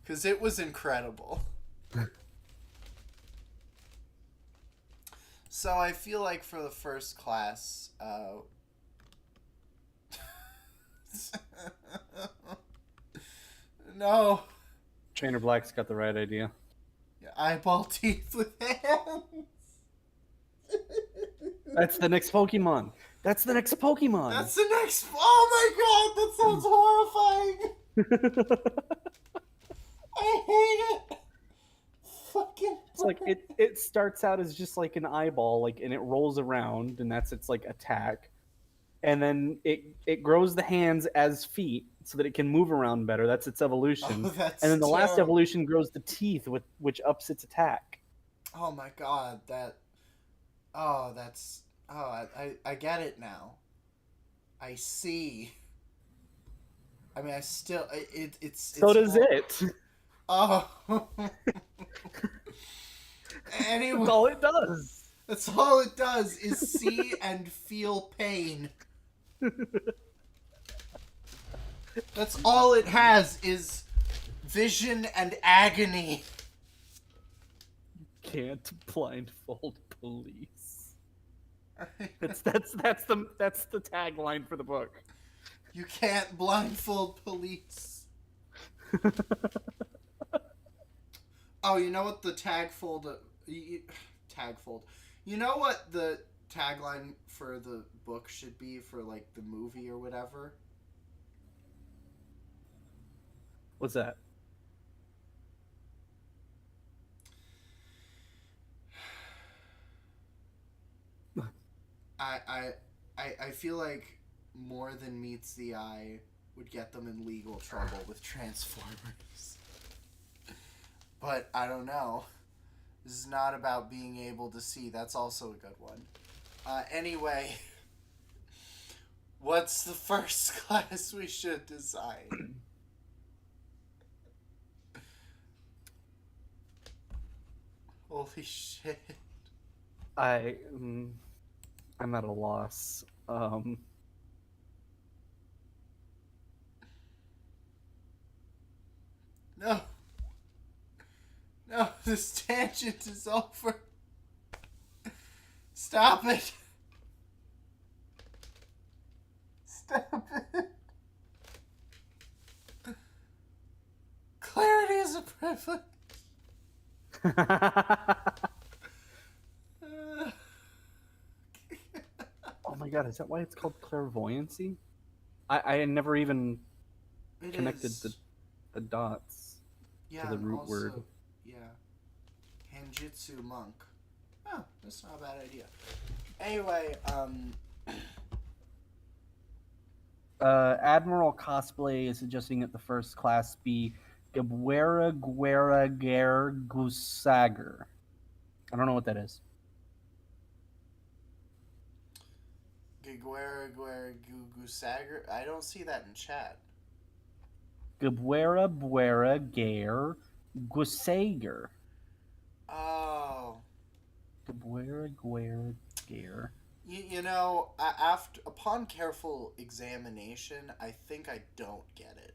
Because it was incredible. So I feel like for the first class, no. Trainer Black's got the right idea. Yeah, eyeball teeth with hands. That's the next Pokemon. That's the next Pokemon. That's the next. Oh my god, that sounds horrifying. I hate it. Fucking. It's like it starts out as just like an eyeball, like, and it rolls around, and that's its like attack, and then it grows the hands as feet so that it can move around better. That's its evolution. Oh, that's and then the last terrible. evolution grows the teeth, which ups its attack. Oh my god, that. Oh, that's. Oh, I get it now. I see. I mean, I still. It's. So does it. Oh. Anyway. That's all it does. That's all it does is see and feel pain. That's all it has is vision and agony. Can't blindfold police. That's the tagline for the book. You can't blindfold police. Oh, you know what the tagfold. You know what the tagline for the book should be for like the movie or whatever? What's that? I feel like more than meets the eye would get them in legal trouble with Transformers. But I don't know. This is not about being able to see. That's also a good one. Anyway, what's the first class we should design? Holy shit. I'm at a loss. No. No, this tangent is over. Stop it. Stop it. Clarity is a privilege. Oh my god, is that why it's called clairvoyancy? I never even connected the dots to the root word. Yeah. Hanjitsu monk. Oh, that's not a bad idea. Anyway, Admiral Cosplay is suggesting that the first class be Gabwera Guera Ger Gusager. I don't know what that is. Giguera Gugusager. I don't see that in chat. Gabwera Buera Ger Gusager. Oh. Gabwera Guera Ger. You know, upon careful examination, I think I don't get it.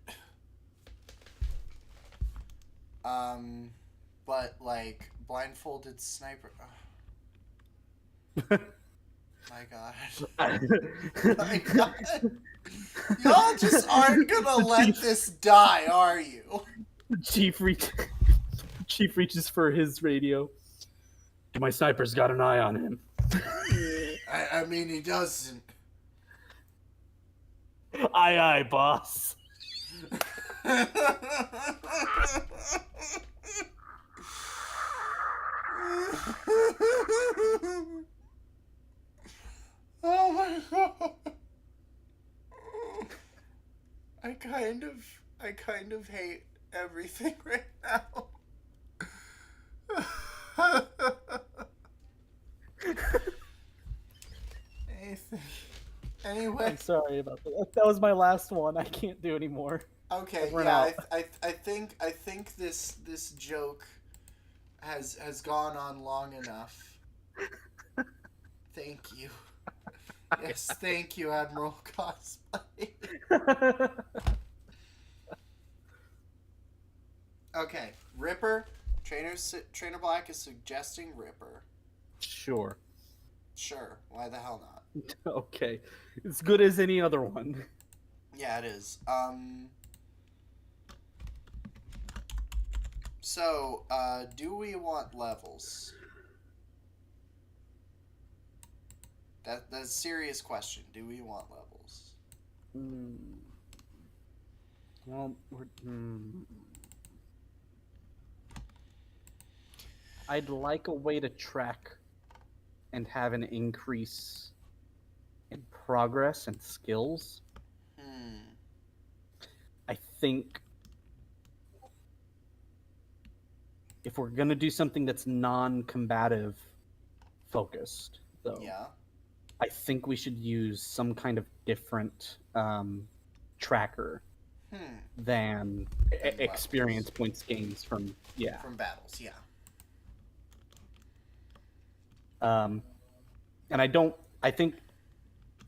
But like blindfolded sniper. Oh. My God. My God. Y'all just aren't gonna let this die, are you? Chief reaches for his radio. My sniper's got an eye on him. I mean, he doesn't. Aye, aye, boss. Oh my god. I kind of hate everything right now. Anyway. I'm sorry about that. That was my last one. I can't do anymore. Okay, yeah, I think this joke has gone on long enough. Thank you. Yes, thank you, Admiral Cosplay. Okay, Ripper. Trainer Black is suggesting Ripper. Sure. Sure, why the hell not? Okay. As good as any other one. Yeah, it is. So, do we want levels? That's a serious question. Do we want levels? Well, I'd like a way to track and have an increase in progress and skills. I think if we're gonna do something that's non-combative focused, though, Yeah. I think we should use some kind of different tracker than experience points gains from battles. Yeah. And I think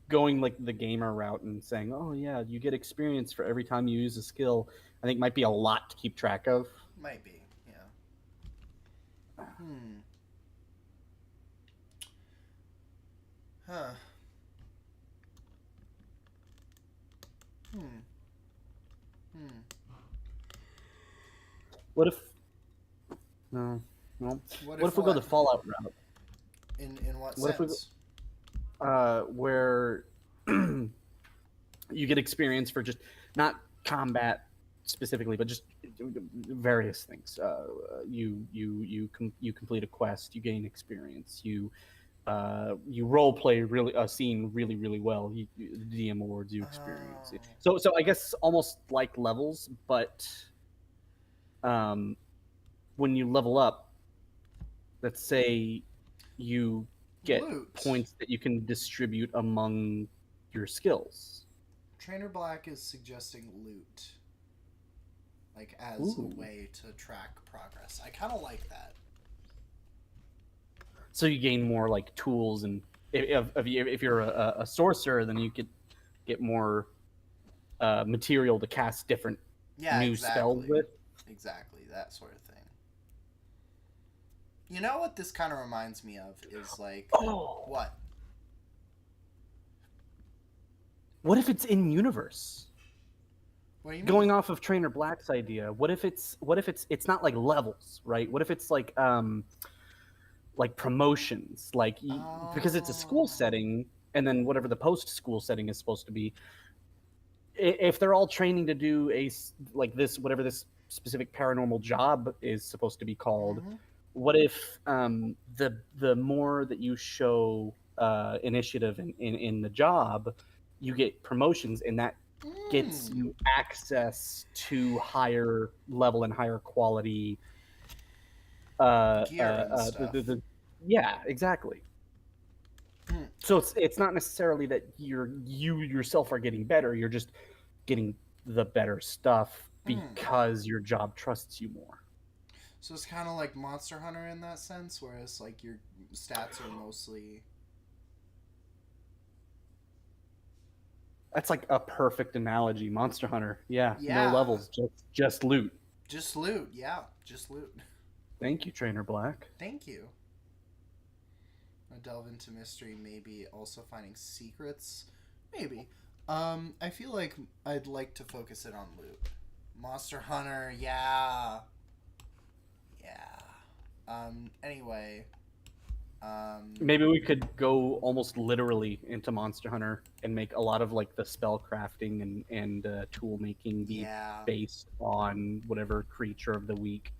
going like the gamer route and saying, oh yeah, you get experience for every time you use a skill, I think might be a lot to keep track of. Might be, yeah. Huh. What if no well what if we go the Fallout route? In what sense? Where you get experience for just not combat specifically, but just various things. You complete a quest, you gain experience. You you role play really a scene really well. The DM awards you experience. So I guess almost like levels, but when you level up, let's say you get Loot. points that you can distribute among your skills. Trainer Black is suggesting loot, like as Ooh. a way to track progress. I kind of like that. So you gain more like tools, and if you're a sorcerer, then you could get more material to cast different new spells with. Exactly, that sort of thing. You know what this kind of reminds me of is like what? What if it's in universe? What do you mean? Going off of Trainer Black's idea, what if it's not like levels, right? What if it's like promotions, because it's a school setting, and then whatever the post school setting is supposed to be. If they're all training to do this, whatever this specific paranormal job is supposed to be called, what if the more that you show initiative in the job, you get promotions, and that gets you access to higher level and higher quality gear and stuff. Yeah, exactly. So it's not necessarily that you yourself are getting better. You're just getting the better stuff because your job trusts you more. So it's kind of like Monster Hunter in that sense, whereas like your stats are mostly. That's like a perfect analogy. Monster Hunter. Yeah. Yeah. No levels, just loot. Just loot, yeah. Just loot. Thank you, Trainer Black. Thank you. I delve into mystery, maybe also finding secrets. Maybe. I feel like I'd like to focus it on loot. Monster Hunter, yeah. Yeah. Anyway. Maybe we could go almost literally into Monster Hunter and make a lot of like the spell crafting and tool making be based on whatever creature of the week.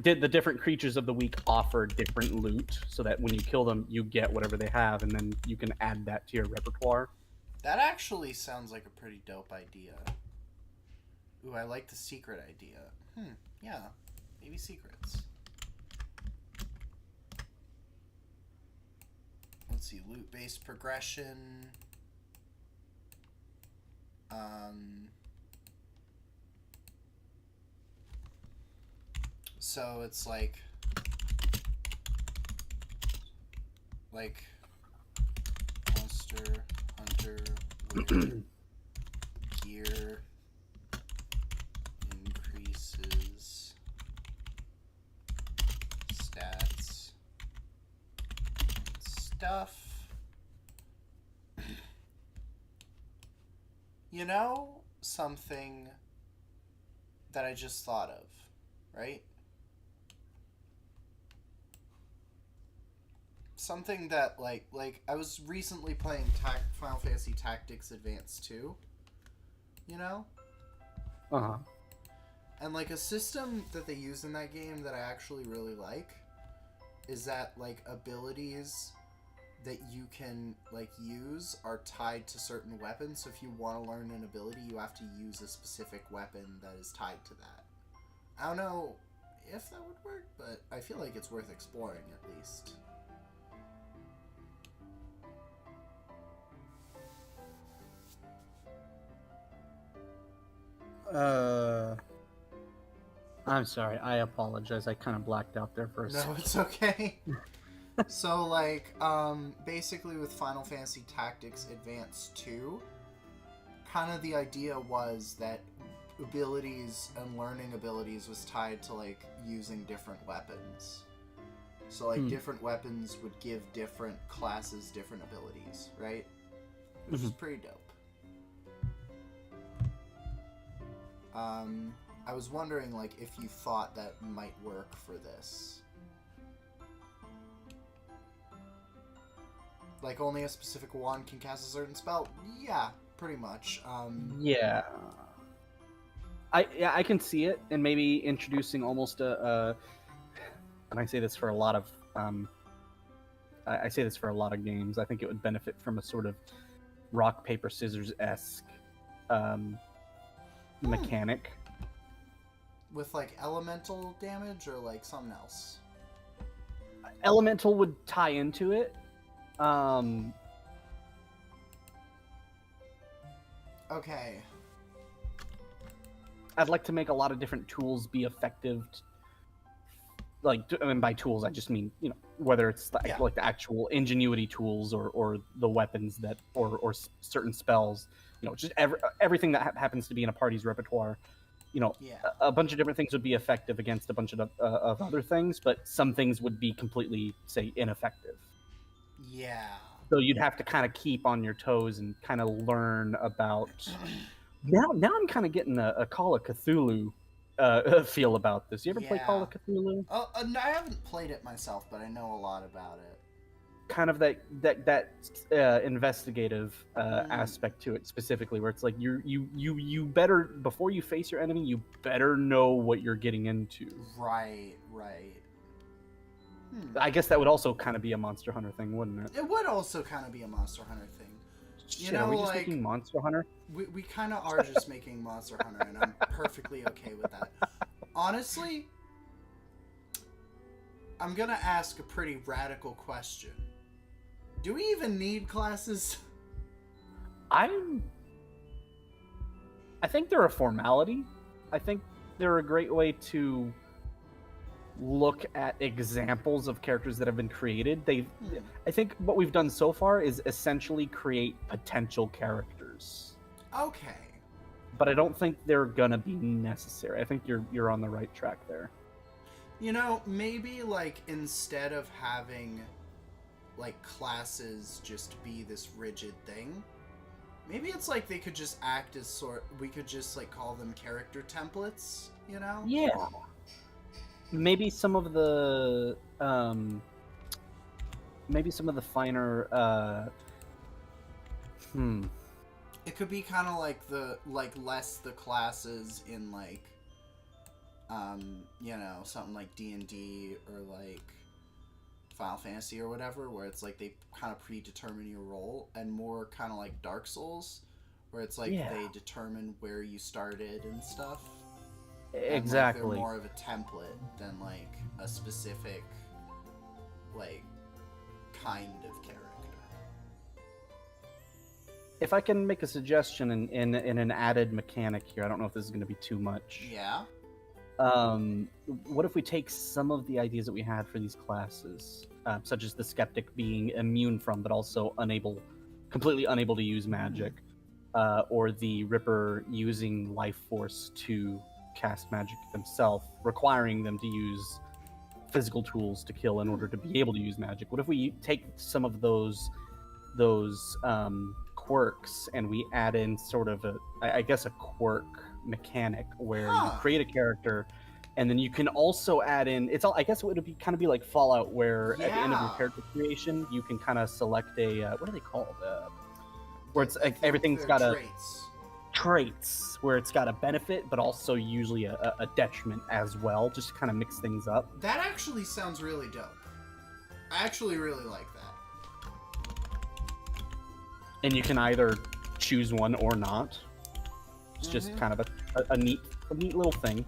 Did the different creatures of the week offer different loot, so that when you kill them, you get whatever they have, and then you can add that to your repertoire? That actually sounds like a pretty dope idea. Ooh, I like the secret idea. Yeah. Maybe secrets. Let's see, loot-based progression. So it's like Monster Hunter with gear increases stats and stuff. You know something that I just thought of, right? Something that like I was recently playing Final Fantasy Tactics Advance 2, you know? Uh-huh. And like a system that they use in that game that I actually really like is that like abilities that you can like use are tied to certain weapons. So if you want to learn an ability, you have to use a specific weapon that is tied to that. I don't know if that would work, but I feel like it's worth exploring at least. I'm sorry. I apologize. I kind of blacked out there for a second. No, it's okay. So, like, basically with Final Fantasy Tactics Advance 2, kind of the idea was that abilities and learning abilities was tied to, like, using different weapons. So, like, different weapons would give different classes different abilities, right? Which is pretty dope. I was wondering, like, if you thought that might work for this. Like, only a specific wand can cast a certain spell? Yeah, pretty much. Yeah. I can see it, and maybe introducing almost and I say this for a lot of I say this for a lot of games. I think it would benefit from a sort of rock paper scissors-esque mechanic. With like elemental damage or like something else? Elemental would tie into it. Okay. I'd like to make a lot of different tools be effective. And by tools, I just mean, whether it's like the actual ingenuity tools or the weapons that or certain spells, just everything that happens to be in a party's repertoire. A bunch of different things would be effective against a bunch of other things, but some things would be completely, say, ineffective. Yeah. So you'd have to kind of keep on your toes and kind of learn about. Now I'm kind of getting a Call of Cthulhu feel about this. You ever play Call of Cthulhu? Oh, no, I haven't played it myself, but I know a lot about it. Kind of that investigative aspect to it specifically, where it's like you better, before you face your enemy, you better know what you're getting into. Right. I guess that would also kind of be a Monster Hunter thing, wouldn't it? It would also kind of be a Monster Hunter thing. Shit, are we just making Monster Hunter? We kind of are just making Monster Hunter, and I'm perfectly okay with that. Honestly, I'm gonna ask a pretty radical question. Do we even need classes? I think they're a formality. I think they're a great way to look at examples of characters that have been created. I think what we've done so far is essentially create potential characters. Okay. But I don't think they're gonna be necessary. I think you're on the right track there. Maybe like instead of having like classes just be this rigid thing, maybe it's like they could just act as we could just like call them character templates, Yeah. Maybe some of the finer It could be kind of like less the classes in like something like D&D or like Final Fantasy or whatever, where it's like they kind of predetermine your role, and more kind of like Dark Souls, where it's like they determine where you started and stuff. Exactly. And, they're more of a template than like a specific like kind of character. If I can make a suggestion in an added mechanic here, I don't know if this is going to be too much. Yeah. What if we take some of the ideas that we had for these classes, such as the skeptic being immune from, but also completely unable to use magic, or the Ripper using life force to cast magic themselves, requiring them to use physical tools to kill in order to be able to use magic? What if we take some of those quirks and we add in sort of a quirk mechanic where you create a character, and then you can also add in, I guess it would be like Fallout, where at the end of your character creation you can kind of select a what are they called, where it's like everything's got traits where it's got a benefit but also usually a detriment as well, just to kind of mix things up. That actually sounds really dope. I actually really like that. And you can either choose one or not. It's just kind of a neat little thing.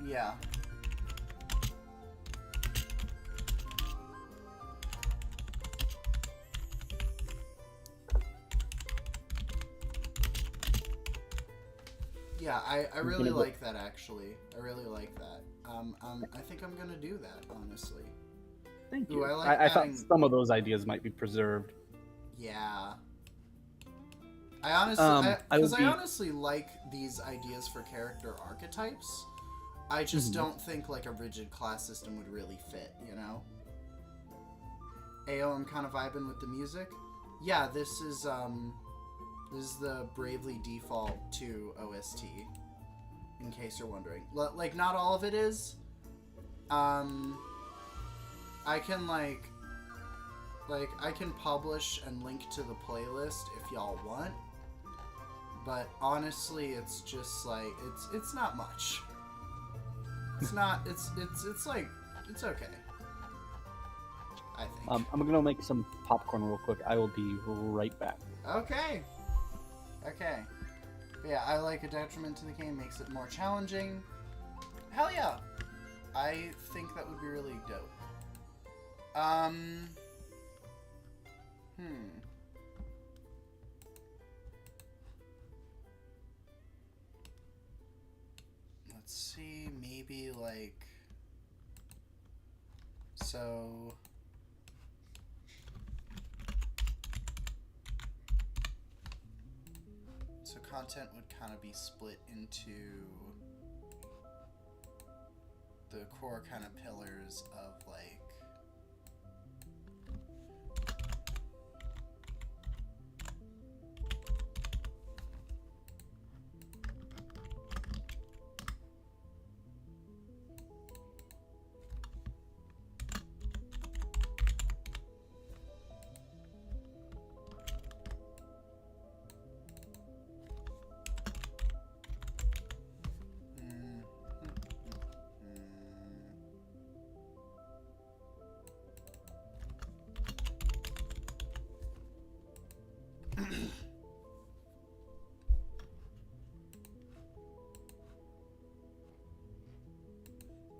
Yeah. Yeah, I really like that, actually. I really like that. I think I'm gonna do that, honestly. Thank you. Ooh, I thought some of those ideas might be preserved. Yeah. I honestly like these ideas for character archetypes. I just don't think like a rigid class system would really fit, Ayo, I'm kind of vibing with the music. Yeah, this is the Bravely Default 2 OST, in case you're wondering. Like, not all of it is. I can I can publish and link to the playlist if y'all want. But honestly, it's just like it's not much. It's not it's like it's okay. I think. I'm gonna make some popcorn real quick. I will be right back. Okay. Okay. But yeah, I like a detriment to the game. Makes it more challenging. Hell yeah. I think that would be really dope. Let's see, maybe like... So... So content would kind of be split into the core kind of pillars of like...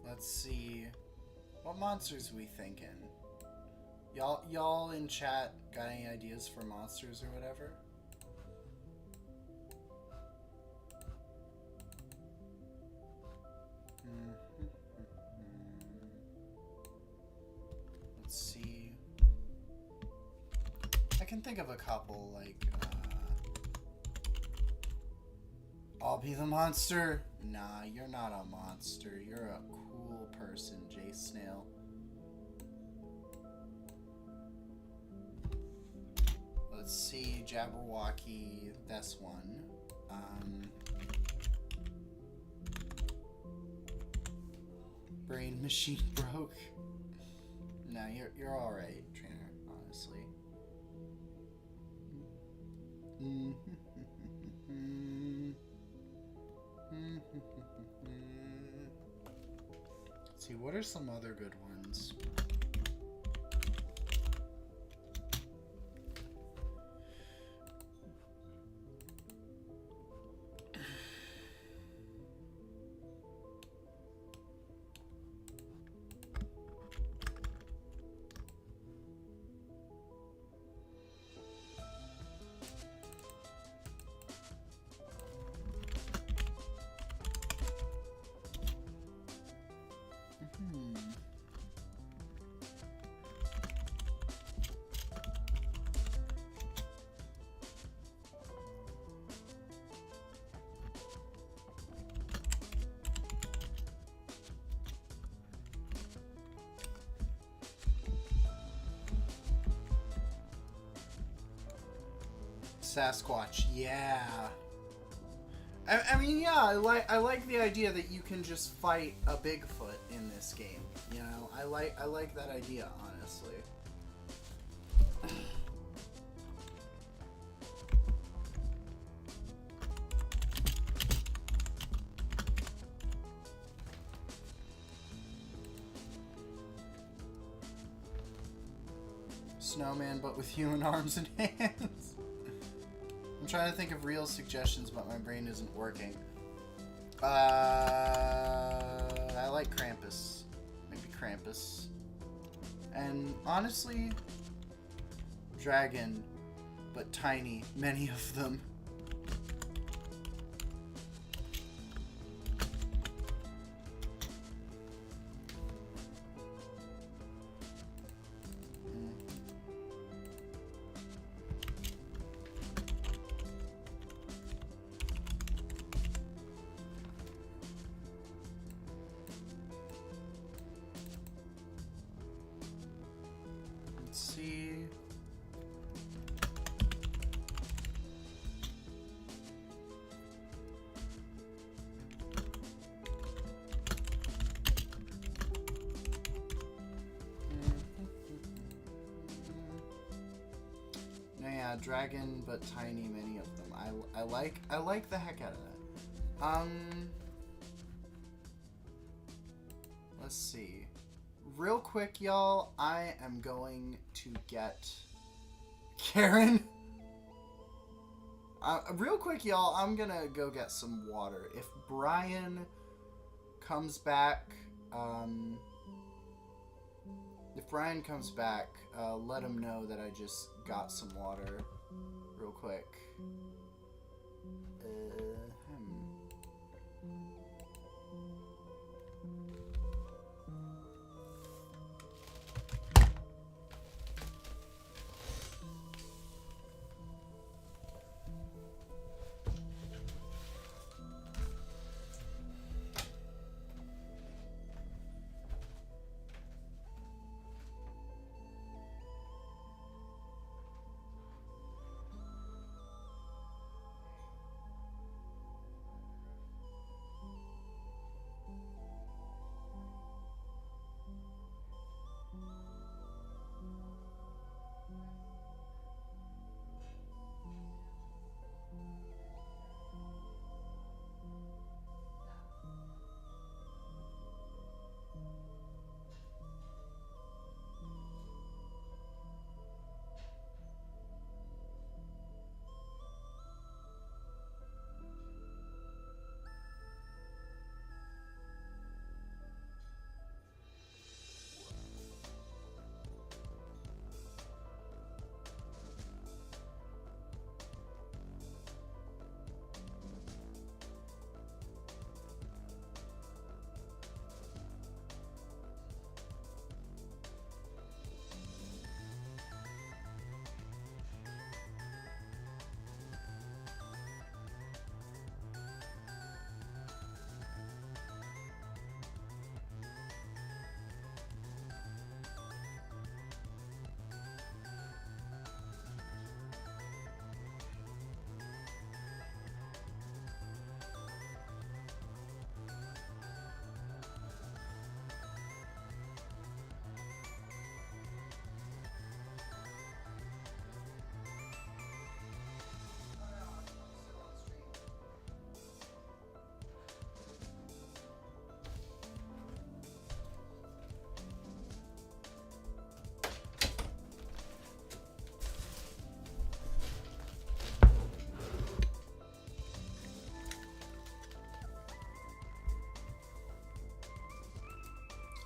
Let's see. What monsters we thinking? Y'all in chat got any ideas for monsters or whatever? Let's see. I can think of a couple, like, I'll be the monster. Nah, you're not a monster. You're a cool person, Jay Snail. Let's see, Jabberwocky, that's one. Brain machine broke. Nah, you're alright, trainer, honestly. Let's see, what are some other good ones? Sasquatch, yeah. I mean, yeah, I like the idea that you can just fight a Bigfoot in this game. You know, I like that idea, honestly. Snowman, but with human arms and hands. I'm trying to think of real suggestions, but my brain isn't working. I like Krampus. Maybe Krampus. And honestly, dragon, but tiny, many of them. Let's see. Yeah, dragon, but tiny, many of them. I like the heck out of that. Let's see. real quick, y'all, I am going to get Karen. Real quick, y'all, I'm gonna go get some water. If Brian comes back, let him know that I just got some water real quick.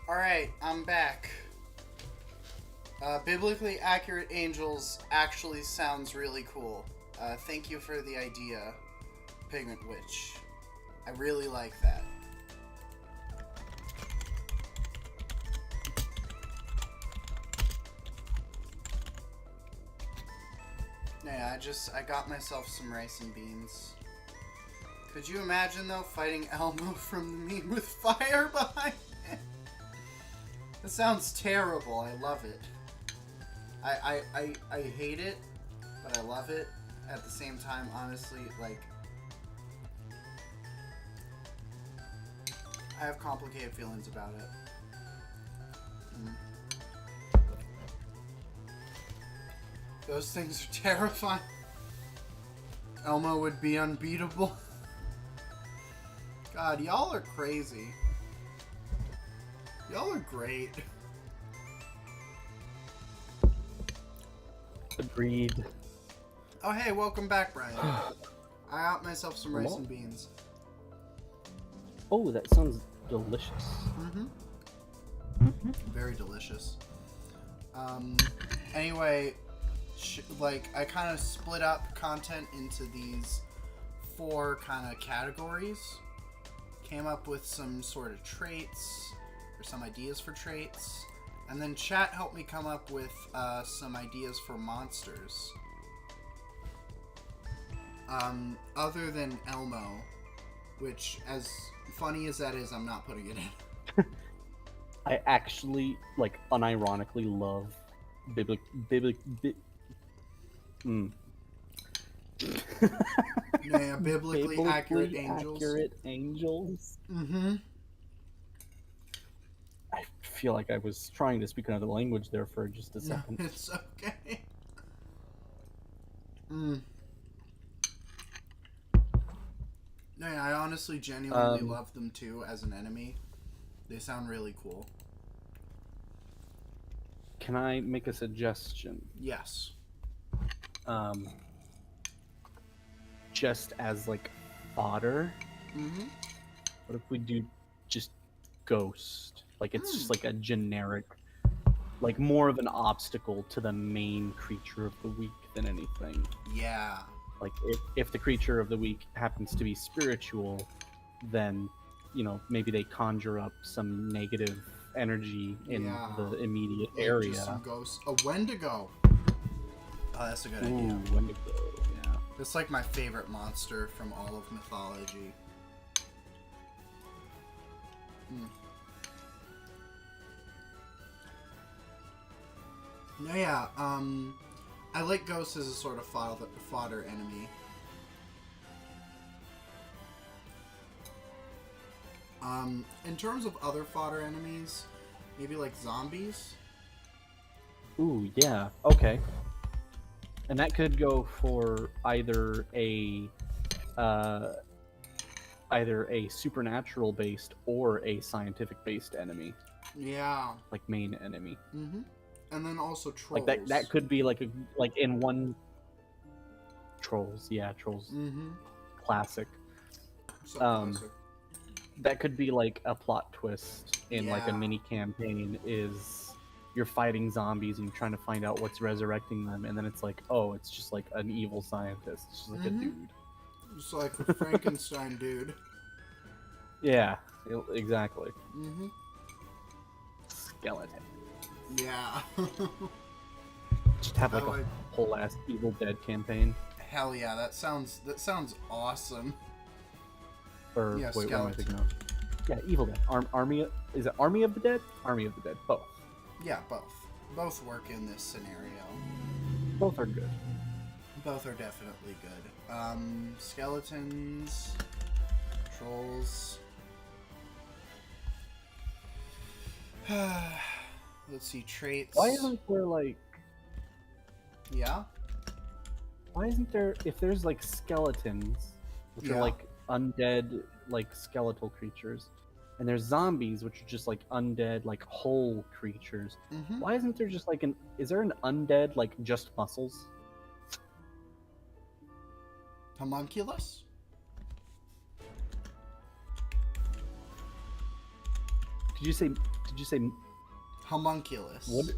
Alright, I'm back. Biblically accurate angels actually sounds really cool. Thank you for the idea, Pigment Witch. I really like that. Yeah, I got myself some rice and beans. Could you imagine, though, fighting Elmo from the meme with fire behind him? That sounds terrible. I love it. I hate it, but I love it. At the same time, honestly, like, I have complicated feelings about it. Those things are terrifying. Elmo would be unbeatable. God, y'all are crazy. Y'all are great. Agreed. Oh, hey, welcome back, Brian. I got myself some rice and beans. Oh, that sounds delicious. Very delicious. Anyway, like, I kind of split up content into these 4 kind of categories. Came up with some sort of traits, or some ideas for traits. And then chat helped me come up with some ideas for monsters. Other than Elmo, which, as funny as that is, I'm not putting it in. I actually, like, unironically love Yeah, biblically accurate angels. Accurate angels. I feel like I was trying to speak another language there for just a second. No, it's okay. No, I honestly genuinely love them too as an enemy. They sound really cool. can I make a suggestion? Yes. Um, just as like fodder. Mm-hmm. What if we do just ghost? Like it's just like a generic, like more of an obstacle to the main creature of the week than anything. Yeah. Like if the creature of the week happens to be spiritual, then maybe they conjure up some negative energy in the immediate like area. Just some ghosts. A Wendigo. Oh, that's a good idea. Ooh, Wendigo. Yeah. It's like my favorite monster from all of mythology. No, yeah. I like ghosts as a sort of fodder enemy. In terms of other fodder enemies, maybe like zombies. Ooh, yeah. Okay. And that could go for either a supernatural based or a scientific based enemy. Yeah. Like main enemy. Mm-hmm. And then also trolls. Like that could be like in one. Trolls, yeah, trolls. Mm-hmm. Classic. So classic. That could be like a plot twist in like a mini campaign is you're fighting zombies and you're trying to find out what's resurrecting them, and then it's like, oh, it's just like an evil scientist. It's just like a dude. It's like a Frankenstein dude. Yeah, exactly. Mm-hmm. Skeleton. Yeah. Just have like a whole ass Evil Dead campaign. Hell yeah, that sounds awesome. Or yeah, wait, skeleton. what am I thinking of? Yeah, Evil Dead. Army. Is it Army of the Dead? Army of the Dead. Both. Yeah, both. Both work in this scenario. Both are good. Both are definitely good. Skeletons, trolls. Let's see, traits. Why isn't there like? Yeah. Why isn't there? If there's like skeletons, which are like undead, like skeletal creatures, and there's zombies, which are just like undead, like whole creatures. Mm-hmm. Why isn't there just like is there an undead like just muscles? Homunculus? Did you say homunculus? What?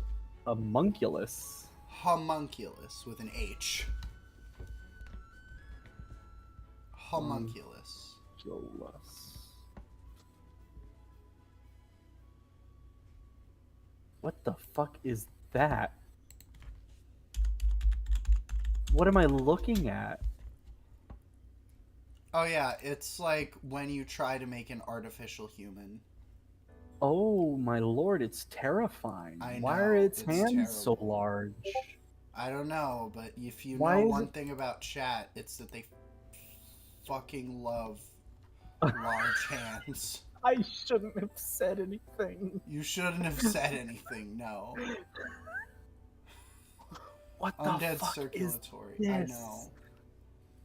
Homunculus. Homunculus with an H. Homunculus. What the fuck is that? What am I looking at? Oh yeah, it's like when you try to make an artificial human. Oh my lord, it's terrifying. I know, why are its hands terrible. so large? I don't know, but if you know one thing about chat, it's that they fucking love large hands. I shouldn't have said anything. You shouldn't have said anything, no. What the Undead fuck circulatory. is this?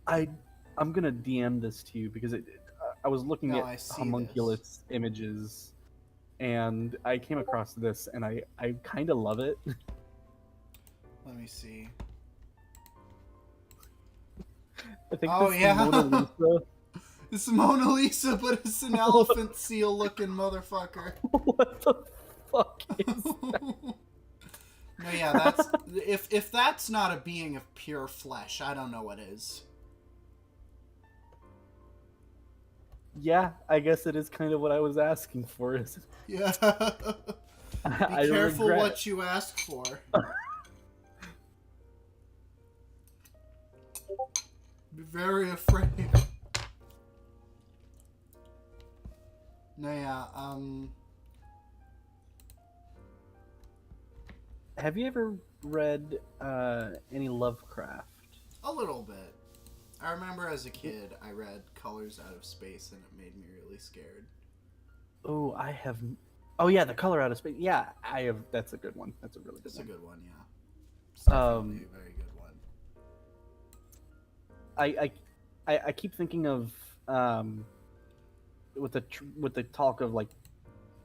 I know. I'm gonna DM this to you because I was looking at homunculus images, and I came across this, and I kind of love it. Let me see. I think oh this yeah, Mona Lisa. It's Mona Lisa, but it's an elephant seal-looking motherfucker. What the fuck is that? No, yeah, that's if that's not a being of pure flesh, I don't know what is. Yeah, I guess it is kind of what I was asking for. Is yeah. Be careful what you ask for. Be very afraid. No, yeah, Have you ever read any Lovecraft? A little bit. I remember as a kid, I read Colors Out of Space, and it made me really scared. Oh, I have. Oh yeah, The Color Out of Space. Yeah, I have. That's a good one. That's a really good one. It's a good one, yeah. It's definitely a very good one. I keep thinking of with the talk of like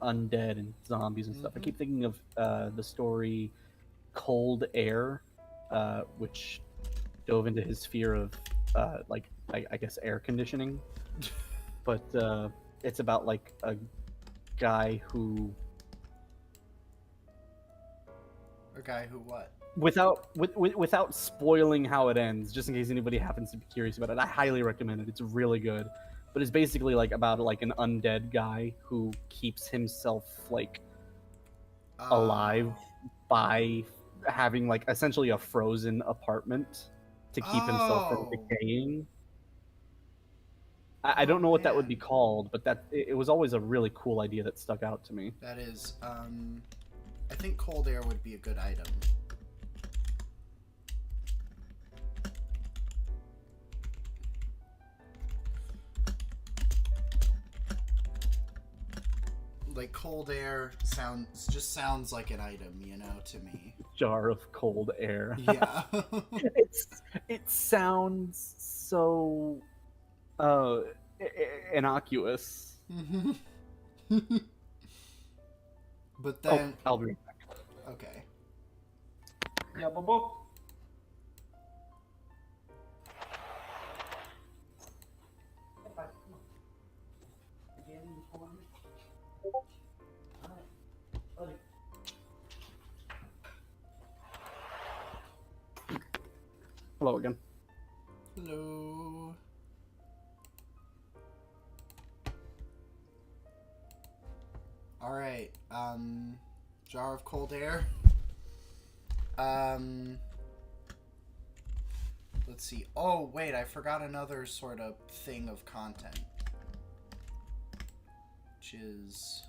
undead and zombies and stuff. I keep thinking of the story cold air, which dove into his sphere of I guess air conditioning. But it's about like a guy who what? Without spoiling how it ends, just in case anybody happens to be curious about it, I highly recommend it. It's really good. But it's basically like about like an undead guy who keeps himself like alive by having like essentially a frozen apartment to keep himself from decaying. I don't know what that would be called, but it was always a really cool idea that stuck out to me. That is, I think cold air would be a good item. Like cold air sounds like an item, you know, to me. Jar of cold air. Yeah. it sounds so innocuous. But then I'll be right back. Okay. Yeah, Bobo. Hello again. Hello. All right. Jar of cold air. Let's see. Oh, wait, I forgot another sort of thing of content. Which is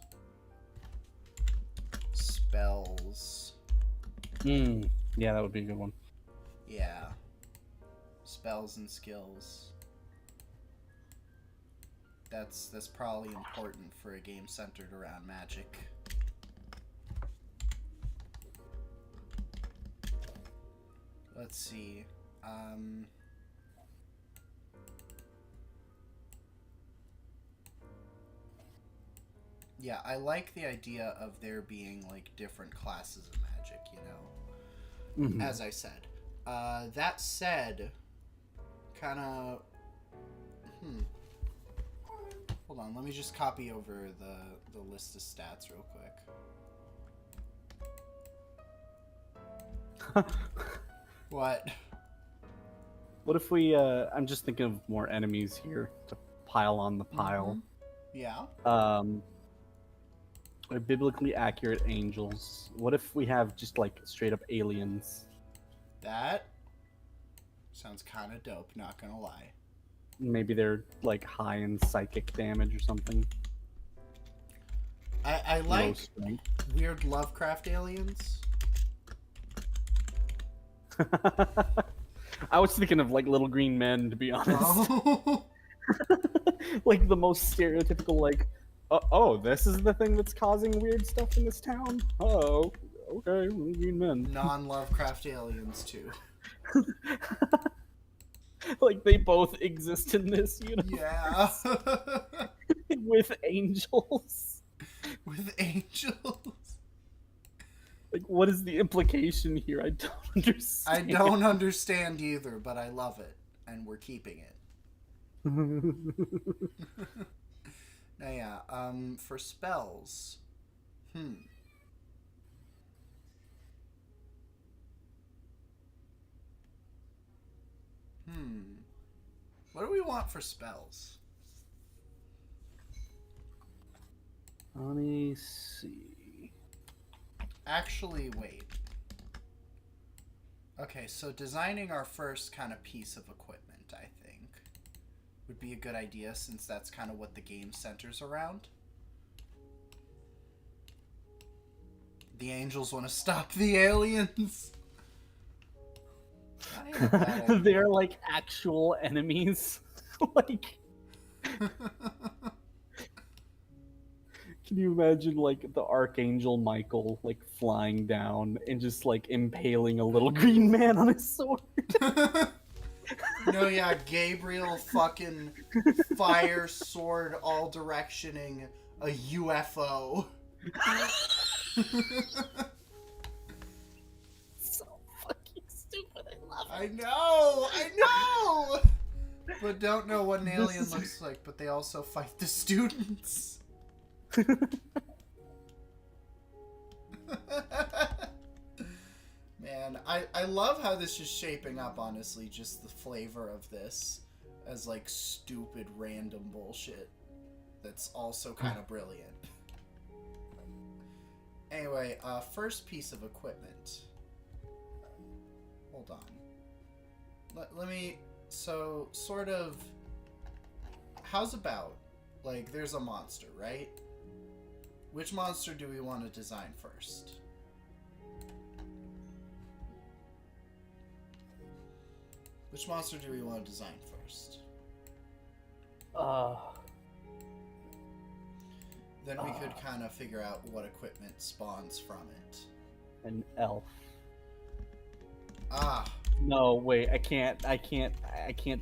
spells. Yeah, that would be a good one. Yeah. Spells and skills. That's probably important for a game centered around magic. Let's see. Yeah, I like the idea of there being like different classes of magic, you know. As I said. That said, kind of. Hold on, let me just copy over the list of stats real quick. What? What if we? I'm just thinking of more enemies here to pile on the pile. Yeah. Biblically accurate angels. What if we have just like straight up aliens? That sounds kind of dope, not gonna lie. Maybe they're like high in psychic damage or something. I like weird Lovecraft aliens. I was thinking of like little green men, to be honest. Oh. Like the most stereotypical, like, oh, this is the thing that's causing weird stuff in this town. Oh, okay, little green men. Non-Lovecraft aliens too. Like they both exist in this universe. Yeah. With angels. With angels. Like, what is the implication here? I don't understand. I don't understand either, but I love it, and we're keeping it. Now, yeah, for spells. What do we want for spells? Let me see. Actually, wait. Okay, so designing our first kind of piece of equipment, I think, would be a good idea, since that's kind of what the game centers around. The angels want to stop the aliens. They're like actual enemies. Like, can you imagine like the Archangel Michael like flying down and just like impaling a little green man on his sword? No, yeah, Gabriel fucking fire sword all directioning a UFO. I know! But don't know what an alien looks like, but they also fight the students. Man, I love how this is shaping up, honestly, just the flavor of this as, like, stupid random bullshit that's also kind of brilliant. Anyway, first piece of equipment. Hold on. Let me... So, sort of... How's about, like, there's a monster, right? Which monster do we want to design first? Which monster do we want to design first? Then we could kind of figure out what equipment spawns from it. An elf. Ah. No, wait, I can't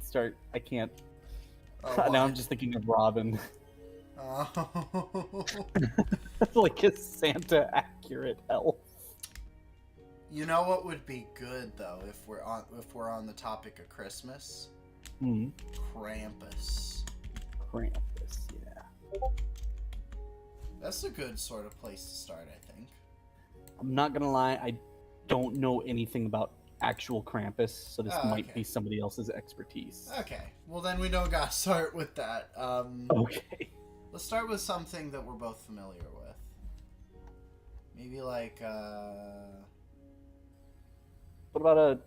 start. Oh, Now I'm just thinking of Robin. Oh. Like a Santa accurate elf. You know what would be good though if we're on the topic of Christmas? Krampus. Krampus, yeah. That's a good sort of place to start, I think. I'm not gonna lie, I don't know anything about actual Krampus, so this might be somebody else's expertise. Okay, well then we don't gotta start with that. Okay. Let's start with something that we're both familiar with. Maybe like, What about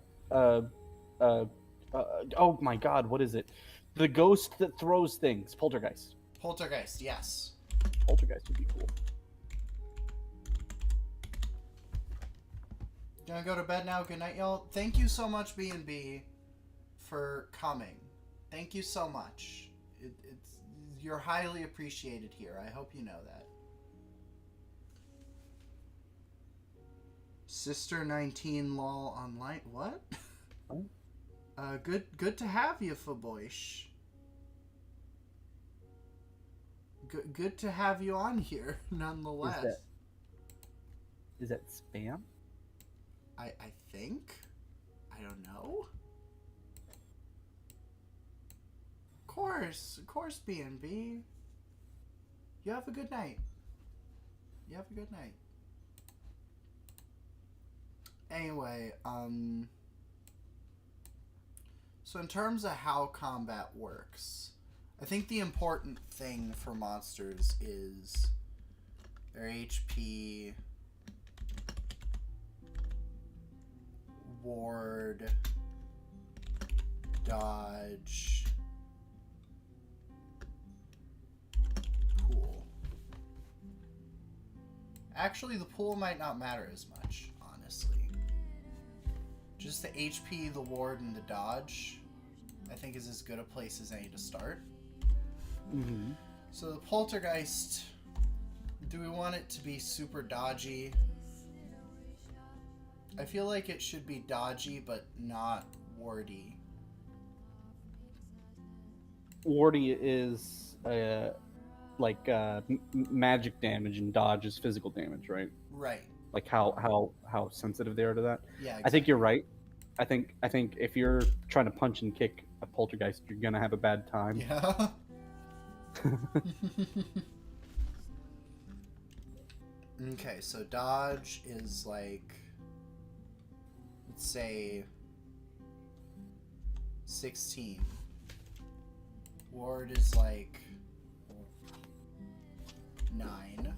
oh my god, what is it? The ghost that throws things. Poltergeist. Poltergeist, yes. Poltergeist would be cool. Gonna go to bed now. Good night, y'all. Thank you so much, B&B, for coming. Thank you so much. You're highly appreciated here. I hope you know that. Sister 19 lol online. What? Oh. Good to have you, Faboish. Good to have you on here, nonetheless. Is that spam? I think? I don't know. Of course, B&B. You have a good night. You have a good night. Anyway, so in terms of how combat works, I think the important thing for monsters is their HP, ward, dodge, pool. Actually, the pool might not matter as much, honestly. Just the HP, the ward, and the dodge, I think is as good a place as any to start. Mm-hmm. So the poltergeist, do we want it to be super dodgy? I feel like it should be dodgy, but not wardy. Wardy is magic damage, and dodge is physical damage, right? Right. Like how sensitive they are to that. Yeah. Exactly. I think you're right. I think if you're trying to punch and kick a poltergeist, you're gonna have a bad time. Yeah. Okay, so dodge is like, let's say 16. Ward is like 9.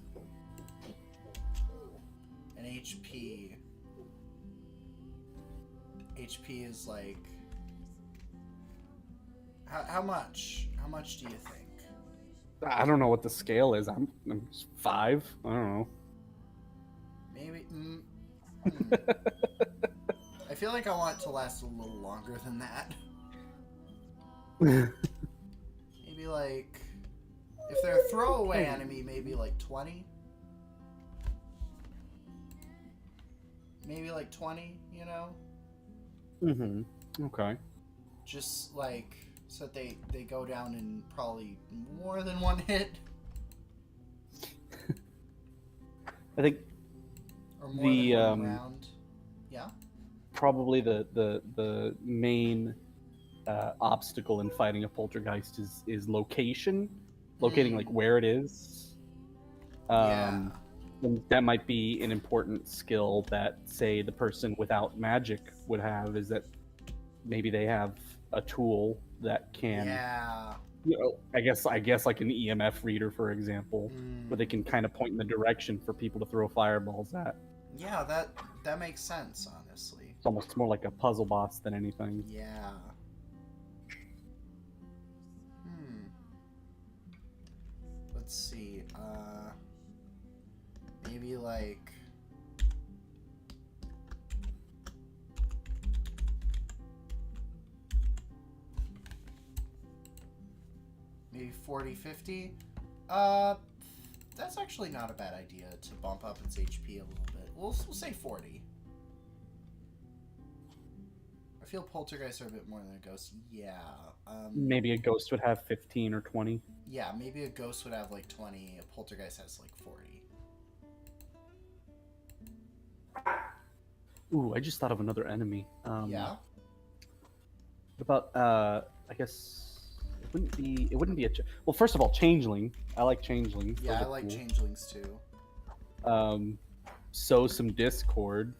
And HP is like, how much? How much do you think? I don't know what the scale is. I'm 5. I don't know. Maybe. I feel like I want it to last a little longer than that. Maybe like, if they're a throwaway enemy, maybe like 20. Maybe like 20, you know? Mm-hmm. Okay. Just like, so that they go down in probably more than one hit. I think or more than one round. Yeah? probably the main obstacle in fighting a poltergeist is location, locating like where it is. Yeah. And that might be an important skill that, say, the person without magic would have, is that maybe they have a tool that can, Yeah. I guess like an EMF reader, for example, where they can kind of point in the direction for people to throw fireballs at. Yeah, that makes sense, honestly. It's almost more like a puzzle box than anything. Yeah. Let's see. Maybe like maybe 40, 50. That's actually not a bad idea to bump up its HP a little bit. We'll say 40. I feel poltergeists are a bit more than a ghost. Yeah. Maybe a ghost would have 15 or 20. Yeah, maybe a ghost would have like 20. A poltergeist has like 40. Ooh, I just thought of another enemy. Yeah. What about I guess it wouldn't be a well, first of all, changeling. I like changelings. Yeah, Those I are like cool. changelings too. Sow some discord.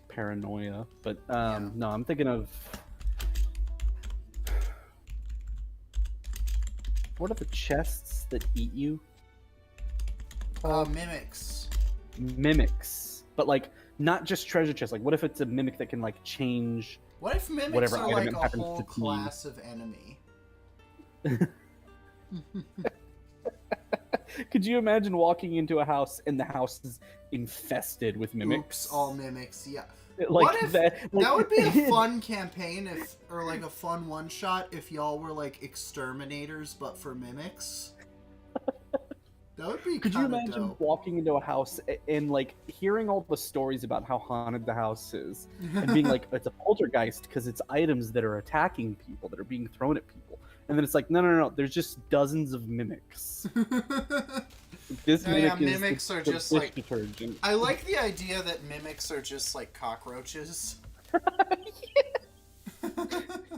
Paranoia, but no, I'm thinking of what are the chests that eat you? Mimics. Mimics, but like not just treasure chests. Like, what if it's a mimic that can like change? What if mimics whatever are item like it a happens whole to be? class of enemy? Could you imagine walking into a house and the house is infested with mimics? Oops, all mimics. Yeah. Like what if that would be a fun campaign or like a fun one shot if y'all were like exterminators but for mimics? That would be Could you kind of imagine dope. walking into a house and like hearing all the stories about how haunted the house is and being like, it's a poltergeist because it's items that are attacking people, that are being thrown at people. And then it's like, no, there's just dozens of mimics. This mimics are just like detergent. I like the idea that mimics are just like cockroaches.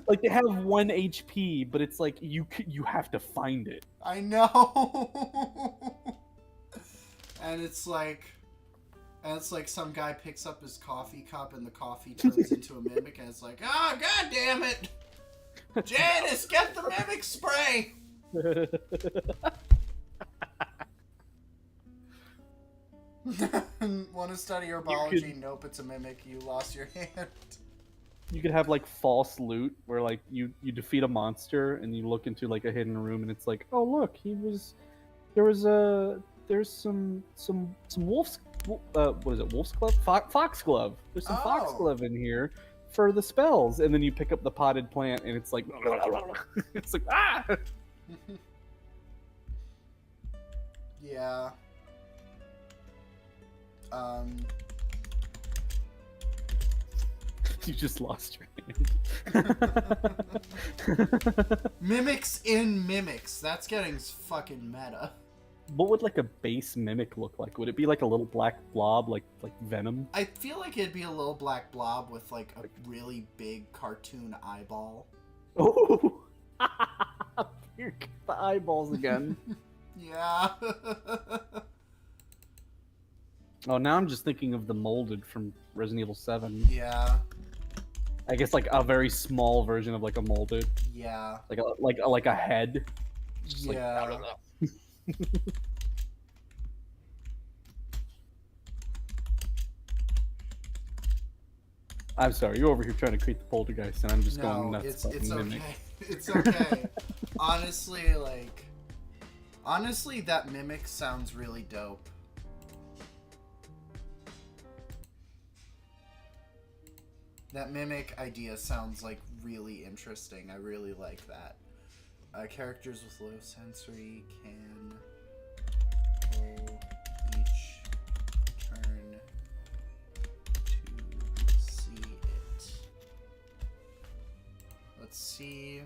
Like they have 1 HP, but it's like you have to find it. I know. And it's like some guy picks up his coffee cup and the coffee turns into a mimic and it's like, oh, god damn it! Janice, get the mimic spray! Want to study herbology? Nope, it's a mimic. You lost your hand. You could have like false loot where like you defeat a monster and you look into like a hidden room and it's like, oh look, there's some wolf's what is it, wolf's glove, foxglove. There's some foxglove in here for the spells, and then you pick up the potted plant and it's like it's like ah. Yeah. You just lost your hand. Mimics in mimics. That's getting fucking meta. What would like a base mimic look like? Would it be like a little black blob, like Venom? I feel like it'd be a little black blob with like a really big cartoon eyeball. Oh, here come the eyeballs again. Yeah. Oh, now I'm just thinking of the molded from Resident Evil 7. Yeah. I guess like a very small version of like a molded. Yeah. Like a head. Just yeah. Like, I'm sorry, you're over here trying to create the poltergeist, and I'm just going nuts. It's okay. It's okay. Honestly, that mimic sounds really dope. That mimic idea sounds like really interesting. I really like that. Characters with low sensory can roll each turn to see it. Let's see.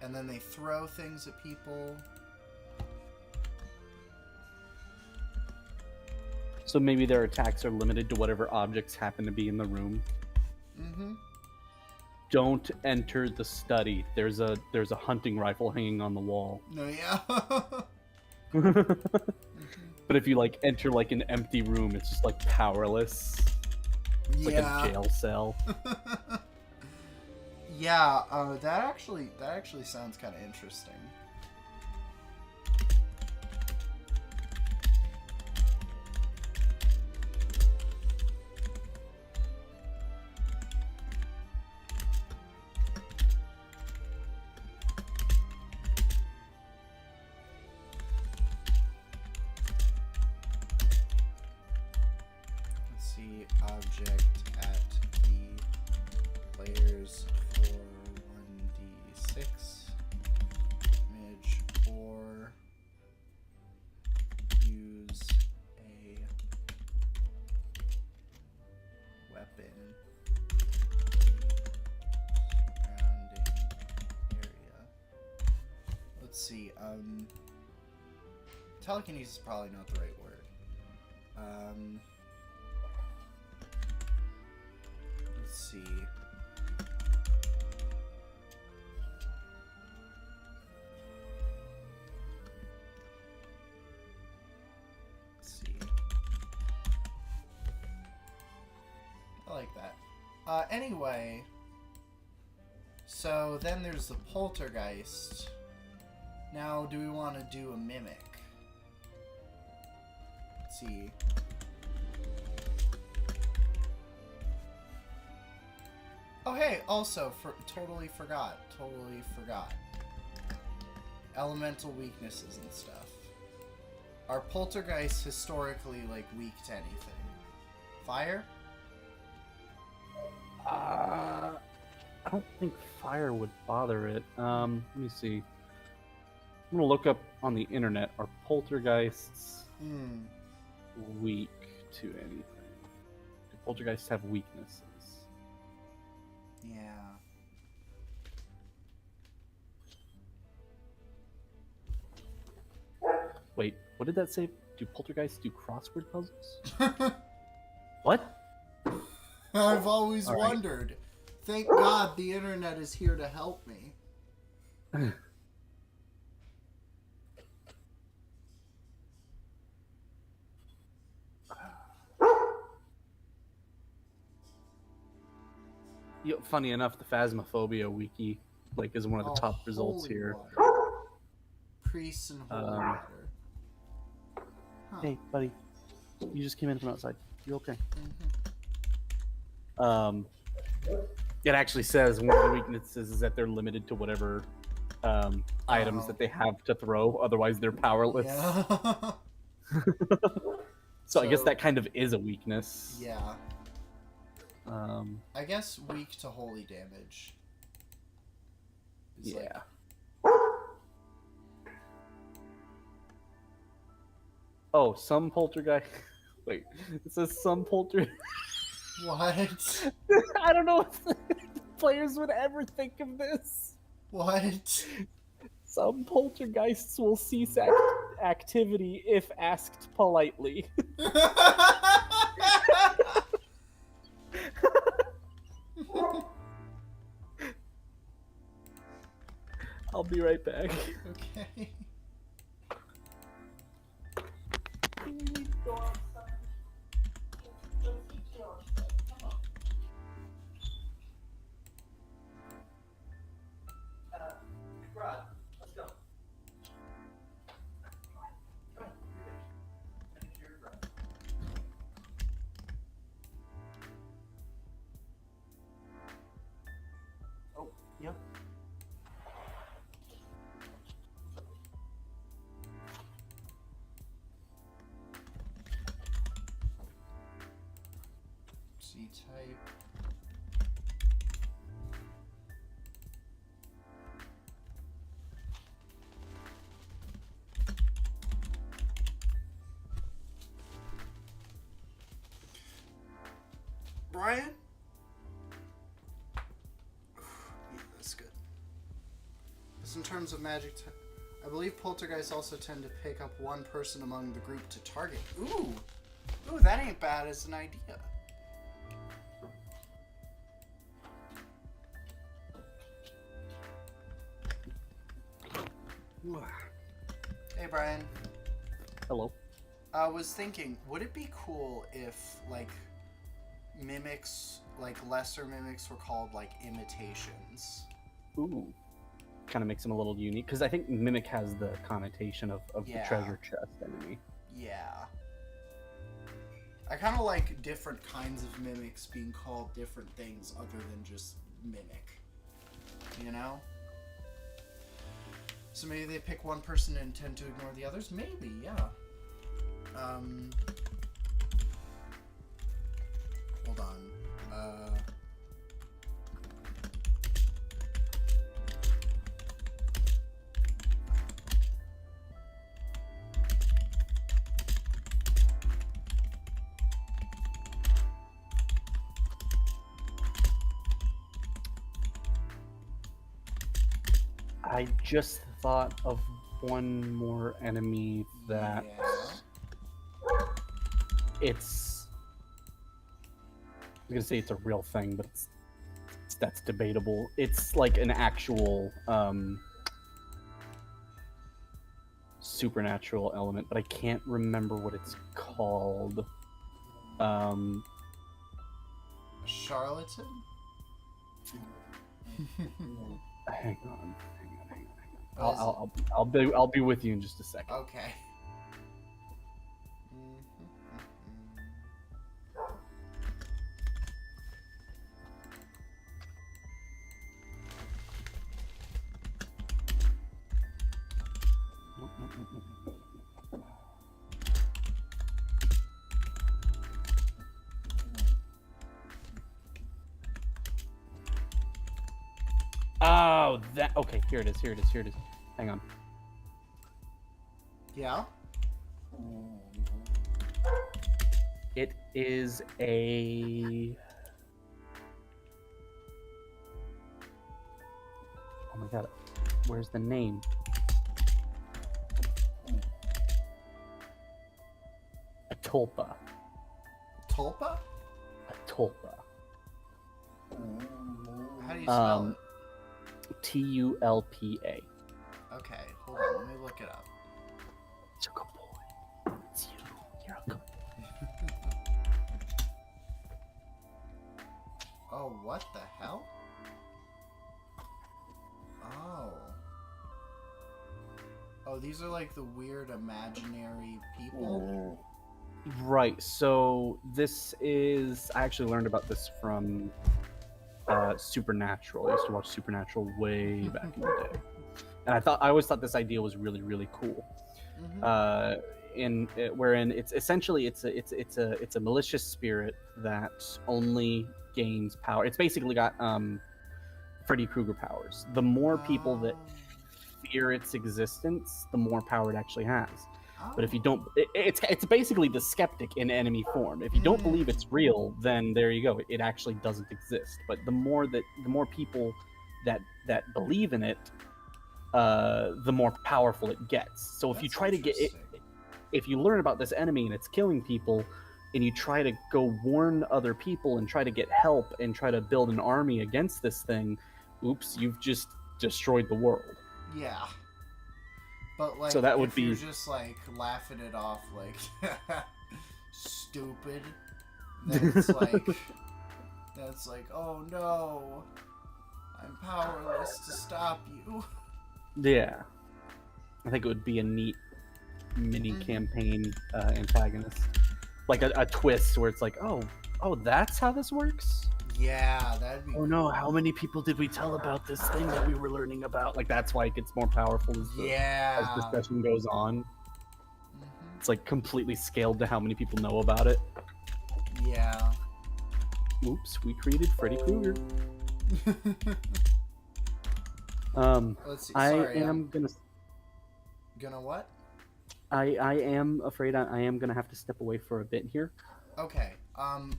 And then they throw things at people. So maybe their attacks are limited to whatever objects happen to be in the room. Mm-hmm. Don't enter the study. There's a hunting rifle hanging on the wall. No, yeah. But if you like enter like an empty room, it's just like powerless. It's like a jail cell. Yeah, that actually sounds kind of interesting. Let's see, object at the players for 1d6 image or use a weapon surrounding area. Let's see, telekinesis is probably not the right word. Let's see. I like that. Anyway, so then there's the poltergeist. Now, do we want to do a mimic? Let's see. Oh, hey, also, totally forgot. Elemental weaknesses and stuff. Are poltergeists historically, like, weak to anything? Fire? I don't think fire would bother it. Let me see. I'm gonna look up on the internet. Are poltergeists weak to anything? Do poltergeists have weaknesses? Yeah. Wait, what did that say? Do poltergeists do crossword puzzles? What? I've always All right. wondered. Thank God the internet is here to help me. Funny enough, the Phasmophobia wiki is one of the top results holy here. water. Priests and holy water. Huh. Hey, buddy, you just came in from outside. You okay? Mhm. It actually says one of the weaknesses is that they're limited to whatever items that they have to throw. Otherwise, they're powerless. Yeah. So I guess that kind of is a weakness. Yeah. Um, I guess weak to holy damage. Is yeah. Oh, some poltergeist. Wait, it says some polter. What? I don't know if the players would ever think of this. What? Some poltergeists will cease activity if asked politely. I'll be right back. Okay. Rod, let's go. Oh, yep. C-type. Brian? Yeah, that's good. Just in terms of magic, I believe poltergeists also tend to pick up one person among the group to target. Ooh! Ooh, that ain't bad as an idea. Hey, Brian. Hello. I was thinking, would it be cool if, like, mimics, like, lesser mimics were called, like, imitations? Ooh. Kind of makes them a little unique, because I think mimic has the connotation of the treasure chest enemy. Yeah. I kind of like different kinds of mimics being called different things other than just mimic. You know? So maybe they pick one person and tend to ignore the others? Maybe, yeah. Hold on. I just thought of one more enemy that it's. I'm gonna say it's a real thing, but that's debatable. It's like an actual supernatural element, but I can't remember what it's called. Charlatan? Hang on. I'll be with you in just a second. Okay. Oh, that. Okay, here it is. Hang on. Yeah? It is a. Oh my god. Where's the name? A tulpa. Tulpa? A tulpa. How do you spell it? Tulpa. Okay, hold on, let me look it up. It's a good boy. It's you. You're a good boy. Oh, what the hell? Oh. Oh, these are like the weird imaginary people? Right, so this is. I actually learned about this from Supernatural. I used to watch Supernatural way back in the day. And I always thought this idea was really, really cool. Wherein it's essentially it's a malicious spirit that only gains power. It's basically got Freddy Krueger powers. The more people that fear its existence, the more power it actually has. But if you don't, it's basically the skeptic in enemy form. If you don't believe it's real, then there you go. It actually doesn't exist. But the more people that believe in it, the more powerful it gets. So if you try to get it, if you learn about this enemy and it's killing people, and you try to go warn other people and try to get help and try to build an army against this thing, oops, you've just destroyed the world. Yeah. But like, so that would if be you're just like laughing it off like stupid, then it's like, oh no, I'm powerless to stop you. Yeah, I think it would be a neat mini campaign antagonist, like a twist where it's like, oh, that's how this works. Yeah, that'd be. Oh no, how many people did we tell about this thing that we were learning about? Like that's why it gets more powerful as the session goes on. It's like completely scaled to how many people know about it. Yeah. Oops, we created Freddy Krueger. Let's see. I Sorry, am gonna. Gonna what? I am afraid I am gonna have to step away for a bit here. Okay.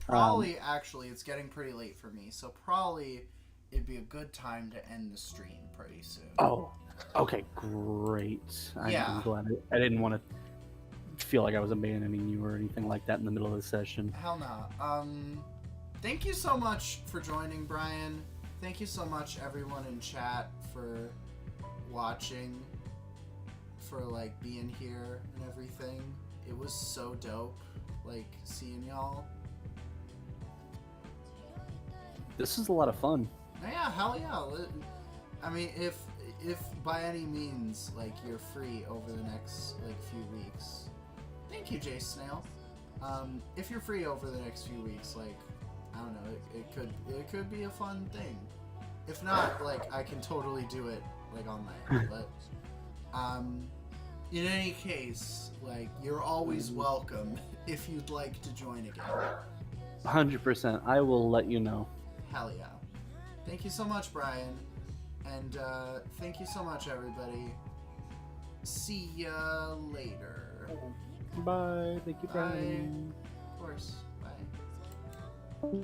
Probably, actually, it's getting pretty late for me, so probably it'd be a good time to end the stream pretty soon. Oh, okay, great. I'm glad I didn't want to feel like I was abandoning you or anything like that in the middle of the session. Hell no. Thank you so much for joining, Brian. Thank you so much, everyone in chat, for watching, for like being here and everything. It was so dope, like seeing y'all. This is a lot of fun. Yeah, hell yeah. I mean, if by any means like you're free over the next like few weeks, thank you, Jay Snail. If you're free over the next few weeks, like I don't know, it could be a fun thing. If not, like I can totally do it like on my own. But in any case, like you're always welcome if you'd like to join again. 100%. I will let you know. Hell yeah. Thank you so much, Brian. And thank you so much, everybody. See ya later. Bye. Thank you, Bye. Brian. Of course. Bye.